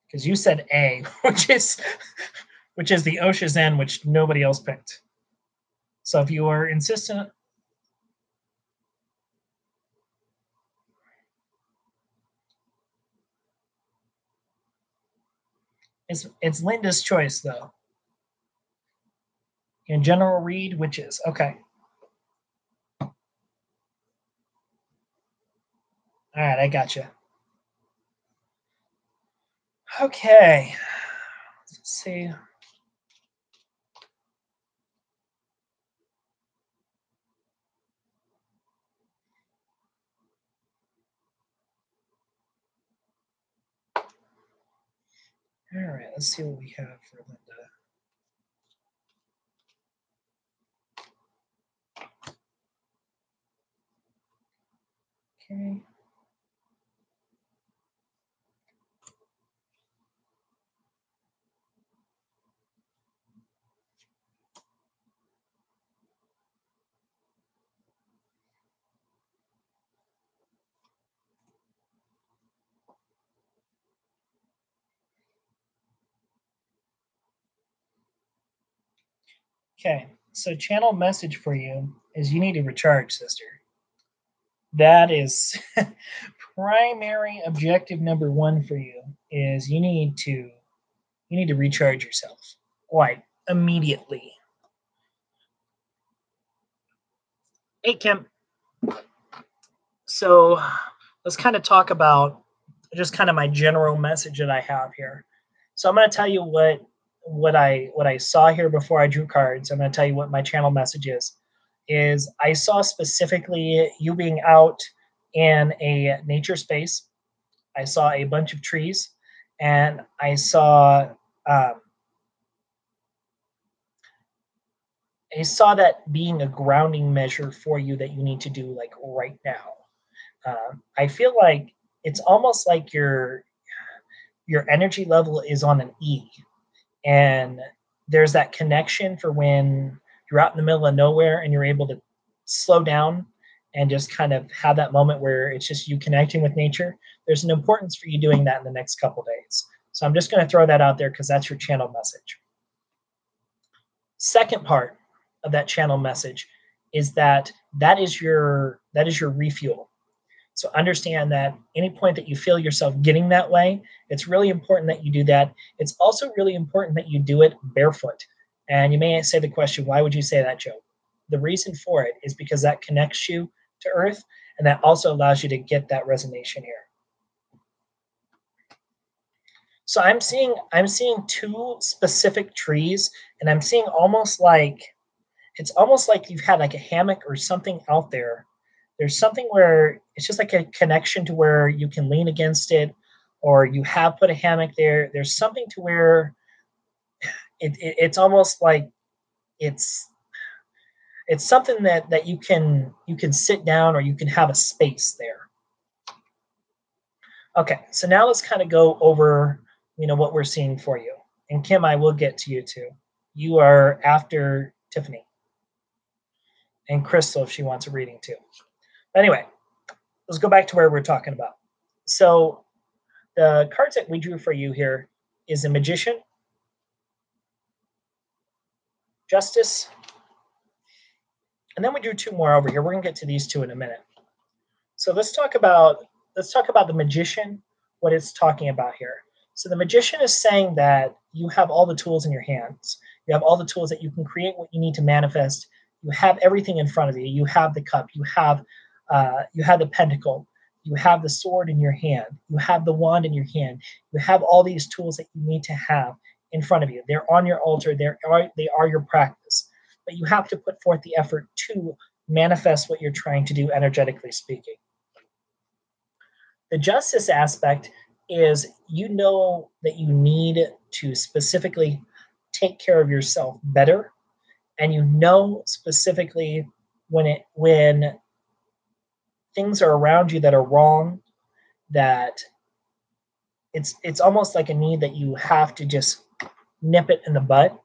Because you said A, which is the Oshazan, which nobody else picked. So if you are insistent, it's Linda's choice though. In general read, witches. Okay. All right, I got you. Okay. Let's see. All right, let's see what we have for Linda. Okay. Okay, so channel message for you is you need to recharge, sister. That is primary objective number one for you is you need to recharge yourself like immediately. Hey Kim, so let's kind of talk about just kind of my general message that I have here. So I'm going to tell you what I saw here before I drew cards. I'm going to tell you what my channel message is. Is I saw specifically you being out in a nature space. I saw a bunch of trees, and um, I saw that being a grounding measure for you that you need to do like right now. I feel like it's almost like your energy level is on an E, and there's that connection for when you're out in the middle of nowhere and you're able to slow down and just kind of have that moment where it's just you connecting with nature. There's an importance for you doing that in the next couple days. So I'm just going to throw that out there because that's your channel message. Second part of that channel message is that is your refuel. So understand that any point that you feel yourself getting that way, it's really important that you do that. It's also really important that you do it barefoot. And you may say the question, why would you say that, Joe? The reason for it is because that connects you to earth, and that also allows you to get that resonation here. So I'm seeing two specific trees, and I'm seeing almost like you've had like a hammock or something out there. There's something where it's just like a connection to where you can lean against it, or you have put a hammock there. There's something to where it's almost like it's it's something that you can sit down or you can have a space there. Okay, so now let's kind of go over what we're seeing for you. And Kim, I will get to you too. You are after Tiffany and Crystal if she wants a reading too. Anyway, let's go back to where we're talking about. So the cards that we drew for you here is a Magician, Justice, and then we drew two more over here. We're gonna get to these two in a minute. So let's talk about the Magician, what it's talking about here. So the Magician is saying that you have all the tools in your hands. You have all the tools that you can create what you need to manifest. You have everything in front of you. You have the cup. You have the pentacle. You have the sword in your hand. You have the wand in your hand. You have all these tools that you need to have in front of you. They're on your altar. They are your practice. But you have to put forth the effort to manifest what you're trying to do, energetically speaking. The justice aspect is you know that you need to specifically take care of yourself better, and you know specifically when things are around you that are wrong, that it's almost like a need that you have to just nip it in the butt.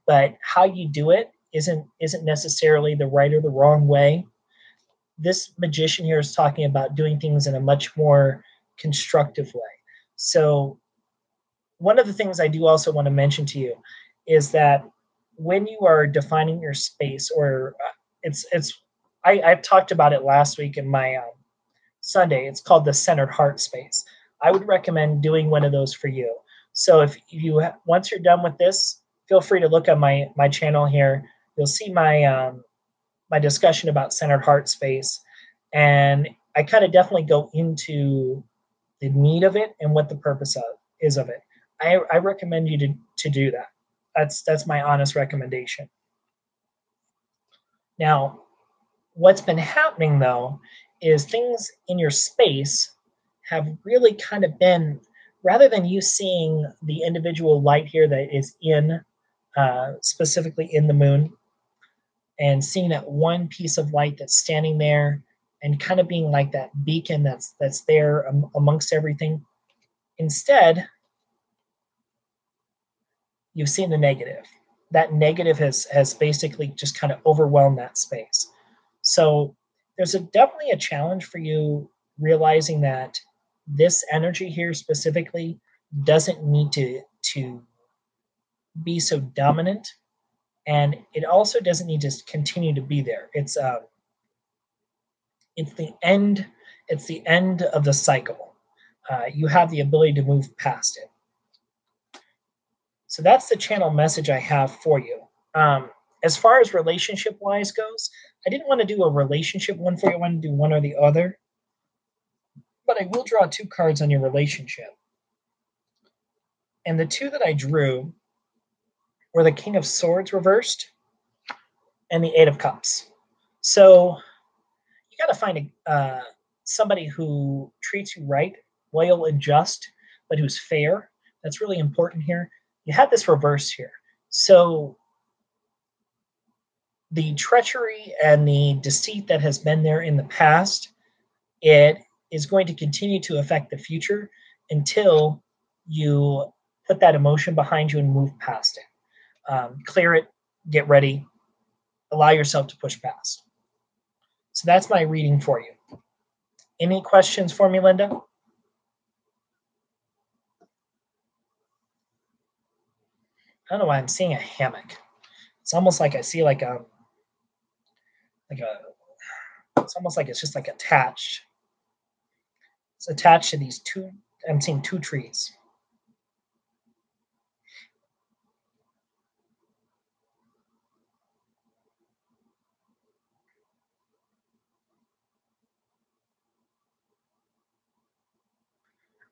But how you do it isn't necessarily the right or the wrong way. This magician here is talking about doing things in a much more constructive way. So one of the things I do also want to mention to you is that when you are defining your space, or I've talked about it last week in my Sunday. It's called the centered heart space. I would recommend doing one of those for you. So if once you're done with this, feel free to look at my channel here. You'll see my discussion about centered heart space, and I kind of definitely go into the need of it and what the purpose of it. I recommend you to do that. That's my honest recommendation. Now, what's been happening though is things in your space have really kind of been, rather than you seeing the individual light here that is in specifically in the moon, and seeing that one piece of light that's standing there and kind of being like that beacon that's there amongst everything. Instead, you've seen the negative. That negative has basically just kind of overwhelmed that space. So there's definitely a challenge for you realizing that this energy here specifically doesn't need to be so dominant, and it also doesn't need to continue to be there. It's the end. It's the end of the cycle. You have the ability to move past it. So that's the channel message I have for you. As far as relationship wise goes, I didn't want to do a relationship one for you. I want to do one or the other, but I will draw two cards on your relationship. And the two that I drew were the King of Swords reversed and the Eight of Cups. So you got to find somebody who treats you right, loyal and just, but who's fair. That's really important here. You have this reverse here. So the treachery and the deceit that has been there in the past, it is going to continue to affect the future until you put that emotion behind you and move past it. Clear it, get ready, allow yourself to push past. So that's my reading for you. Any questions for me, Linda? I don't know why I'm seeing a hammock. It's almost like I see like a it's almost like it's just like attached. It's attached to these two. I'm seeing two trees.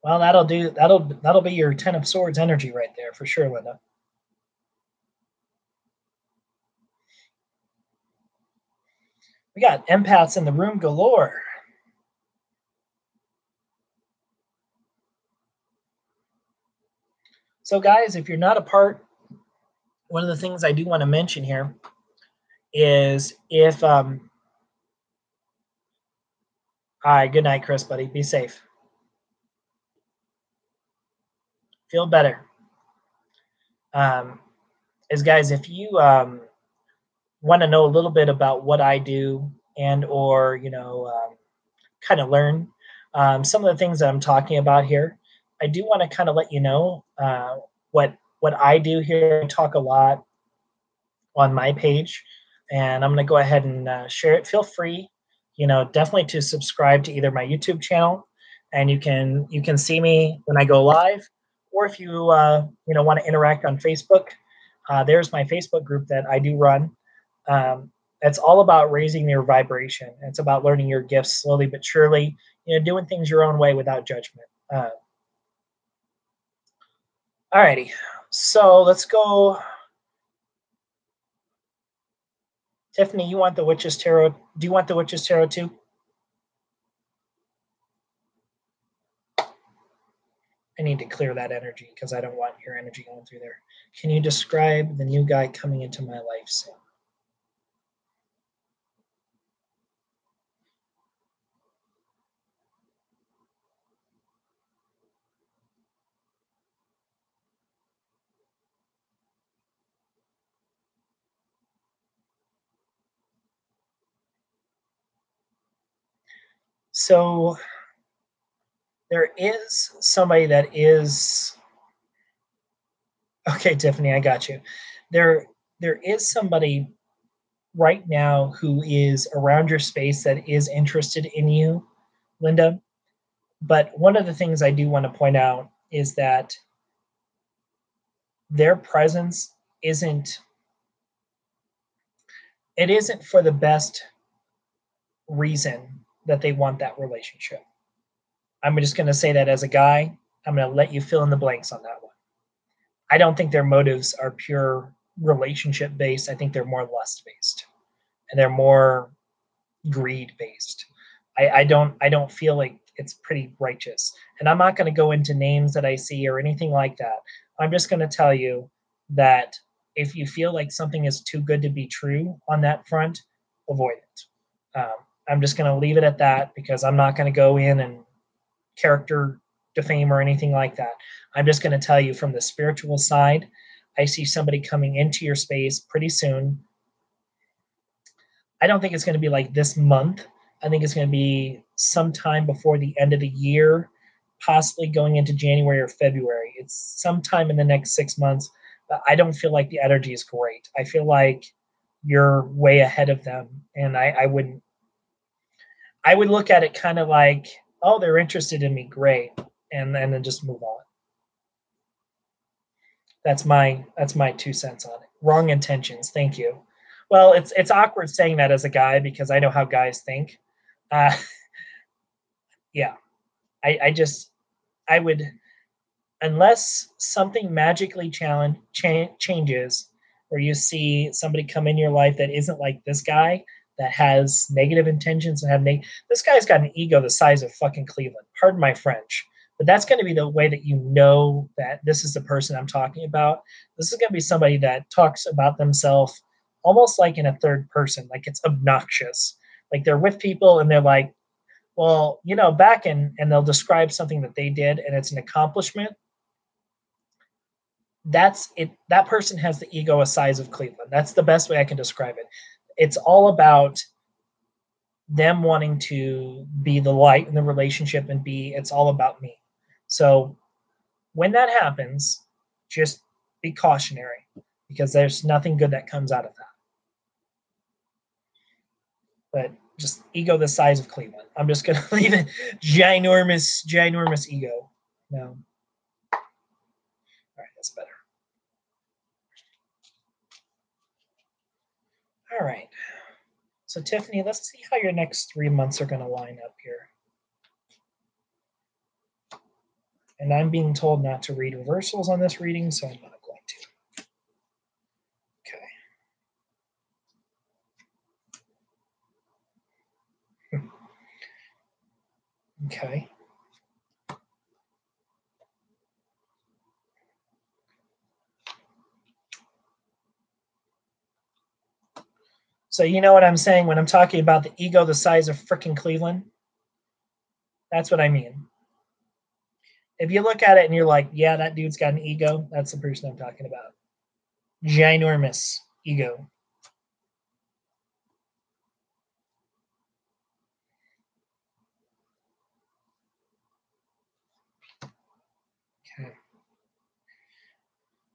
Well, that'll be your Ten of Swords energy right there for sure, Linda. We got empaths in the room galore. So, guys, if you're not a part, one of the things I do want to mention here is if all right, good night, Chris, buddy. Be safe. Feel better. Is guys, if you want to know a little bit about what I do and or kind of learn some of the things that I'm talking about here, I do want to kind of let you know what I do here. I talk a lot on my page, and I'm going to go ahead and share it. Feel free, definitely to subscribe to either my YouTube channel, and you can see me when I go live, or if you want to interact on Facebook, there's my Facebook group that I do run. It's all about raising your vibration. It's about learning your gifts slowly but surely, doing things your own way without judgment. Alrighty, so let's go. Tiffany, you want the Witch's Tarot? Do you want the Witch's Tarot too? I need to clear that energy because I don't want your energy going through there. Can you describe the new guy coming into my life soon? So there is somebody that is okay, Tiffany, I got you. There is somebody right now who is around your space that is interested in you, Linda. But one of the things I do want to point out is that their presence isn't it isn't for the best reason that they want that relationship. I'm just going to say that as a guy. I'm going to let you fill in the blanks on that one. I don't think their motives are pure relationship based. I think they're more lust based, and they're more greed based. I don't feel like it's pretty righteous. And I'm not going to go into names that I see or anything like that. I'm just going to tell you that if you feel like something is too good to be true on that front, avoid it. I'm just going to leave it at that because I'm not going to go in and character defame or anything like that. I'm just going to tell you from the spiritual side, I see somebody coming into your space pretty soon. I don't think it's going to be like this month. I think it's going to be sometime before the end of the year, possibly going into January or February. It's sometime in the next 6 months. I don't feel like the energy is great. I feel like you're way ahead of them, and I would look at it kind of like, oh, they're interested in me, great, and then just move on. That's my 2 cents on it. Wrong intentions. Thank you. Well, it's awkward saying that as a guy because I know how guys think. Uh, yeah, I just I would, unless something magically changes, or you see somebody come in your life that isn't like this guy, that has negative intentions and this guy's got an ego the size of fucking Cleveland. Pardon my French, but that's going to be the way that you know that this is the person I'm talking about. This is going to be somebody that talks about themselves almost like in a third person, like it's obnoxious. Like they're with people and they're like, well, back in, and they'll describe something that they did and it's an accomplishment. That's it. That person has the ego a size of Cleveland. That's the best way I can describe it. It's all about them wanting to be the light in the relationship and it's all about me. So when that happens, just be cautionary, because there's nothing good that comes out of that. But just ego the size of Cleveland. I'm just gonna leave it. Ginormous ego. No. All right, that's better. All right. So Tiffany, let's see how your next 3 months are going to line up here. And I'm being told not to read reversals on this reading, so I'm not going to. Okay. Okay. So you know what I'm saying when I'm talking about the ego the size of freaking Cleveland? That's what I mean. If you look at it and you're like, yeah, that dude's got an ego, that's the person I'm talking about. Ginormous ego. Okay.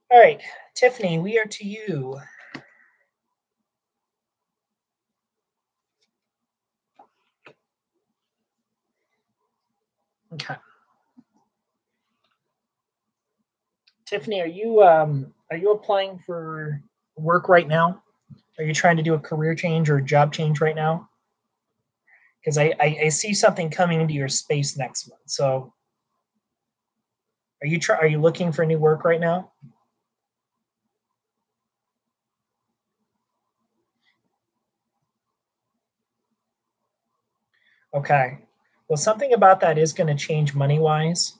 All right, Tiffany, we are to you. Okay. Tiffany, are you applying for work right now? Are you trying to do a career change or a job change right now? Because I see something coming into your space next month. So are you looking for new work right now? Okay. Well, something about that is going to change money wise,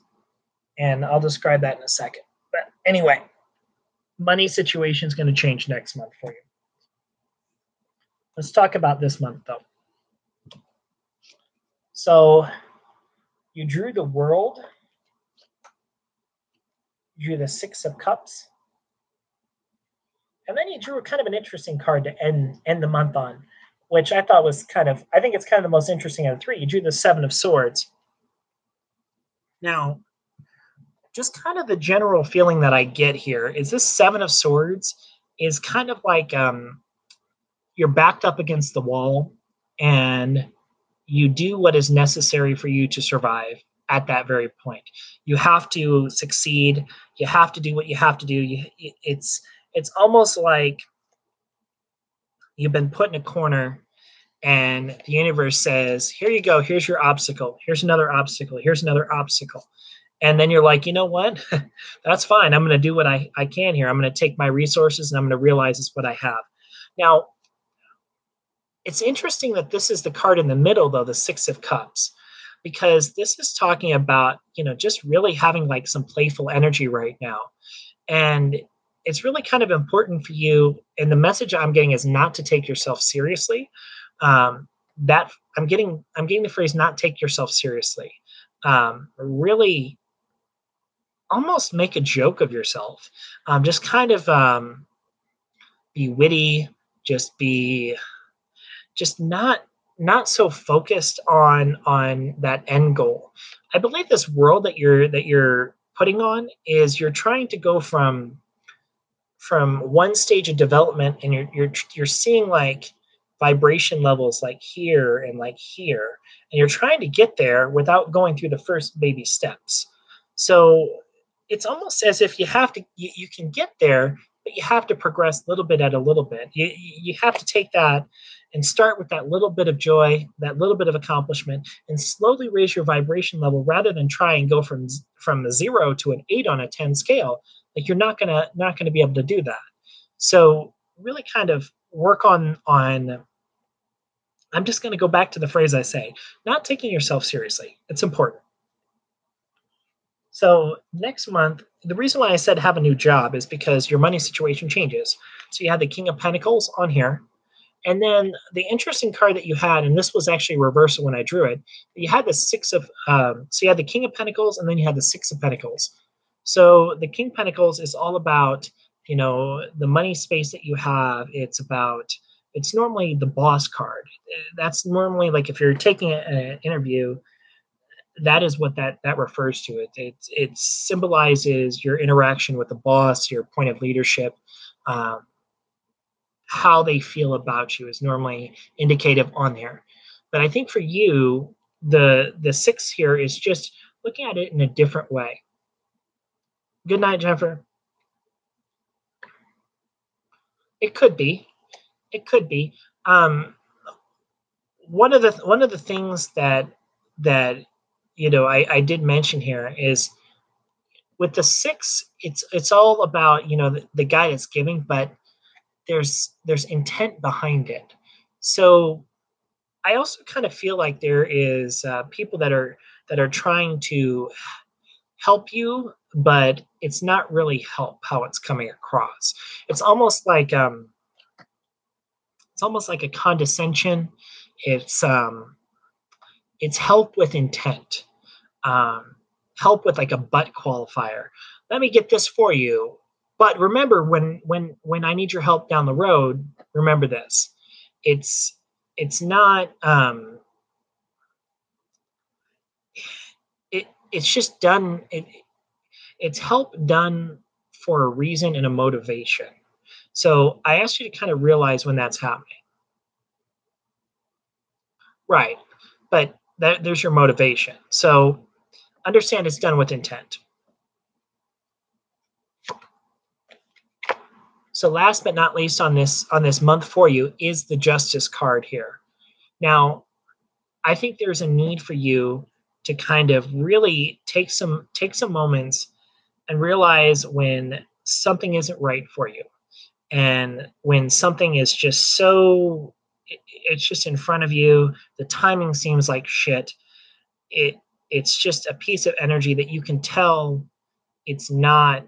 and I'll describe that in a second. But anyway, money situation is going to change next month for you. Let's talk about this month though. So you drew the World, you drew the Six of Cups, and then you drew kind of an interesting card to end the month on, which I thought was I think it's kind of the most interesting out of three. You drew the Seven of Swords. Now, just kind of the general feeling that I get here is this Seven of Swords is kind of like you're backed up against the wall and you do what is necessary for you to survive at that very point. You have to succeed. You have to do what you have to do. It's almost like you've been put in a corner and the universe says, here you go, here's your obstacle, here's another obstacle, here's another obstacle. And then you're like, you know what? That's fine. I'm going to do what I can here. I'm going to take my resources and I'm going to realize it's what I have. Now, it's interesting that this is the card in the middle, though, the Six of Cups, because this is talking about, just really having like some playful energy right now. And it's really kind of important for you. And the message I'm getting is not to take yourself seriously. That I'm getting the phrase "not take yourself seriously." Really, almost make a joke of yourself. Just kind of be witty. Just not so focused on that end goal. I believe this world that you're putting on is you're trying to go from from one stage of development, and you're seeing like vibration levels like here and like here, and you're trying to get there without going through the first baby steps. So it's almost as if you can get there, but you have to progress a little bit at a little bit. You have to take that and start with that little bit of joy, that little bit of accomplishment, and slowly raise your vibration level rather than try and go from a 0 to an 8 on a 10 scale. Like you're not gonna be able to do that. So really kind of work on I'm just gonna go back to the phrase I say, not taking yourself seriously. It's important. So next month, the reason why I said have a new job is because your money situation changes. So you had the King of Pentacles on here. And then the interesting card that you had, and this was actually reversal when I drew it, you had the so you had the King of Pentacles and then you had the Six of Pentacles. So the King of Pentacles is all about, the money space that you have. It's normally the boss card. That's normally like if you're taking an interview, that is what that refers to. It symbolizes your interaction with the boss, your point of leadership. Um, how they feel about you is normally indicative on there. But I think for you, the six here is just looking at it in a different way. Good night, Jennifer. It could be. It could be. Um, one of the things that I did mention here is with the six, it's all about the guidance giving, but there's intent behind it. So I also kind of feel like there is people that are trying to help you, but it's not really help how it's coming across. It's almost like a condescension. It's um, it's help with intent. Um, Help with like a but qualifier. Let me get this for you. But remember, when I need your help down the road, remember this. It's it's not it's just done it's help done for a reason and a motivation. So I ask you to kind of realize when that's happening. Right. But there's your motivation. So understand it's done with intent. So last but not least on this month for you is the justice card here. Now, I think there's a need for you to kind of really take some moments and realize when something isn't right for you, and when something is just it's just in front of you, the timing seems like shit. It's just a piece of energy that you can tell it's not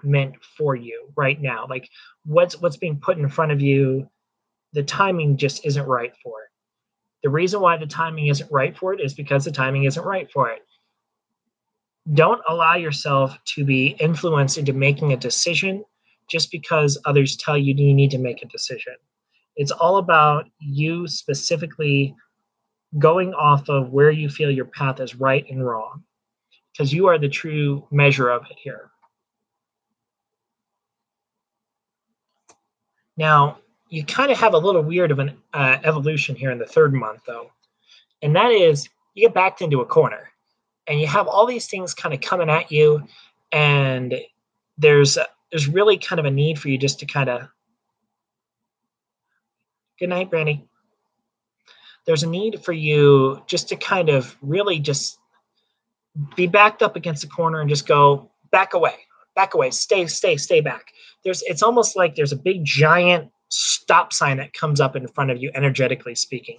meant for you right now. Like what's being put in front of you, the timing just isn't right for it. The reason why the timing isn't right for it is because the timing isn't right for it. Don't allow yourself to be influenced into making a decision just because others tell you you need to make a decision. It's all about you specifically going off of where you feel your path is right and wrong, because you are the true measure of it here. Now, you kind of have a little weird of an evolution here in the third month, though, and that is you get backed into a corner, and you have all these things kind of coming at you, and there's really kind of a need for you just to kind of good night, Brandy. There's a need for you just to kind of really just be backed up against the corner and just go back away, stay back. It's almost like there's a big giant stop sign that comes up in front of you, energetically speaking.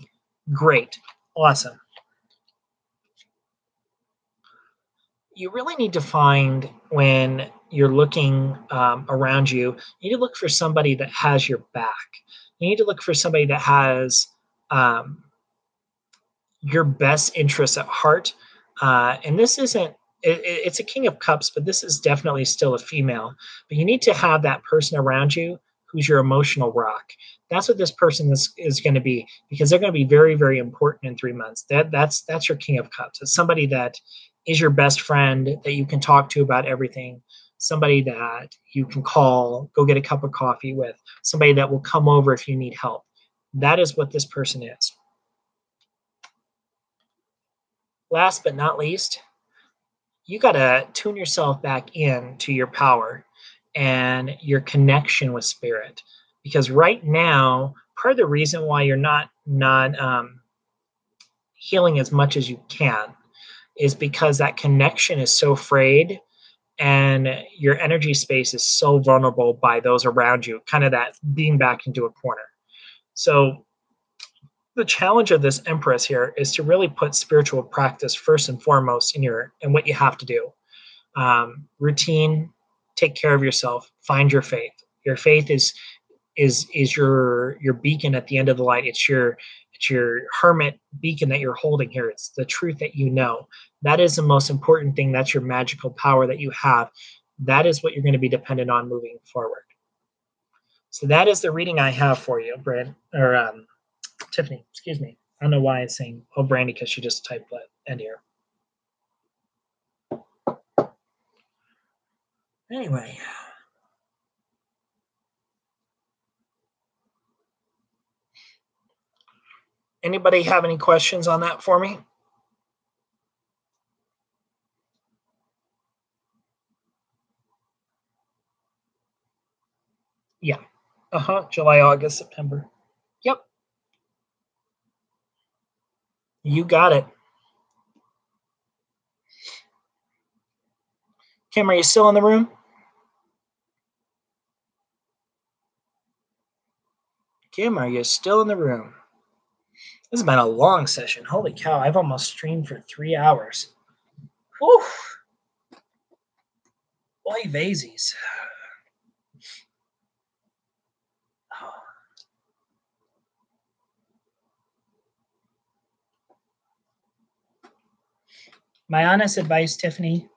Great, awesome. You really need to find when you're looking around you, you need to look for somebody that has your back. You need to look for somebody that has um, your best interests at heart. And this isn't, it's a King of Cups, but this is definitely still a female. But you need to have that person around you who's your emotional rock. That's what this person is going to be, because they're going to be very, very important in 3 months. That's your King of Cups. It's somebody that is your best friend that you can talk to about everything. somebody that you can call, go get a cup of coffee with, somebody that will come over if you need help. That is what this person is. Last but not least, you got to tune yourself back in to your power and your connection with spirit, because right now part of the reason why you're not healing as much as you can is because that connection is so frayed and your energy space is so vulnerable by those around you, kind of that being back into a corner. So the challenge of this empress here is to really put spiritual practice first and foremost in what you have to do. Routine, take care of yourself, find your faith. Your faith is your beacon at the end of the light. It's your hermit beacon that you're holding here. It's the truth that you know. That is the most important thing. That's your magical power that you have. That is what you're going to be dependent on moving forward. So that is the reading I have for you, Brad, or Tiffany. Excuse me. I don't know why it's saying Brandy, because she just typed that end here. Anyway. Anybody have any questions on that for me? Yeah. July, August, September. Yep. You got it. Kim, are you still in the room? Kim, are you still in the room? This has been a long session. Holy cow, I've almost streamed for 3 hours. Whew. Boy, vaisies. My honest advice, Tiffany,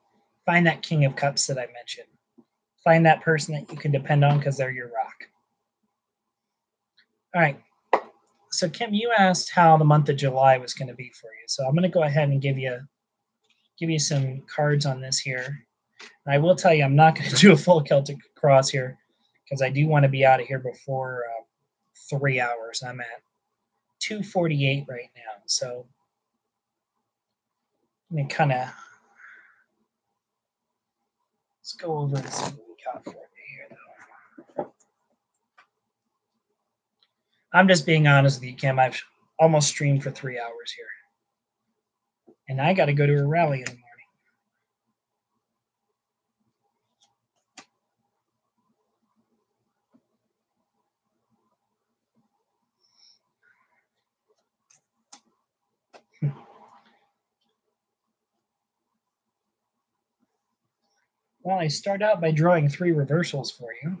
find that King of Cups that I mentioned. Find that person that you can depend on because they're your rock. All right. So, Kim, you asked how the month of July was going to be for you. So I'm going to go ahead and give you some cards on this here. And I will tell you, I'm not going to do a full Celtic cross here because I do want to be out of here before 3 hours. I'm at 2:48 right now. So let me kind of let's go over and see what we got for you here, though. I'm just being honest with you, Kim. I've almost streamed for 3 hours here, and I got to go to a rally in the morning. Well, I start out by drawing 3 reversals for you.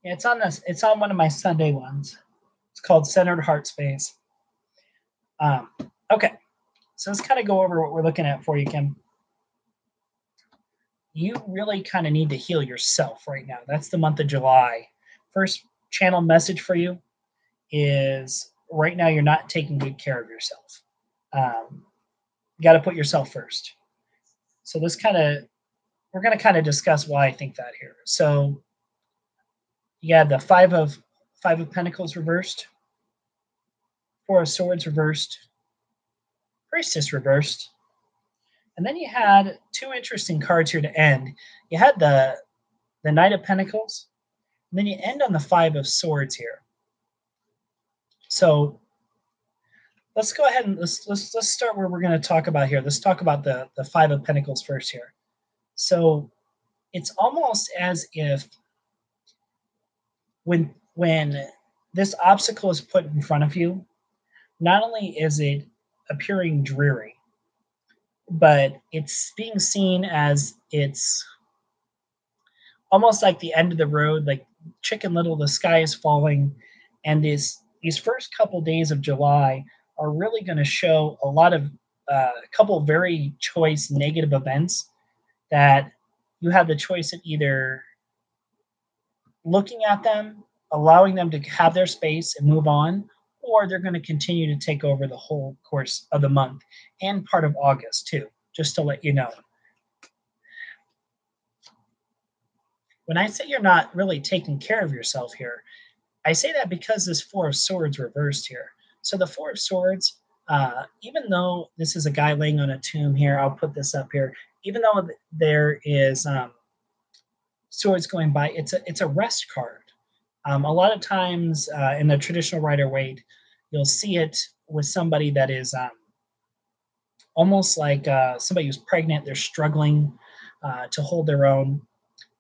Yeah, it's on this. It's on one of my Sunday ones. It's called Centered Heart Space. Okay, so let's kind of go over what we're looking at for you, Kim. You really kind of need to heal yourself right now. That's the month of July. First channel message for you is right now you're not taking good care of yourself. You got to put yourself first. So we're going to kind of discuss why I think that here. So you had the five of Pentacles reversed, Four of Swords reversed, Priestess reversed, and then you had 2 interesting cards here to end. You had the Knight of Pentacles, and then you end on the Five of Swords here. So let's go ahead and let's start where we're going to talk about here. Let's talk about the Five of Pentacles first here. So it's almost as if when this obstacle is put in front of you, not only is it appearing dreary, but it's being seen as it's almost like the end of the road, like Chicken Little, the sky is falling, and these first couple days of July are really going to show a lot of a couple very choice negative events that you have the choice of either looking at them, allowing them to have their space and move on, or they're going to continue to take over the whole course of the month and part of August too, just to let you know. When I say you're not really taking care of yourself here, I say that because this Four of Swords reversed here. So the Four of Swords, even though this is a guy laying on a tomb here, I'll put this up here. Even though there is swords going by, it's a rest card. A lot of times in the traditional Rider Waite, you'll see it with somebody that is almost like somebody who's pregnant. They're struggling to hold their own.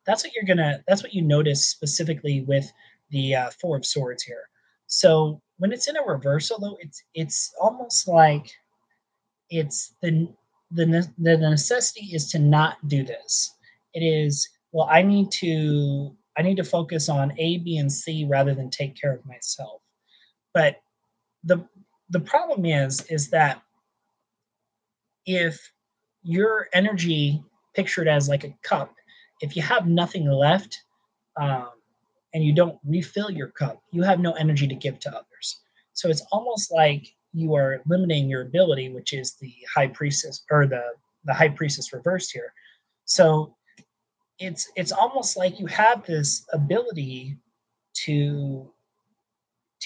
That's what you notice specifically with the Four of Swords here. So when it's in a reversal, though, it's almost like it's the necessity is to not do this. It is, well, I need to focus on A, B, and C rather than take care of myself. But the the problem is that if your energy pictured as like a cup, if you have nothing left, um, and you don't refill your cup, you have no energy to give to others. So it's almost like you are limiting your ability, which is the high priestess or the high priestess reversed here. So it's almost like you have this ability to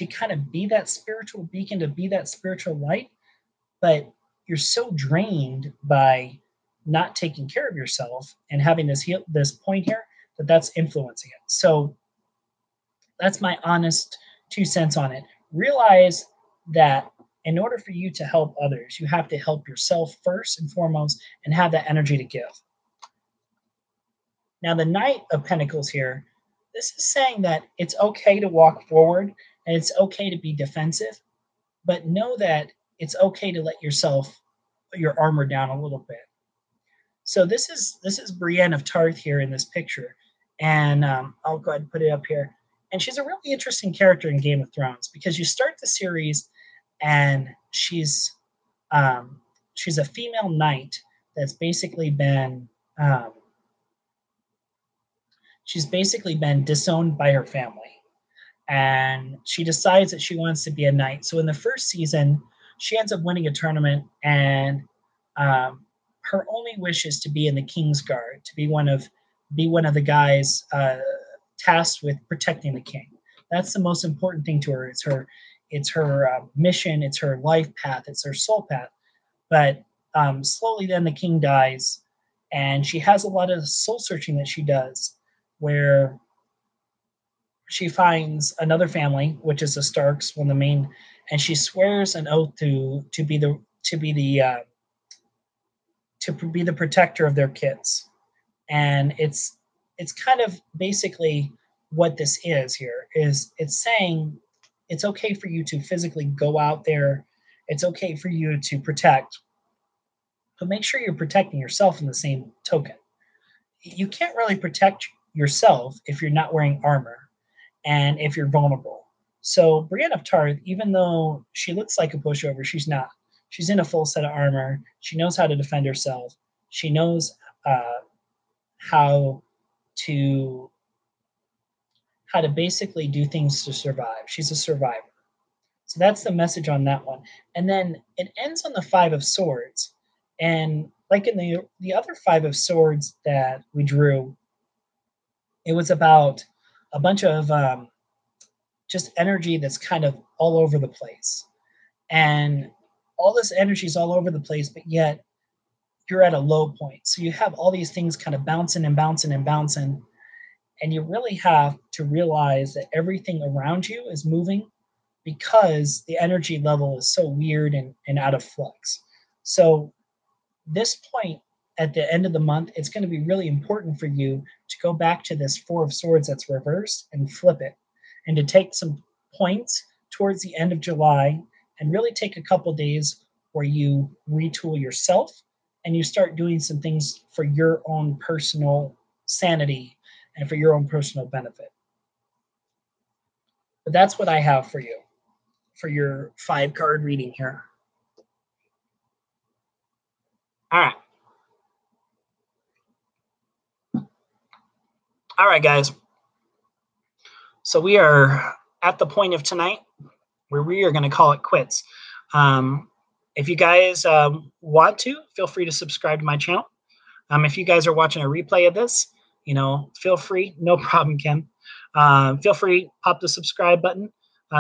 kind of be that spiritual beacon, to be that spiritual light, but you're so drained by not taking care of yourself and having this point here that that's influencing it. So that's my honest 2 cents on it. Realize that in order for you to help others, you have to help yourself first and foremost and have that energy to give. Now, the Knight of Pentacles here, this is saying that it's okay to walk forward and it's okay to be defensive, but know that it's okay to let your armor down a little bit. So this is Brienne of Tarth here in this picture, and I'll go ahead and put it up here. And she's a really interesting character in Game of Thrones because you start the series, and um, she's a female knight that's um, basically been disowned by her family, and she decides that she wants to be a knight. So in the first season, she ends up winning a tournament, and um, her only wish is to be in the King's Guard, to be one of the guys tasked with protecting the king. That's the most important thing to her. It's her mission. It's her life path. It's her soul path. But slowly, then the king dies, and she has a lot of soul searching that she does, where she finds another family, which is the Starks, one of the main, and she swears an oath to be the protector of their kids. And it's kind of basically what this is here. Is it's saying it's okay for you to physically go out there, it's okay for you to protect, but make sure you're protecting yourself in the same token. You can't really protect yourself if you're not wearing armor and if you're vulnerable. So Brienne of Tarth, even though she looks like a pushover, she's not. She's in a full set of armor. She knows how to defend herself. She knows how to basically do things to survive. She's a survivor. So that's the message on that one. And then it ends on the Five of Swords. And like in the other Five of Swords that we drew, it was about a bunch of just energy that's kind of all over the place. And all this energy is all over the place, but yet you're at a low point. So you have all these things kind of bouncing and bouncing and bouncing. And you really have to realize that everything around you is moving because the energy level is so weird and out of flux. So this point at the end of the month, it's going to be really important for you to go back to this Four of Swords that's reversed and flip it, and to take some points towards the end of July and really take a couple days where you retool yourself and you start doing some things for your own personal sanity and for your own personal benefit. But that's what I have for you for your 5 card reading here. All right. All right, guys. So we are at the point of tonight where we are going to call it quits. Um, if you guys want to, feel free to subscribe to my channel. If you guys are watching a replay of this, feel free, no problem, Kim. Feel free, pop the subscribe button.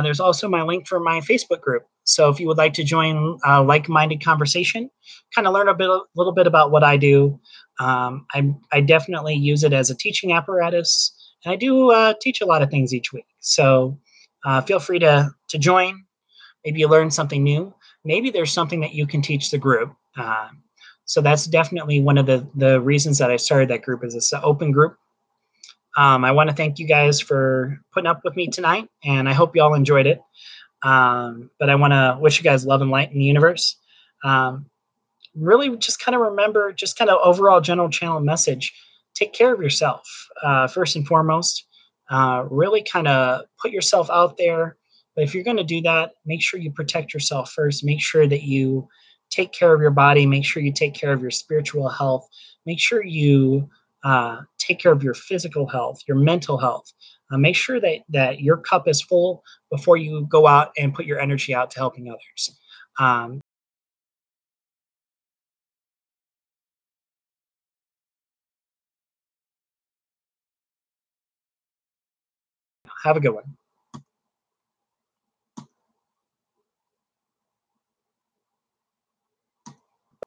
There's also my link for my Facebook group. So if you would like to join like-minded conversation, kind of learn a little bit about what I do, I definitely use it as a teaching apparatus, and I do teach a lot of things each week. So feel free to join. Maybe you learn something new. Maybe there's something that you can teach the group. So that's definitely one of the reasons that I started that group. Is it's an open group. I want to thank you guys for putting up with me tonight, and I hope you all enjoyed it. But I want to wish you guys love and light in the universe. Really just kind of remember, just kind of overall general channel message, take care of yourself first and foremost. Really kind of put yourself out there. But if you're going to do that, make sure you protect yourself first. Make sure that you take care of your body. Make sure you take care of your spiritual health. Make sure you take care of your physical health, your mental health. Make sure that your cup is full before you go out and put your energy out to helping others. Have a good one.